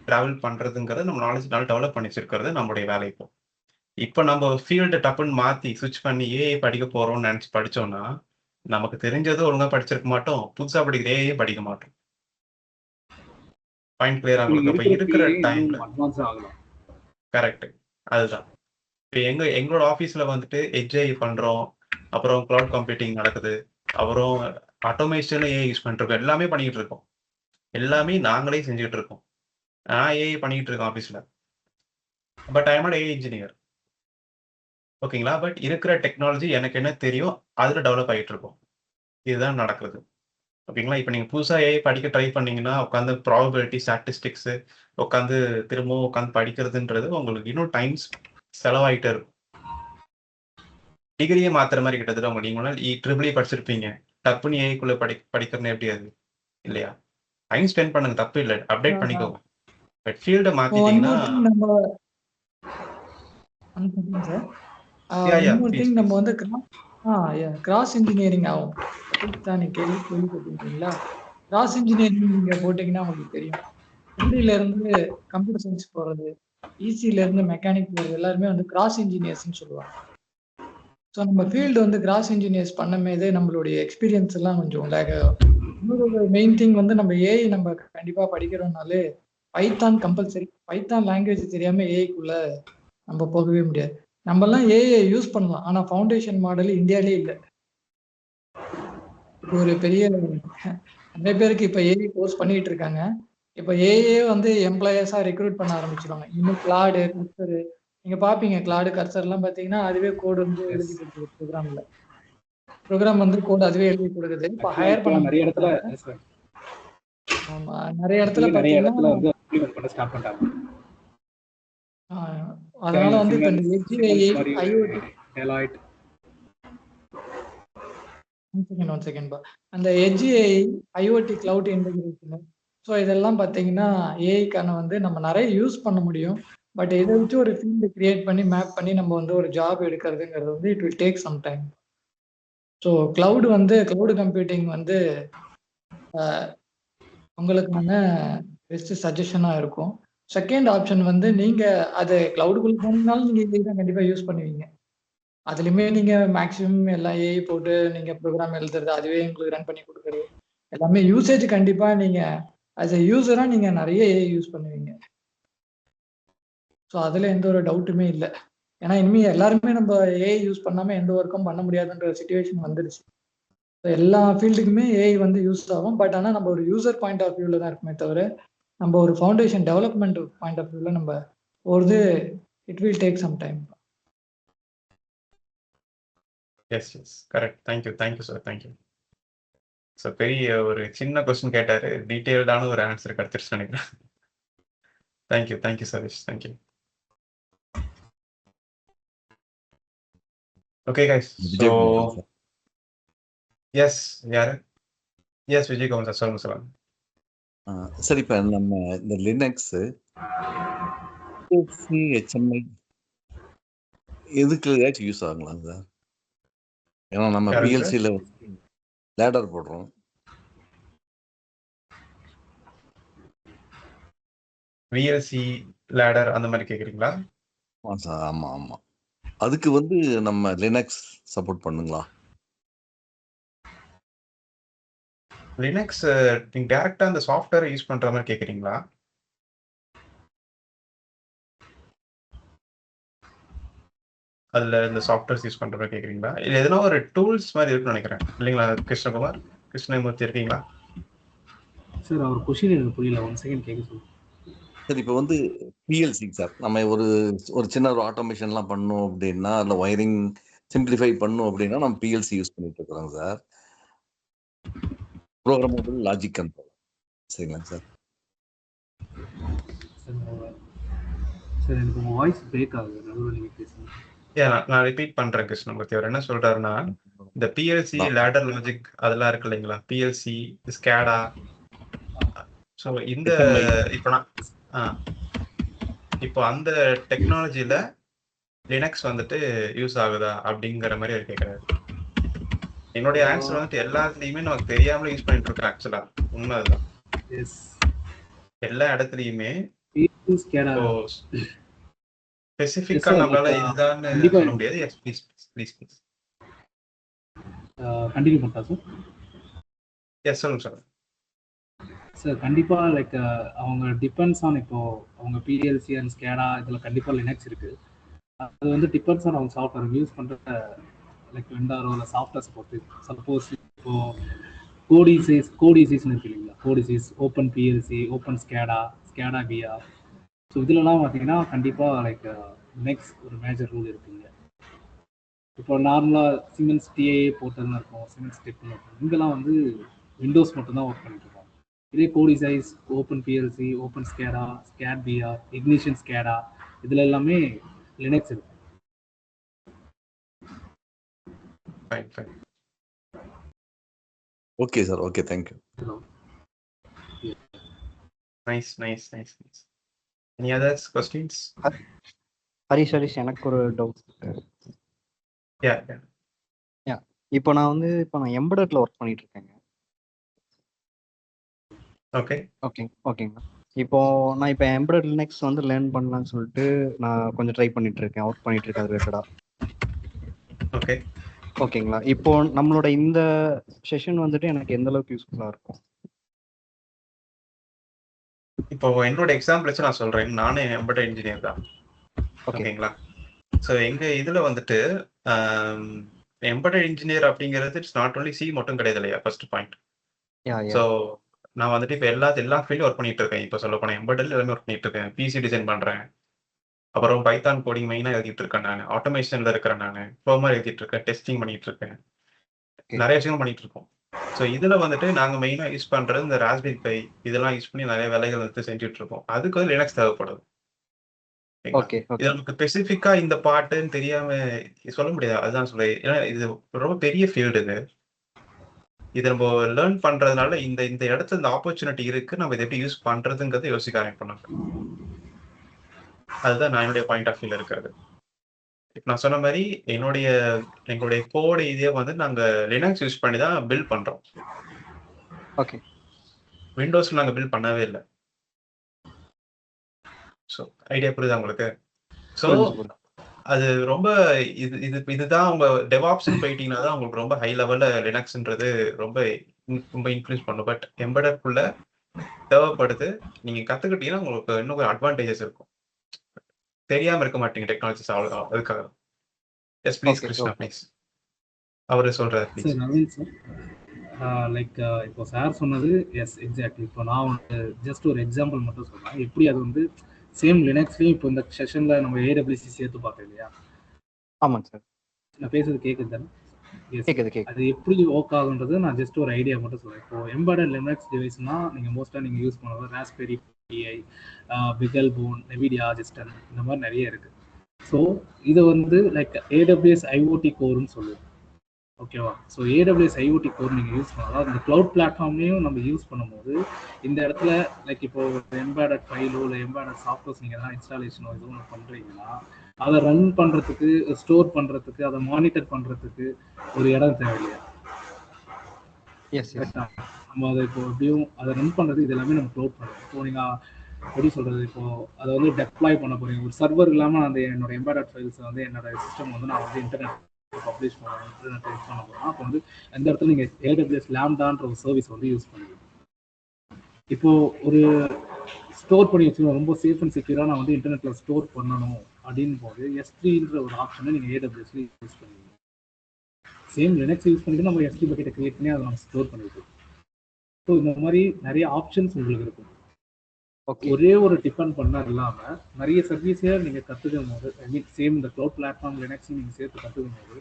டிராவல் பண்றதுங்கிறது நம்ம நாலேஜ் நல்லா டெவலப் பண்ணி வச்சிருக்கிறது நம்மளுடைய வேலை இப்போ. இப்போ நம்ம ஃபீல்டு டப்புன்னு மாத்தி ஸ்விட்ச் பண்ணி ஏஐ படிக்க போறோம்னு நினைச்சு படிச்சோம்னா நமக்கு தெரிஞ்சது ஒழுங்கா படிச்சிருக்க மாட்டோம், புதுசா படிக்கிற ஏஐ படிக்க மாட்டோம். பாயிண்ட் கிளியரா உங்களுக்கு? அப்ப இருக்கிற டைம்ல அட்வான்ஸ் ஆகலாம். கரெக்ட், அதுதான். இப்போ எங்களோட ஆஃபீஸ்ல வந்துட்டு எட்ஜ் பண்றோம், அப்புறம் கிளவுட் கம்ப்யூட்டிங் நடக்குது, அப்புறம் ஆட்டோமேஷன் ஏஐ யூஸ் பண்ணிட்டு இருக்கோம், எல்லாமே பண்ணிட்டு இருக்கோம். எல்லாமே நாங்களே செஞ்சுட்டு இருக்கோம். நான் ஏஐ பண்ணிட்டு இருக்கேன் ஆஃபீஸ்ல. But I am not AI engineer. ஓகேங்களா? பட் இருக்கிற டெக்னாலஜி எனக்கு என்ன தெரியும் அதுல டெவலப் ஆகிட்டு இருக்கும். இதுதான் நடக்குது. ஓகேங்களா? இப்போ நீங்க புதுசா ஏஐ படிக்க ட்ரை பண்ணீங்கன்னா உட்காந்து ப்ராபபிலிட்டி ஸ்டாட்டிஸ்டிக்ஸ் உட்காந்து திரும்பவும் உட்காந்து படிக்கிறதுன்றது உங்களுக்கு இன்னும் டைம்ஸ் செலவாயிட்டே இருக்கும். டிகிரியே மாத்துற மாதிரி கிட்டத்தட்ட உங்க நீங்க ட்ரிபிள் படிச்சிருப்பீங்க, டப்புன்னு ஏஐக்குள்ள படிக்கிறதுன்னு எப்படி அது இல்லையா? டைம் ஸ்பெண்ட் பண்ணுங்க, தப்பு இல்லை, அப்டேட் பண்ணிக்கோங்க. பட் ஃபீல்டை மாத்திட்டீங்கன்னா சார் yeah, இன்னொரு please, திங் நம்ம please. வந்து கிராஸ் இன்ஜினியரிங் ஆகும். தான் கேள்விப்பட்டிருக்கீங்களா? கிராஸ் இன்ஜினியரிங் நீங்க போட்டீங்கன்னா உங்களுக்கு தெரியும். ட்ரிபிள்ல இருந்து கம்ப்யூட்டர் சயின்ஸ் போறது, இசில இருந்து மெக்கானிக் போறது எல்லாருமே வந்து கிராஸ் இன்ஜினியர்ஸ்னு சொல்லுவாங்க. ஸோ நம்ம ஃபீல்டு வந்து கிராஸ் இன்ஜினியர்ஸ் பண்ணமேதே நம்மளுடைய எக்ஸ்பீரியன்ஸ் எல்லாம் கொஞ்சம் லேக் ஆகும். இன்னொரு மெயின் திங் வந்து நம்ம ஏஐ நம்ம கண்டிப்பா படிக்கிறோம்னாலே பைத்தான் கம்பல்சரி. பைத்தான் லாங்குவேஜ் தெரியாம ஏஐக்குள்ள நம்ம போகவே முடியாது. நம்ம எல்லாம் ஏஐ யூஸ் பண்ணலாம், ஆனா ஃபவுண்டேஷன் மாடல் இந்தியாலே இல்லை. ஒரு பெரிய நிறைய பேருக்கு இப்ப ஏஐ கோர்ஸ் பண்ணிட்டு இருக்காங்க. இப்ப ஏஐ வந்து எம்ப்ளாயர்ஸா ரெக்ரூட் பண்ண ஆரம்பிச்சிருவாங்க. இன்னும் கிளாடு, கர்சர் நீங்க பாப்பீங்க. கிளாடு, கர்சர் எல்லாம் பாத்தீங்கன்னா அதுவே கோடு வந்து எழுதி கொடுக்குது. ப்ரோக்ராம் வந்து கோடு அதுவே எழுதி கொடுக்குது. இப்ப ஹையர் பண்ண நிறைய இடத்துல ஆமா, நிறைய இடத்துல பாத்தீங்கன்னா வந்து இம்ப்ளிமெண்ட் பண்ண ஸ்டார்ட் பண்ணிட்டாங்க. அதனால வந்து இப்ப இந்த edge AI, IoT Deloitte one second அந்த edge AI, IoT cloud integration, so இதெல்லாம் பார்த்தீங்கன்னா ஏஐக்கான வந்து நம்ம நிறைய யூஸ் பண்ண முடியும். பட் இதை வச்சு ஒரு ஃபீல்டு கிரியேட் பண்ணி மேப் பண்ணி நம்ம வந்து ஒரு ஜாப் எடுக்கிறதுங்கிறது வந்து it will take some time. So cloud computing வந்து உங்களுக்கான பெஸ்ட் சஜஷனாக இருக்கும். செகண்ட் ஆப்ஷன் வந்து நீங்கள் அது கிளவுடுக்குள்ள போனீங்கனாலும் நீங்கள் இதை தான் கண்டிப்பாக யூஸ் பண்ணுவீங்க. அதுலேயுமே நீங்கள் மேக்ஸிமம் எல்லாம் ஏஐ போட்டு நீங்கள் ப்ரோக்ராம் எழுதுறது, அதுவே உங்களுக்கு ரன் பண்ணி கொடுக்குறது எல்லாமே யூசேஜ் கண்டிப்பாக நீங்கள் ஆஸ் எ யூஸராக நீங்கள் நிறைய ஏஐ யூஸ் பண்ணுவீங்க. ஸோ அதில் எந்த ஒரு டவுட்டுமே இல்லை. ஏன்னா இனிமேல் எல்லாருமே நம்ம ஏஐ யூஸ் பண்ணாமல் எந்த ஒர்க்கும் பண்ண முடியாதுன்ற சுச்சுவேஷன் வந்துடுச்சு. ஸோ எல்லா ஃபீல்டுக்குமே ஏஐ வந்து யூஸ் ஆகும். பட் ஆனால் நம்ம ஒரு யூசர் பாயிண்ட் ஆஃப் வியூவில் தான் இருக்குமே தவிர நம்ம ஒரு ஃபவுண்டேஷன் டெவலப்மெண்ட் பாயிண்ட் ஆஃப் வியூவில் நம்ம ஒரு it will take some time. Yes yes correct. Thank you sir, thank you. So பெரிய ஒரு சின்ன கொஸ்டின் கேட்டார், டீட்டெயில்டான ஒரு ஆன்சர் கிடைச்சிருச்சு நினைக்கிறேன். Thank you Sathish, thank you. Okay guys, so yes யாரு? எஸ் விஜய் குமார் சார், சொல்லுங்க. சரி, இப்போ நம்ம இந்த லினக்ஸ் HMI எதுக்கு ஏதாச்சும் யூஸ் ஆகலாம் சார்? ஏன்னா நம்ம பிஎல்சியில் லேடர் போடுறோம். விஎல்சி லேடர் அந்த மாதிரி கேட்குறீங்களா? ஆமாம் சார், ஆமாம். அதுக்கு வந்து நம்ம லினக்ஸ் சப்போர்ட் பண்ணுங்களா? லினக்ஸ் நீங்க டைரக்டா அந்த சாஃப்ட்வேர் யூஸ் பண்ற மாதிரி கேக்குறீங்களா? அதுல இந்த சாஃப்ட்வேர்ஸ் யூஸ் பண்ற மாதிரி கேக்குறீங்களா? இல்ல எதனா ஒரு டூல்ஸ் மாதிரி இருக்குன்னு நினைக்கிறேன் இல்லைங்களா? கிருஷ்ணமூர்த்தி இருக்கீங்களா சார்? அவர் கொஸ்டின் எனக்கு புரியல, 1 செகண்ட் கேட்க சொல்லுங்க. சரி, இப்போ வந்து பிஎல்சி சார், நம்ம ஒரு சின்ன ஒரு ஆட்டோமேஷன்லாம் பண்ணோம் அப்படின்னா, அதில் ஒயரிங் சிம்பிளிஃபை பண்ணும் அப்படின்னா நம்ம பிஎல்சி யூஸ் பண்ணிட்டு இருக்கிறோங்க சார். ப்ரோக்ராமபிள் லாஜிக் கண்ட்ரோல் சரிங்களா சார்? சார் எனக்கு உங்க வாய்ஸ் பிரேக் ஆகுது, நடுவில் நீங்க பேசுங்க. நான் ரிப்பீட் பண்றேன். கிருஷ்ணமூர்த்தி அவர் என்ன சொல்றாருன்னா, இந்த பிஎல்சி லேடர் லாஜிக் அதெல்லாம் இருக்கு இல்லைங்களா? பிஎல்சி, ஸ்கேடா, ஸோ இந்த இப்போ அந்த டெக்னாலஜியில லினக்ஸ் வந்துட்டு யூஸ் ஆகுதா அப்படிங்கிற மாதிரி அவர் கேட்குறாரு. என்னுடைய ஆன்சர் வந்துட்டு எல்லாத்துலயுமே நமக்கு தெரியாமலே யூஸ் பண்ணிட்டு இருக்கோம். ஆக்சுவலா உண்மை அதுதான். எஸ் எல்லா இடத்துலயுமே ஸ்கேடா ஸ்பெசிஃபிக்கா நம்மளால இதுதான் கண்டிப்பா சொல்ல முடியாது. Yes please please please continue பண்ணா சார். எஸ் சொல்லுங்க சார். சார் கண்டிப்பாக லைக் அவங்க டிபெண்ட்ஸ் ஆன் இப்போ அவங்க பிஎல்சி அண்ட் ஸ்கேடா இதில் கண்டிப்பாக லினக்ஸ் இருக்குது. அது வந்து டிபெண்ட்ஸ் ஆன் அவங்க சாஃப்ட்வேர் யூஸ் பண்ணுற லைக் வெண்டாரோ இல்லை சாஃப்ட்வேர்ஸ் பொறுத்து. சப்போஸ் இப்போ கோடிசிஸ்னு இருக்கு இல்லைங்களா, Codesys, open PLC, open SCADA BR. So இதுலலாம் பார்த்தீங்கன்னா கண்டிப்பாக லைக் லினக்ஸ் ஒரு மேஜர் ரூல் இருக்குங்க. இப்போ நார்மலாக சிமெண்ட்ஸ் டிஏஏ போர்ட்டல்னு இருக்கும், சிமெண்ட்ஸ் டெக்னு இருக்கும். இங்கெல்லாம் வந்து விண்டோஸ் மட்டும்தான் ஒர்க் பண்ணிட்டு இருக்கோம். இதே Codesys, open PLC, open SCADA, SCADA BR, Ignition SCADA, இதில் எல்லாமே லினக்ஸ் இருக்கு. Okay sir, okay, thank you. Nice nice nice nice. Any others questions? Harish எனக்கு ஒரு டவுட். யா இப்போ நான் எம்பெடட்ல ஒர்க் பண்ணிட்டு இருக்கேங்க. ஓகே ஓகேங்களா. இப்போ நான் எம்பெடட் லினக்ஸ் லேர்ன் பண்ணலாம்னு சொல்லிட்டு நான் கொஞ்சம் ட்ரை பண்ணிட்டு இருக்கேன், ஒர்க் பண்ணிட்டு இருக்கேன் அது ரிலேட்டடா. ஓகேங்களா. இப்போ நம்மளோட இந்த செஷன் எனக்கு எந்த அளவுக்கு யூஸ்ஃபுல்லா இருக்கும்? இப்போ என்னோட எக்ஸாம்பிள் வச்சு நான் சொல்றேன். நானே எம்பெடட் இன்ஜினியர் தான். ஓகேங்களா. ஸோ எங்க இதுல வந்துட்டு எம்பெடட் இன்ஜினியர் அப்படிங்கிறது இட்ஸ் நாட் ஒன்லி சி மட்டும் கிடையாது இல்லையா, ஃபர்ஸ்ட் பாயிண்ட். ஸோ நான் வந்துட்டு இப்போ எல்லா ஃபீல்டும் ஒர்க் பண்ணிட்டு இருக்கேன். இப்போ சொல்ல போனேன் எம்பெடட் எல்லாமே ஒர்க் பண்ணிட்டு இருக்கேன். பிசி டிசைன் பண்றேன், அப்புறம் பைத்தான் கோடிங் மெயினாக எழுதிட்டு இருக்கேன். நான் ஆட்டோமேஷன்ல இருக்கிறேன், நான் ஃபர்மர் எழுதிட்டு இருக்கேன், டெஸ்டிங் பண்ணிட்டு இருக்கேன், நிறைய விஷயம் பண்ணிட்டு இருக்கோம். ஸோ இதுல வந்துட்டு நாங்க மெயினா யூஸ் பண்றது இந்த ராஸ்பெரி பை இதெல்லாம் யூஸ் பண்ணி நிறைய வேலைகள் வந்து செஞ்சுட்டு இருக்கோம். அதுக்கு வந்து லினக்ஸ் தேவைப்படுது. இது நமக்கு ஸ்பெசிஃபிக்கா இந்த பாட்டுன்னு தெரியாம சொல்ல முடியாது. அதுதான் சொல்றேன். ஏன்னா இது ரொம்ப பெரிய ஃபீல்டு. இது நம்ம லேர்ன் பண்றதுனால இந்த இடத்துல இந்த ஆப்பர்ச்சுனிட்டி இருக்கு, நம்ம இதை எப்படி யூஸ் பண்றதுங்கிறத யோசிக்க ஆரம்பிப்போம். அதுதான் நான் என்னுடைய பாயிண்ட் ஆஃப் வியூல இருக்கிறது. இப்போ நான் சொன்ன மாதிரி எங்களுடைய கோடு இதே வந்து நாங்க லினக்ஸ் யூஸ் பண்ணி தான் பில்ட் பண்றோம். ஓகே. விண்டோஸ்ல நாங்க பில்ட் பண்ணவே இல்லை. ஸோ ஐடியா புரியுதா உங்களுக்கு? ஸோ அது ரொம்ப இதுதான் உங்க டெவாப்ஸ்ன்னு போயிட்டீங்கன்னா தான் உங்களுக்கு ரொம்ப ஹை லெவல்ல லினக்ஸ்ன்றது ரொம்ப இன்ஃப்ளூயன்ஸ் பண்ணும். பட் எம்பெடட்குள்ள தேவைப்படுது. நீங்க கத்துக்கிட்டீங்கன்னா உங்களுக்கு இன்னும் ஒரு அட்வான்டேஜஸ் இருக்கும். தெரியாம இருக்க மாட்டீங்க டெக்னாலஜிஸ். அவ்வளோ அதுக்காக. Yes please Krishna please. அவரு சொல்றாரு ப்ளீஸ். நவீன் சார், லைக் இப்போ சார் சொன்னது எஸ் எக்ஸாக்ட்லி. இப்போ நான் ஜஸ்ட் ஒரு எக்ஸாம்பிள் மட்டும் சொல்றேன். எப்படி அது வந்து சேம் லினக்ஸ்லயும் இப்போ இந்த செஷன்ல நம்ம ஏடபிள்யூசி சேர்த்து பார்த்தோம் இல்லையா? ஆமாங்க சார். நான் பேசுறது கேட்குது தானே? கேட்குது. அது எப்படி ஒர்க் ஆகுன்றது நான் ஜஸ்ட் ஒரு ஐடியா மட்டும் சொல்றேன். இப்போ எம்பெடட் லினக்ஸ் டிவைஸ்னா நீங்க மோஸ்டா நீங்க யூஸ் பண்ணுறது ராஸ்பெரி பிஐ, பிகல் போன், நெவிடியா, ஜெஸ்டன், இந்த மாதிரி நிறைய இருக்கு. ஸோ இதை வந்து லைக் ஏடபிள்யூஎஸ் ஐஓடி கோர்னு சொல்லுவோம். ஓகேவா? ஸோ ஏடபிள்யூஎஸ் ஐஓடி கோர் நீங்கள் யூஸ் பண்ணலாம். இந்த க்ளவுட் பிளாட்ஃபார்ம்லையும் நம்ம யூஸ் பண்ணும்போது இந்த இடத்துல லைக் இப்போ எம்பெடட் ஃபைலோ இல்லை எம்பெடட் சாஃப்ட்வேர்ஸ் நீங்கள் எதனா இன்ஸ்டாலேஷனோ எதுவும் ஒன்று பண்ணுறீங்கன்னா அதை ரன் பண்ணுறதுக்கு, ஸ்டோர் பண்ணுறதுக்கு, அதை மானிட்டர் பண்ணுறதுக்கு ஒரு இடம் தேவையில்லையா? நம்ம அதை இப்போ எப்படியும் அதை ரன் பண்ணுறது இது எல்லாமே நம்ம க்ளவுட் பண்ணுறோம். இப்போ நீங்கள் எப்படி சொல்கிறது, இப்போ அதை வந்து டெப்ளாய் பண்ண போகிறீங்க. ஒரு சர்வர் இல்லாமல் அந்த என்னோட எம்பெடட் ஃபைல்ஸை வந்து என்னோட சிஸ்டம் வந்து நான் வந்து இன்டர்நெட் பப்ளிஷ் பண்ணுவேன், இன்டர்நெட் யூஸ் பண்ண போகிறோம். அப்போ வந்து அந்த இடத்துல நீங்கள் ஏடபிள்யூஎஸ் லாம்டான்ற ஒரு சர்வீஸ் வந்து யூஸ் பண்ணுவீங்க. இப்போ ஒரு ஸ்டோர் பண்ணி வச்சுக்கணும், ரொம்ப சேஃப் அண்ட் செக்யூராக நான் வந்து இன்டர்நெட்டில் ஸ்டோர் பண்ணணும் அப்படின் போது S3ன்ற ஒரு ஆப்ஷனை நீங்கள் ஏடபிள்யூஎஸ்ல யூஸ் பண்ணுவீங்க. சேம் லினக்ஸ் யூஸ் பண்ணிட்டு நம்ம S3 பக்கெட்டை கிரியேட் பண்ணி அதை நம்ம ஸ்டோர் பண்ணிட்டு. ஸோ இந்த மாதிரி நிறைய ஆப்ஷன்ஸ் உங்களுக்கு இருக்கும். ஒரே ஒரு டிபெண்ட் பண்ண இல்லாமல் நிறைய சர்வீஸை நீங்கள் கற்றுக்கும் போது, ஐ மீன் சேம் இந்த க்ளவுட் பிளாட்ஃபார்ம் லினக்ஸையும் நீங்கள் சேர்த்து கற்றுக்கும் போது,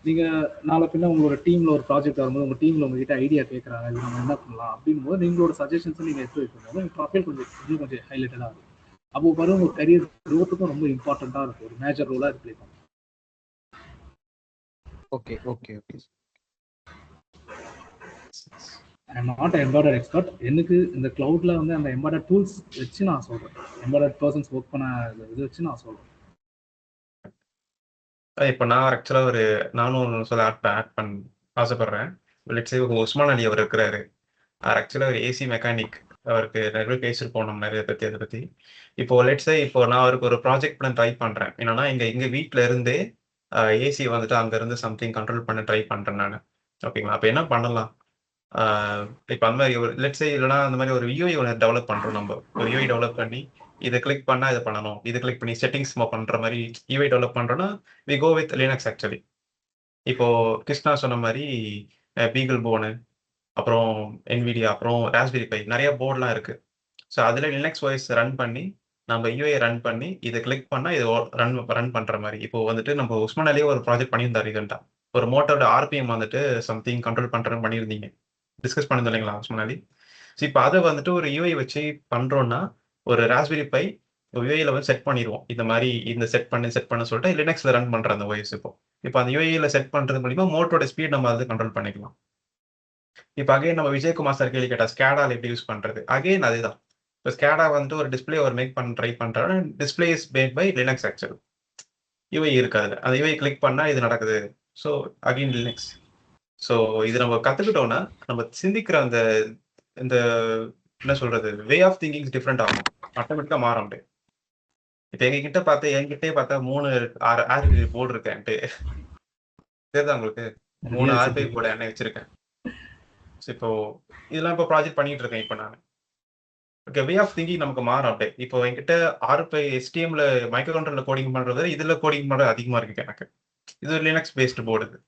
நீங்கள் நாளை பின்ன உங்களோட டீமில் ஒரு ப்ராஜெக்ட் வரும்போது உங்கள் டீமில் உங்ககிட்ட ஐடியா கேட்குறாங்க, இது நம்ம என்ன பண்ணலாம் அப்படின் போது நீங்களோட சஜஷன்ஸும் நீங்கள் எடுத்து வைக்கும்போது உங்கள் ப்ரொஃபைல் கொஞ்சம் ஹைலைட்டடாக இருக்கும். அப்போ வரும் ஒரு கரியர் க்ரோத்துக்கும் ரொம்ப இம்பார்ட்டண்ட்டாக இருக்கும், ஒரு மேஜர் ரோலாக இது ப்ளே பண்ணும். Okay. I am not embedded expert. எனக்கு இந்த க்ளவுட்ல வந்து அந்த எம்பெடட் டூல்ஸ் வச்சு நான் சொல்கிறேன், எம்பெடட் பர்சன்ஸ் ஒர்க் பண்ண இது வச்சு நான் சொல்கிறேன். இப்போ நான் ஆக்சுவலாக நானும் சொல்ல ஆசைப்படுறேன். லெட்ஸ் சே உஸ்மான் அலி அவர் இருக்கிறாரு. ஆக்சுவலாக ஒரு ஏசி மெக்கானிக். அவருக்கு நிறைய பேசியிருப்போம் நம்ம நிறைய பற்றி அதை பற்றி. இப்போ லெட்ஸ் சே இப்போ நான் அவருக்கு ஒரு ப்ராஜெக்ட் பண்ண ட்ரை பண்ணுறேன். என்னன்னா எங்கள் வீட்டில் இருந்தே ஏசி வந்துட்டு அங்கேருந்து சம்திங் கண்ட்ரோல் பண்ண ட்ரை பண்ணுறேன் நான். ஓகேங்களா? அப்போ என்ன பண்ணலாம்? இப்போ அந்த மாதிரி ஒரு லெட்ஸ் சே இல்லைனா அந்த மாதிரி ஒரு யூஐ ஒன்று டெவலப் பண்ணுறோம். நம்ம ஒரு யூஐ டெவலப் பண்ணி இதை கிளிக் பண்ணால் இதை பண்ணணும், இதை கிளிக் பண்ணி செட்டிங்ஸ் பண்ணுற மாதிரி யூஐ டெவலப் பண்ணுறோன்னா we go with Linux. Actually இப்போ கிருஷ்ணா சொன்ன மாதிரி பீகிள் போனு, அப்புறம் NVIDIA, அப்புறம் ராஸ்பெரி பை நிறைய போர்ட்லாம் இருக்கு. ஸோ அதில் லினக்ஸ் வாய்ஸ் ரன் பண்ணி நம்ம யூஐ ரன் பண்ணி இதை கிளிக் பண்ணால் இது ரன் பண்ணுற மாதிரி. இப்போ வந்துட்டு நம்ம உஸ்மான் அலியே ஒரு ப்ராஜெக்ட் பண்ணியிருந்தார் ரீசெண்டாக. ஒரு மோட்டரோட ஆர்பிஎம் வந்துட்டு சம்திங் கண்ட்ரோல் பண்ணுறேன்னு பண்ணியிருந்தீங்க, டிஸ்கஸ் பண்ணியிருந்தோம் இல்லைங்களா உஸ்மான் அலி? ஸோ இப்போ அதை வந்துட்டு ஒரு யூஐ வச்சு பண்ணுறோன்னா ஒரு ராஸ்பெரி பை யூஐயில் வந்து செட் பண்ணிடுவோம். இந்த மாதிரி இந்த செட் பண்ண சொல்லிட்டு லினக்ஸில் ரன் பண்ணுற அந்த வாய்ஸ். இப்போ அந்த யூஐயில் செட் பண்ணுறது மூலிமா மோட்டரோட ஸ்பீட் நம்ம அதை கண்ட்ரோல் பண்ணிக்கலாம். இப்போ அகைன் நம்ம விஜயகுமார் சார் கேள்வி கேட்டா ஸ்கேடால் எப்படி யூஸ் பண்றது? அகைன் அதுதான். இப்போ ஸ்கேடா வந்துட்டு ஒரு டிஸ்பிளே ஒரு மேக் பண்ண ட்ரை பண்றாரு. Display is made by Linux. Actual UI இருக்காது, அந்த யூஐ கிளிக் பண்ணா இது நடக்குது. So again Linux. ஸோ இது நம்ம கத்துக்கிட்டோம்னா நம்ம சிந்திக்கிற அந்த இந்த என்ன சொல்றது வே ஆஃப் திங்கிங் டிஃப்ரெண்ட் ஆகும், ஆட்டோமேட்டிக்கா மாற முடியும். இப்போ என்கிட்டே பார்த்தா 3 போர்டு இருக்கேன்ட்டு தெரியுதா உங்களுக்கு? 3 RPI போர்டு என்ன வச்சிருக்கேன். இப்போ இதெல்லாம் இப்போ ப்ராஜெக்ட் பண்ணிட்டு இருக்கேன் இப்போ நான். ஓகே, வே ஆஃப் திங்கிங் நமக்கு மாறும் அப்படியே. இப்போ என்கிட்ட RPI STMல மைக்ரோ கண்ட்ரோலர் கோடிங் பண்றது இதுல கோடிங் பண்றது அதிகமா இருக்கு எனக்கு. இது ஒரு லினக்ஸ் பேஸ்டு போர்டு.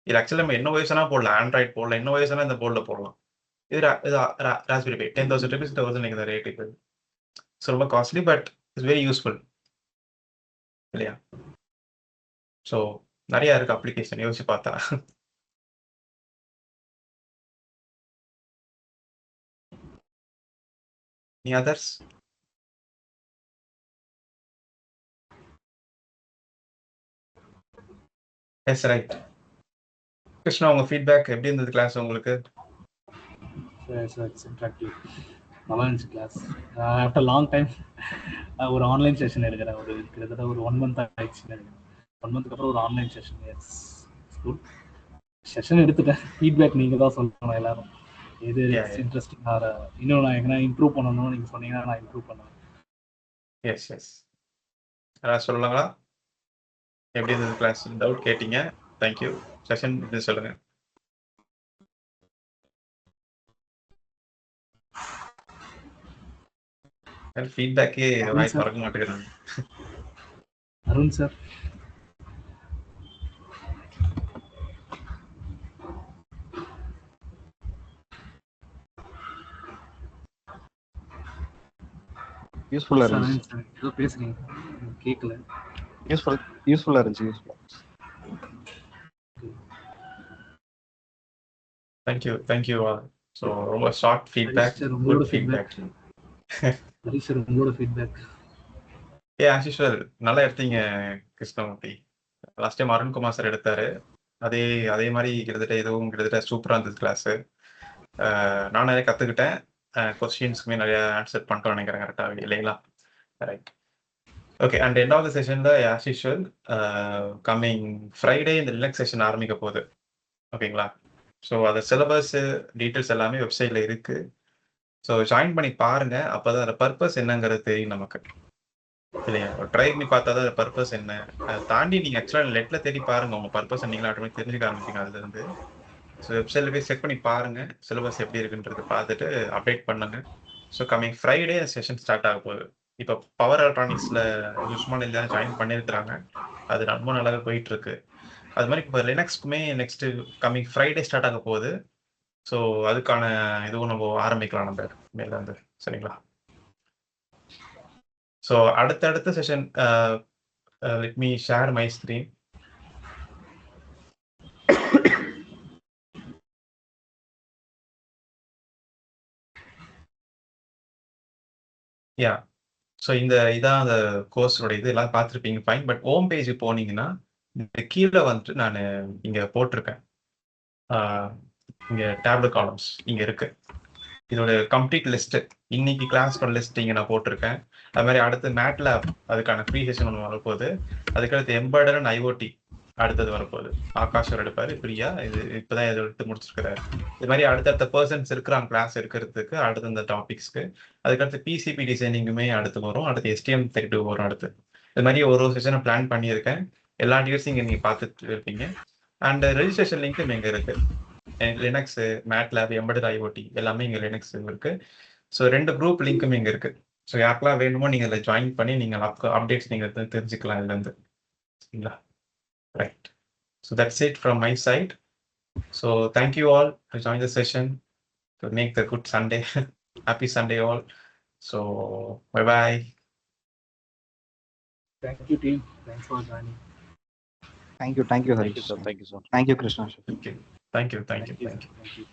இது ஆக்சுவலி நம்ம என்ன வயசுனா போடலாம், ஆண்ட்ராய்ட் போடலாம், என்ன வயசுனா இந்த போர்டில் போடலாம். இது ராஸ்பெரி பை 10,000 rupees 1000 இந்த ரேட். இது ஸோ ரொம்ப costly, but it's very useful இல்லையா? ஸோ நிறைய இருக்கு அப்ளிகேஷன் யோசிச்சு பார்த்தா. Any others? Yes, right. Krishna, உங்க ஃபீட்பேக் எப்படி இருந்தது கிளாஸ் உங்களுக்கு? It's interactive. நல்லா இருந்துச்சு கிளாஸ். ஆஃப்டர் லாங் டைம் ஒரு ஆன்லைன் செஷன் எடுக்கிறேன். ஒரு கிட்டத்தட்ட ஒரு 1 month ஆயிடுச்சு நினைக்கிறேன். 1 monthக்கு அப்புறம் ஒரு online session. Yes, good session எடுத்துட்டேன். ஃபீட்பேக் நீங்கள் தான் சொல்லணும் எல்லாரும். எது இன்ட்ரெஸ்டிங்காக இன்னும் நான் எங்கன்னா இம்ப்ரூவ் பண்ணணும் நீங்கள் சொன்னீங்கன்னா நான் இம்ப்ரூவ் பண்ணுவேன். எஸ் எஸ் யாராவது சொல்லலாங்களா? எப்படி இருந்தது கிளாஸ்? டவுட் கேட்டீங்க, தேங்க்யூ. செஷன் எப்படி சொல்லுங்க. ஃபீட்பேக்கே வாய்ஸ் மறக்க மாட்டேங்கிறாங்க. அருண் சார். யூஸ்ஃபுல்லா இருந்துச்சு. ஏதோ பேசுறீங்க கேட்கல. யூஸ்ஃபுல்லா இருந்துச்சு. தேங்க்யூ. ஸோ ரொம்ப short feedback, good feedback. Hari sir, உங்களோட ஃபீட்பேக். ஆஸ் யூஷுவல் நல்லா எடுத்தீங்க Krishnamurthy. Last time Arunkumar sir எடுத்தாரு. அதே மாதிரி கிட்டத்தட்ட சூப்பராக இருந்தது கிளாஸு. நான் நிறைய கற்றுக்கிட்டேன். கொஸ்டின்ஸுக்குமே நிறைய ஆன்சர் பண்ணிட்டோம் நினைக்கிறேன் கரெக்டாக, இல்லைங்களா? Right. Okay, and end of the செஷனில் ஆஸ் யூஷுவல் கம்மிங் ஃப்ரைடே இந்த லினக்ஸ் செஷன் ஆரம்பிக்க போகுது. ஓகேங்களா? ஸோ அது சிலபஸ் டீட்டெயில்ஸ் எல்லாமே வெப்சைட்டில் இருக்குது. ஸோ ஜாயின் பண்ணி பாருங்கள், அப்போ தான் அந்த பர்பஸ் என்னங்கிறது தெரியும் நமக்கு, இல்லையா? ட்ரை பண்ணி பார்த்தா தான் பர்பஸ் என்ன. அதை தாண்டி நீங்கள் ஆக்சுவலாக நெட்டில் தேடி பாருங்கள், உங்கள் பர்பஸ் நீங்களும் ஆட்டோமேட்டிக் தெரிஞ்சுக்க ஆரம்பிச்சிங்க அதுலேருந்து. ஸோ வெப்சைட்டில் போய் செக் பண்ணி பாருங்கள், சிலபஸ் எப்படி இருக்குன்றது பார்த்துட்டு அப்டேட் பண்ணுங்கள். So coming Friday session start ஆக போகுது. இப்போ பவர் எலக்ட்ரானிக்ஸில் உஸ்மான் அலி ஜாயின் பண்ணியிருக்கிறாங்க. அது ரொம்ப நல்லாவே போயிட்டுருக்கு. அது மாதிரி இப்போ லினக்ஸ்க்குமே நெக்ஸ்ட்டு கம்மிங் ஃப்ரைடே ஸ்டார்ட் ஆக போகுது. ஸோ அதுக்கான இதுவும் நம்ம ஆரம்பிக்கலாம் நம்ம மேலேருந்து, சரிங்களா? ஸோ அடுத்த session let me share my screen. Yeah, so இதான் அந்த கோர்ஸோட இது எல்லாம் பார்த்துருப்பீங்க, ஃபைன். பட் ஹோம் பேஜ் போனீங்கன்னா கீழே வந்துட்டு நான் இங்கே போட்டிருக்கேன், இங்கே டேப்லெட் காலம்ஸ் இங்கே இருக்கு. இதோட கம்ப்ளீட் லிஸ்ட்டு, இன்னைக்கு கிளாஸோட லிஸ்ட் இங்கே நான் போட்டிருக்கேன். அது மாதிரி அடுத்து மேட்லேப் அதுக்கான ஃப்ரீ செஷன் ஒன்று வரப்போகுது. அதுக்கடுத்து எம்பெடட் அண்ட் IoT அடுத்தது வரப்போகுது. ஆகாஷ் அவர் எடுப்பாரு, பிரியா இது இப்பதான் இதை எடுத்து முடிச்சிருக்கிறாரு. இது மாதிரி அடுத்தடுத்த பர்சன்ஸ் இருக்கிறாங்க கிளாஸ் இருக்கிறதுக்கு அடுத்த இந்த டாபிக்ஸ்க்கு. அதுக்கடுத்து பிசிபி டிசைனிங்குமே அடுத்து வரும், அடுத்து STM32 வரும் அடுத்து. இது மாதிரி ஒரு செஷனை பிளான் பண்ணியிருக்கேன். எல்லா டீட்டெயில்ஸும் இங்கே நீங்கள் பார்த்துட்டு இருப்பீங்க. அண்ட் ரெஜிஸ்ட்ரேஷன் லிங்க்கும் இங்கே இருக்கு. லினக்ஸ், மேட்லேப், எம்பெடட் IoT எல்லாமே இங்கே லினக்ஸ் இருக்கு. ஸோ 2 குரூப் லிங்க்கும் இங்கே இருக்கு. ஸோ யாருக்கெல்லாம் வேணுமோ நீங்கள் இதில் ஜாயின் பண்ணி நீங்கள் அப்டேட்ஸ் நீங்கள் தெரிஞ்சுக்கலாம் இதுலேருந்து. சரிங்களா? Right. So that's it from my side. So thank you all to join the session to make the good Sunday. Happy Sunday all. So bye bye. Thank you, team. Thanks for joining. Thank you, Thank you, sir. Thank you, sir. Thank you, Krishna. Thank you. Thank you. Thank you.